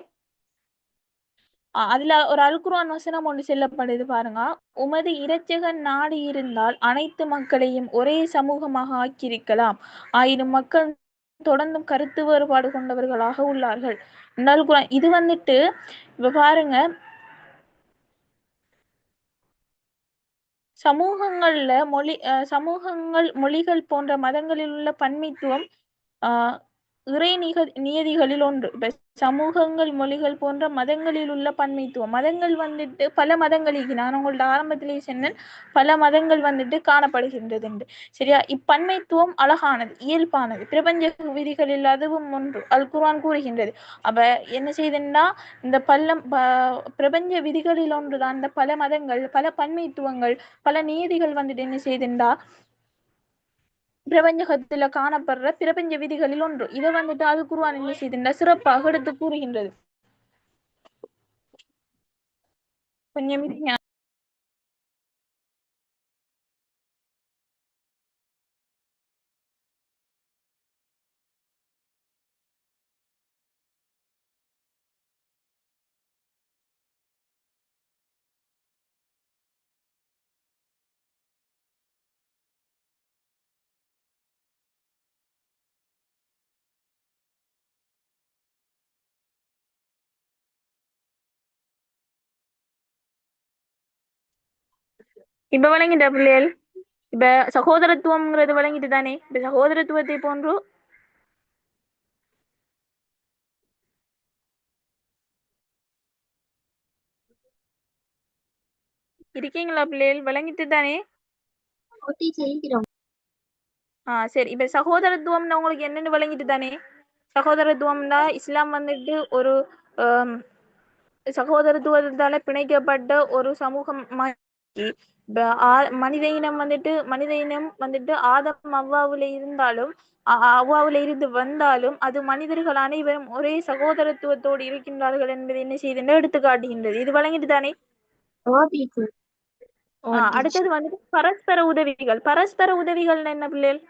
Speaker 5: அதுல ஒரு அல்குர்ஆன் வசனம் ஒன்று சொல்லப்படுது பாருங்க. உமது இரட்சகன் நாடி இருந்தால் அனைத்து மக்களையும் ஒரே சமூகமாக ஆக்கியிருக்கலாம், ஆயிரம் மக்கள் தொடர்ந்தும் கருத்து வேறுபாடு கொண்டவர்களாக உள்ளார்கள். அல்குர்ஆன் இது வந்துட்டு இப்ப பாருங்க, சமூகங்கள் மொழிகள் போன்ற மதங்களில் உள்ள பன்மைத்துவம் இறை நியதிகளில் ஒன்று. இப்ப சமூகங்கள் மொழிகள் போன்ற மதங்களில் உள்ள பன்மைத்துவம், மதங்கள் வந்துட்டு பல மதங்கள் நான் உங்கள்ட்ட ஆரம்பத்திலேயே சொன்னேன் பல மதங்கள் வந்துட்டு காணப்படுகின்றது என்று. சரியா? இப்பன்மைத்துவம் அழகானது, இயல்பானது, பிரபஞ்ச விதிகளில் அதுவும் ஒன்று அல்குர்ஆன் கூறுகின்றது. அப்ப என்ன செய்யுதுன்னா இந்த பிரபஞ்ச விதிகளில் ஒன்றுதான் இந்த பல மதங்கள் பல பன்மைத்துவங்கள் பல நியதிகள் வந்துட்டு என்ன செய்யுதுண்டா பிரபஞ்சகத்துல காணப்படுற பிரபஞ்ச விதிகளில் ஒன்று. இதை வந்துட்டு அது குர்ஆன் என்ன செய்துண்டா சிறப்பாக எடுத்து கூறுகின்றது. கொஞ்சம் இப்ப வழங்கிட்ட பிள்ளைகள். இப்ப சகோதரத்துவம்ங்கிறது வழங்கிட்டு தானே? இப்ப சகோதரத்துவத்தை போன்று இருக்கீங்களா பிள்ளைகள்? வழங்கிட்டு தானே? சரி. இப்ப சகோதரத்துவம்னா உங்களுக்கு என்னன்னு வழங்கிட்டு தானே? சகோதரத்துவம்னா இஸ்லாம் வந்துட்டு ஒரு சகோதரத்துவத்தால பிணைக்கப்பட்ட ஒரு சமூகம். மனித இனம் வந்துட்டு ஆதம் அவ்வாவுல இருந்தாலும் அவ்வாவுல இருந்து வந்தாலும் அது மனிதர்கள் அனைவரும் ஒரே சகோதரத்துவத்தோடு இருக்கின்றார்கள் என்பதை என்ன செய்து எடுத்து காட்டுகின்றது. இது வழங்கிட்டு தானே?
Speaker 1: அடுத்தது வந்துட்டு பரஸ்பர உதவிகள். பரஸ்பர உதவிகள் என்ன பிள்ளைகள்?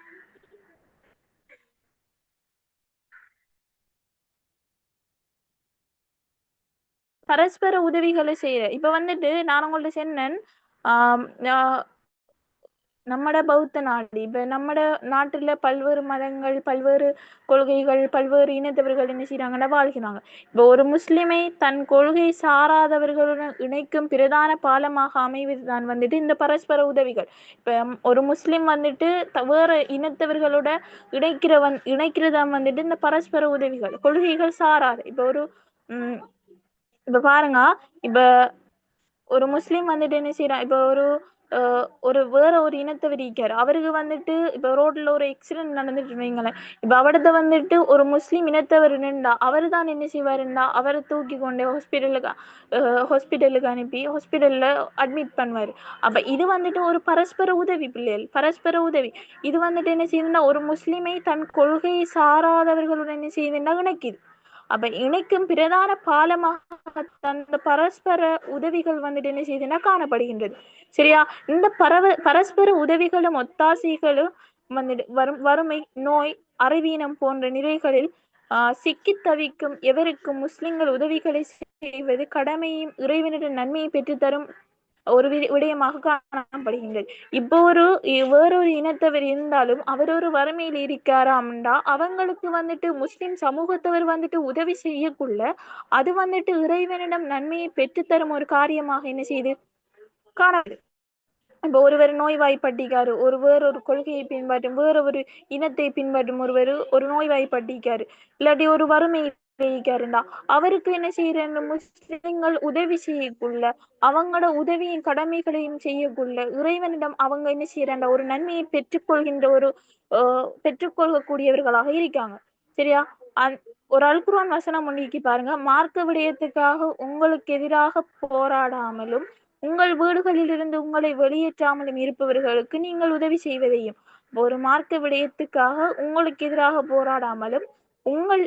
Speaker 1: பரஸ்பர உதவிகளை செய்யற. இப்ப வந்துட்டு நான் உங்கள்ட்ட சொன்னேன், நம்மட பௌத்த நாடு, இப்ப நம்மட நாட்டுல பல்வேறு மதங்கள், பல்வேறு கொள்கைகள், பல்வேறு இனத்தவர்கள் என்ன செய்யறாங்கன்னா வாழ்கிறாங்க. இப்ப ஒரு முஸ்லிமை தன் கொள்கை சாராதவர்களுடன் இணைக்கும் பிரதான பாலமாக அமைவதுதான் வந்துட்டு இந்த பரஸ்பர உதவிகள். இப்ப ஒரு முஸ்லிம் வந்துட்டு வேற இனத்தவர்களோட இணைக்கிறதா வந்துட்டு இந்த பரஸ்பர உதவிகள். கொள்கைகள் சாராது. இப்ப பாருங்க, இப்ப ஒரு முஸ்லீம் வந்துட்டு என்ன செய்யறான், இப்ப ஒரு வேற ஒரு இனத்தவர் இருக்காரு, அவருக்கு வந்துட்டு இப்ப ரோட்ல ஒரு ஆக்சிடென்ட் நடந்துட்டு வைங்களேன், இப்ப அவரத வந்துட்டு ஒரு முஸ்லீம் இனத்தவர் நின்றா அவரு தான் என்ன செய்வாருன்னா அவரை தூக்கி கொண்டே ஹாஸ்பிட்டலுக்கு அனுப்பி ஹாஸ்பிட்டல்ல அட்மிட் பண்ணுவாரு. அப்ப இது வந்துட்டு ஒரு பரஸ்பர உதவி பிள்ளைகள், பரஸ்பர உதவி. இது வந்துட்டு என்ன செய்யுதுன்னா ஒரு முஸ்லிமை தன் கொள்கை சாராதவர்களுடன் என்ன செய்யுதுன்னா இணைக்குது. அப்ப இணைக்கும் பிரதான பாலமாக அந்த பரஸ்பர உதவிகள் வந்துட்டு என்ன செய்யுதுன்னா காணப்படுகின்றது. சரியா? இந்த பரஸ்பர உதவிகளும் ஒத்தாசைகளும் வந்துட்டு வறுமை, நோய், அறிவீனம் போன்ற நிலைகளில் சிக்கி தவிக்கும் எவருக்கும் முஸ்லிம்கள் உதவிகளை செய்வது கடமையும் இறைவனிடம் நன்மையை பெற்றுத்தரும் ஒரு விடயமாக காணப்படுகின்றது. இப்போ வேறொரு இனத்தவர் இருந்தாலும் அவர் ஒரு வறுமையில் இருக்காராம்டா அவங்களுக்கு வந்துட்டு முஸ்லிம் சமூகத்தவர் வந்துட்டு உதவி செய்யக்குள்ள அது வந்துட்டு இறைவனிடம் நன்மையை பெற்றுத்தரும் ஒரு காரியமாக என்ன செய்யுது காணப்படுது. இப்ப ஒருவர் நோய்வாய்ப்பட்டிருக்காரு, வேறொரு கொள்கையை பின்பற்றும் வேற ஒரு இனத்தை பின்பற்றும் ஒருவர் ஒரு நோய்வாய்ப்பட்டிருக்காரு, இல்லாட்டி ஒரு வறுமை இருக்காருண்டா அவருக்கு என்ன செய்யற முஸ்லிம்கள் உதவி செய்யக்குள்ள அவங்களோட உதவியின் கடமைகளையும் செய்யக்குள்ள இறைவனிடம் அவங்க என்ன செய்யறாண்டா ஒரு நன்மையை பெற்றுக்கொள்கின்ற பெற்றுக்கொள்ளக்கூடியவர்களாக இருக்காங்க. சரியா? ஒரு அல்குர்ஆன் வசனம் ஒன்றிக்கு பாருங்க, மார்க்க விடயத்துக்காக உங்களுக்கு எதிராக போராடாமலும் உங்கள் வீடுகளில் இருந்து உங்களை வெளியேற்றாமலும் இருப்பவர்களுக்கு நீங்கள் உதவி செய்வதையும். ஒரு மார்க்க விடயத்துக்காக உங்களுக்கு எதிராக போராடாமலும் உங்கள்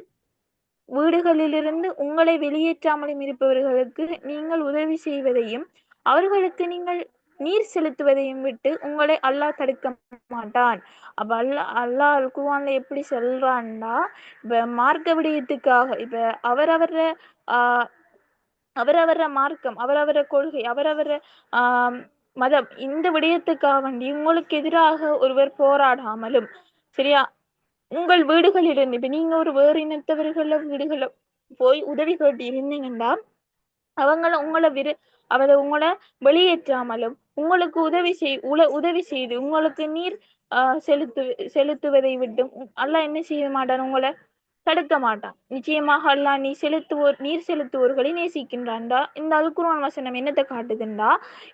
Speaker 1: வீடுகளிலிருந்து உங்களை வெளியேற்றாமலும் இருப்பவர்களுக்கு நீங்கள் உதவி செய்வதையும் அவர்களுக்கு நீங்கள் நீர் செலுத்துவதையும் விட்டு உங்களை அல்லாஹ் தடுக்க மாட்டான். அப்ப அல்லாஹ் அல்குர்ஆன்ல எப்படி சொல்றான்னா, இப்ப மார்க்க விடயத்துக்காக இப்ப அவரவர மார்க்கம், அவரவர கொள்கை, அவரவர மதம், இந்த விடயத்துக்காக வேண்டி உங்களுக்கு எதிராக ஒருவர் போராடாமலும், சரியா, உங்கள் வீடுகளிலிருந்து இப்ப நீங்க ஒரு வேறு இனத்தவர்கள வீடுகள போய் உதவி கேட்டு இருந்தீங்கன்னா உங்களை வெளியேற்றாமலும் உங்களுக்கு உதவி செய்து உங்களுக்கு நீர் செலுத்துவதை விட்டும் அல்லாஹ் என்ன செய்ய மாட்டான், உங்களை தடுக்க மாட்டான். நிச்சயமாக அல்லாஹ் நீர் செலுத்துவோர்களை நேசிக்கின்றான்டா. இந்த அல்குர்ஆன் வசனம் என்னத்தை காட்டுதுண்டா,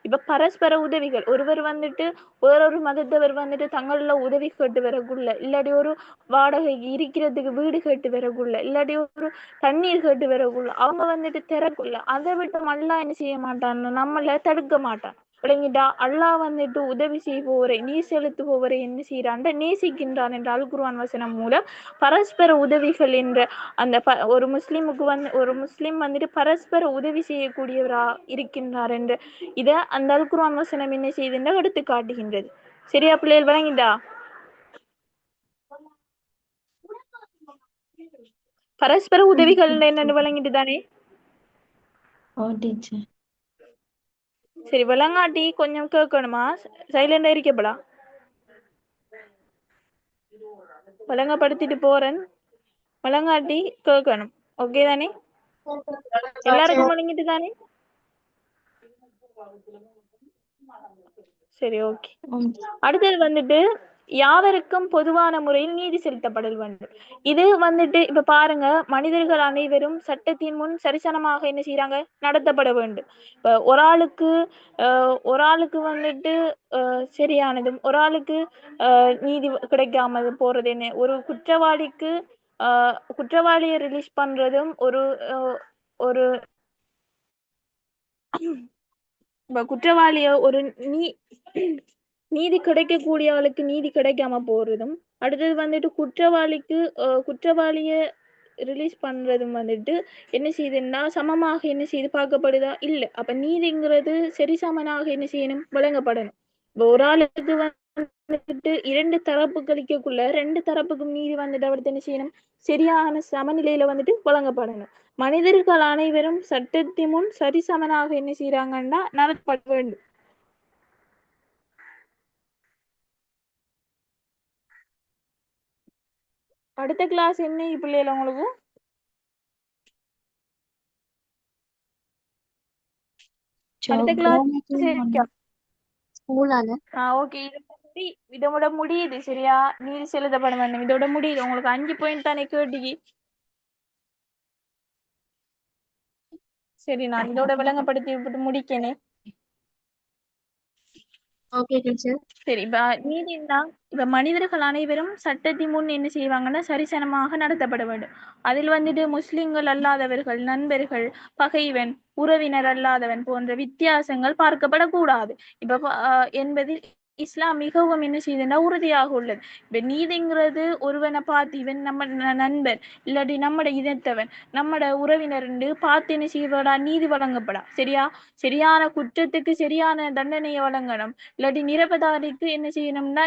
Speaker 1: இப்ப பரஸ்பர உதவிகள். ஒருவர் வந்துட்டு வேறொரு மதத்தவர் வந்துட்டு தங்கள உதவி கேட்டு வரக்குள்ள, இல்லாட்டி ஒரு வாடகை இருக்கிறதுக்கு வீடு கேட்டு வரக்குள்ள, இல்லாட்டி ஒரு தண்ணீர் கேட்டு வரக்குள்ள அவங்க வந்துட்டு திறக்குள்ள அதை விட்டு அல்லாஹ் என்ன செய்ய மாட்டான், நம்மள தடுக்க மாட்டான். விளங்கிட்டா? அல்லாஹ் வந்துட்டு உதவி செய்வோரை நீர் செலுத்துபவரை என்ன செய்யறான், நேசிக்கின்றான் என்ற அல்குர்ஆன் வசனம் மூலம் பரஸ்பர உதவிகள் என்ற அந்த ஒரு முஸ்லிம் வந்துட்டு பரஸ்பர உதவி செய்யக்கூடியவரா இருக்கின்றார் என்று இத அந்த அல்குர்ஆன் வசனம் என்ன செய்யுதுன்னா எடுத்து காட்டுகின்றது. சரியா பிள்ளைகள்? விளங்கிட்டா? பரஸ்பர உதவிகள் என்னன்னு விளங்கிட்டு தானே? சரி, விளங்காட்டி கொஞ்சம் கேட்கணுமா? சைலண்டா இருக்கப்படா, விளங்கப்படுத்திட்டு போறேன். விளங்காட்டி கேட்கணும். ஓகே தானே? எல்லாருக்கும் விளங்கிட்டு தானே? சரி, ஓகே. அடுத்தது வந்துட்டு யாவருக்கும் பொதுவான முறையில் நீதி செலுத்தப்படல் வேண்டும். இது வந்துட்டு இப்ப பாருங்க, மனிதர்கள் அனைவரும் சட்டத்தின் முன் சரிசனமாக என்ன செய்யறாங்க, நடத்தப்பட வேண்டும். இப்ப ஒரு ஆளுக்கு வந்துட்டு சரியானதும் ஒரு ஆளுக்கு நீதி கிடைக்காம போறது என்ன, ஒரு குற்றவாளியை ரிலீஸ் பண்றதும் ஒரு குற்றவாளிய ஒரு நீதி கிடைக்கக்கூடிய ஆளுக்கு நீதி கிடைக்காம போறதும், அடுத்தது வந்துட்டு குற்றவாளிய
Speaker 5: ரிலீஸ் பண்றதும் வந்துட்டு என்ன செய்யுதுன்னா சமமாக என்ன செய்து பார்க்கப்படுதா இல்லை. அப்ப நீதிங்கிறது சரிசமனாக என்ன செய்யணும், வழங்கப்படணும். இப்போ ஒரு ஆளுக்கு வந்துட்டு 2 தரப்புகளுக்குள்ள 2 தரப்புக்கும் நீதி வந்துட்டு அவருக்கு என்ன செய்யணும், சரியான சமநிலையில வந்துட்டு வழங்கப்படணும். மனிதர்கள் அனைவரும் சட்டத்தின் முன் சரிசமனாக என்ன செய்யறாங்கன்னா நடத்தப்பட வேண்டும். அடுத்த கிளாஸ் என்ன பிள்ளைகள் உங்களுக்கு? அடுத்த கிளாஸ்
Speaker 2: ஸ்கூலால
Speaker 5: ஓகே. இதோட முடியுது சரியா, நீதி செலுத்தப்பட வேண்டும். இதோட முடியுது. உங்களுக்கு 5 பாயிண்ட் தானே கேட்டீங்க. சரி, நான் இதோட விளங்கப்படுத்தி விட்டு முடிக்கணும்.
Speaker 2: Okay teacher.
Speaker 5: சரி, இப்ப நீதினா இப்ப மனிதர்கள் அனைவரும் சட்டத்தின் முன் என்ன செய்வாங்கன்னா சரிசனமாக நடத்தப்பட வேண்டும். அதில் வந்துட்டு முஸ்லிம்கள் அல்லாதவர்கள், நண்பர்கள், பகைவன், உறவினர் அல்லாதவன் போன்ற வித்தியாசங்கள் பார்க்கப்படக்கூடாது. இப்ப என்பதில் இஸ்லாம் மிகவும் என்ன செய்யுதுன்னா உறுதியாக உள்ளது. இப்ப நீதிங்கிறது ஒருவனை பார்த்து இவன் நம்ம நண்பர் இல்லாட்டி நம்மட இனத்தவன் நம்மட உறவினர் பார்த்து என்ன செய்யப்படா, நீதி வழங்கப்படா. சரியா, சரியான குற்றத்துக்கு சரியான தண்டனையை வழங்கணும். இல்லாட்டி நிரபராதிக்கு என்ன செய்யணும்னா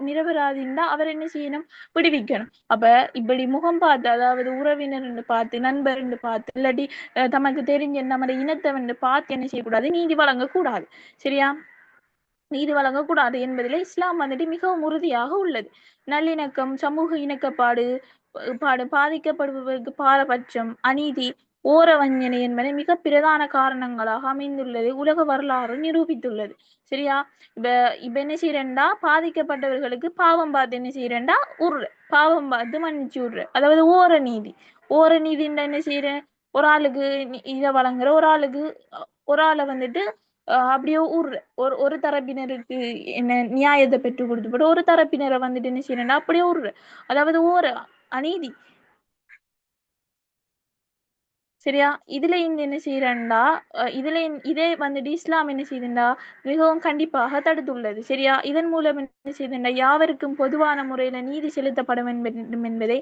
Speaker 5: நிரபராதின்னா அவர் என்ன செய்யணும், விடுவிக்கணும். அப்ப இப்படி முகம் பார்த்து, அதாவது உறவினர் பார்த்து, நண்பர் பார்த்து, இல்லாட்டி தமக்கு தெரிஞ்ச நம்ம இனத்தவன் பார்த்து என்ன செய்யக்கூடாது, நீதி வழங்கக்கூடாது. சரியா, நீதி வழங்கக்கூடாது என்பதில் இஸ்லாம் வந்துட்டு மிகவும் உறுதியாக உள்ளது. நல்லிணக்கம், சமூக இணக்கப்பாடு பாதிக்கப்படுபவருக்கு பாரபட்சம், அநீதி, ஓரவஞ்சனை என்பதை மிக பிரதான காரணங்களாக அமைந்துள்ளது உலக வரலாறு நிரூபித்துள்ளது. சரியா, இப்ப என்ன செய்யறேன்டா, பாதிக்கப்பட்டவர்களுக்கு பாவம் பார்த்து என்ன செய்யறேன்டா பாவம் பார்த்து மன்னிச்சு விடுற, அதாவது ஓர நீதி என்ன செய்யறேன், ஒரு ஆளுக்கு இதை வழங்குற, ஒரு ஆளை வந்துட்டு அப்படியே ஒரு தரப்பினருக்கு என்ன நியாயத்தை பெற்றுக் கொடுத்து போட்டு ஒரு தரப்பினரை வந்துட்டு என்ன செய்யறேன்னா அப்படியே அதாவது அநீதி. சரியா, இதுல என்ன செய்யறா, இதே வந்துட்டு இஸ்லாம் என்ன செய்யுதுண்டா மிகவும் கண்டிப்பாக தடுத்துள்ளது. சரியா, இதன் மூலம் என்ன செய்யுதுண்டா யாவருக்கும் பொதுவான முறையில நீதி செலுத்தப்பட வேண்டும் என்பதை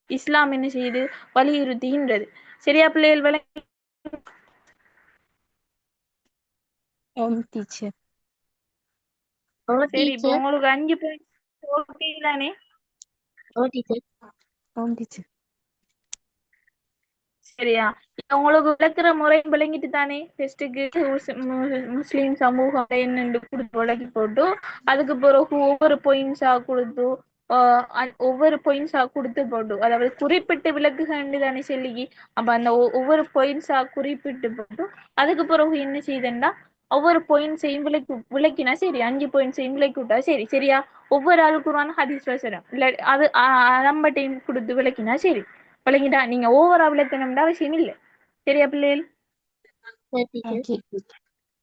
Speaker 5: இஸ்லாம் என்ன செய்யுது, வலியுறுத்துகின்றது. சரியா பிள்ளைகள், விளங்கி? சரி, இப்போ உங்களுக்கு 5 பாயிண்ட் ஓகே தானே? சரியா, உங்களுக்கு விளக்குற முறை விளங்கிட்டு தானே டெஸ்ட்டுக்கு முஸ்லிம் சமூகம் என்னென்று கொடுத்து விளக்கி போட்டு அதுக்கு பிறகு ஒவ்வொரு பாயிண்ட்ஸா கொடுத்து போட்டு, அதாவது குறிப்பிட்டு விளக்குகண்டு தானே சொல்லி. அப்ப அந்த ஒவ்வொரு பாயிண்ட்ஸா குறிப்பிட்டு போட்டு அதுக்கு பிறகு என்ன செய்தா ஒவ்வொரு பாயிண்ட்ஸையும் விளக்கினா சரி. 5 பாயிண்ட்ஸையும் விளக்கி விட்டா சரி. சரியா, ஒவ்வொரு ஆளுக்குறான ஹதீஸ் வசனம் இல்ல அது நம்ம டைம் கொடுத்து விளக்கினா சரி. விளங்கிட்டா, நீங்க ஓவரா விளக்கணும்னு அவசியம் இல்லை. சரியா பிள்ளைகள்?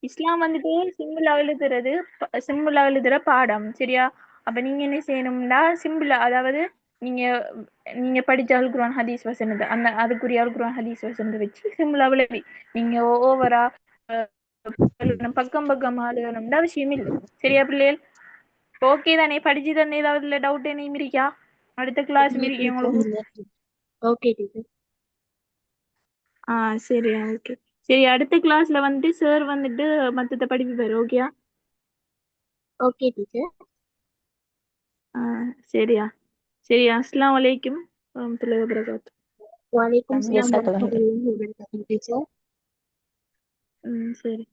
Speaker 5: இஸ்லாம் வந்துட்டு சிம்பிளா எழுதுற பாடம். சரியா, அப்ப நீங்க என்ன செய்யணும்னா சிம்பிளா, அதாவது நீங்க படிச்ச அல்குர்ஆன் ஹதீஸ் வசனத்தை அதுக்குரிய அல்குர்ஆன் ஹதீஸ் வசனத்தை வச்சு சிம்பிளா விளவி, நீங்க ஓவரா பக்கம் எழுதணும்னு அவசியம் இல்லை. சரியா பிள்ளைகள்? ஓகே தானே? படிச்சு தானே? ஏதாவது டவுட் என்ன இருக்கா? அடுத்த கிளாஸ் இருக்கா உங்களுக்கு? சரியா, ஓகே. சரி, அடுத்த கிளாஸ்ல வந்துட்டு சார் வந்துட்டு மத்தத படிப்பாரு. ஓகேயா?
Speaker 2: Okay teacher.
Speaker 5: சரியா. அஸ்ஸலாமு அலைக்கும் வரஹ்மத்துல்லாஹி வபரகாத்துஹு.
Speaker 2: வலைக்கும் ஸலாம் வரஹ்மத்துல்லாஹி வபரகாத்துஹு டீச்சர்.
Speaker 5: சரி.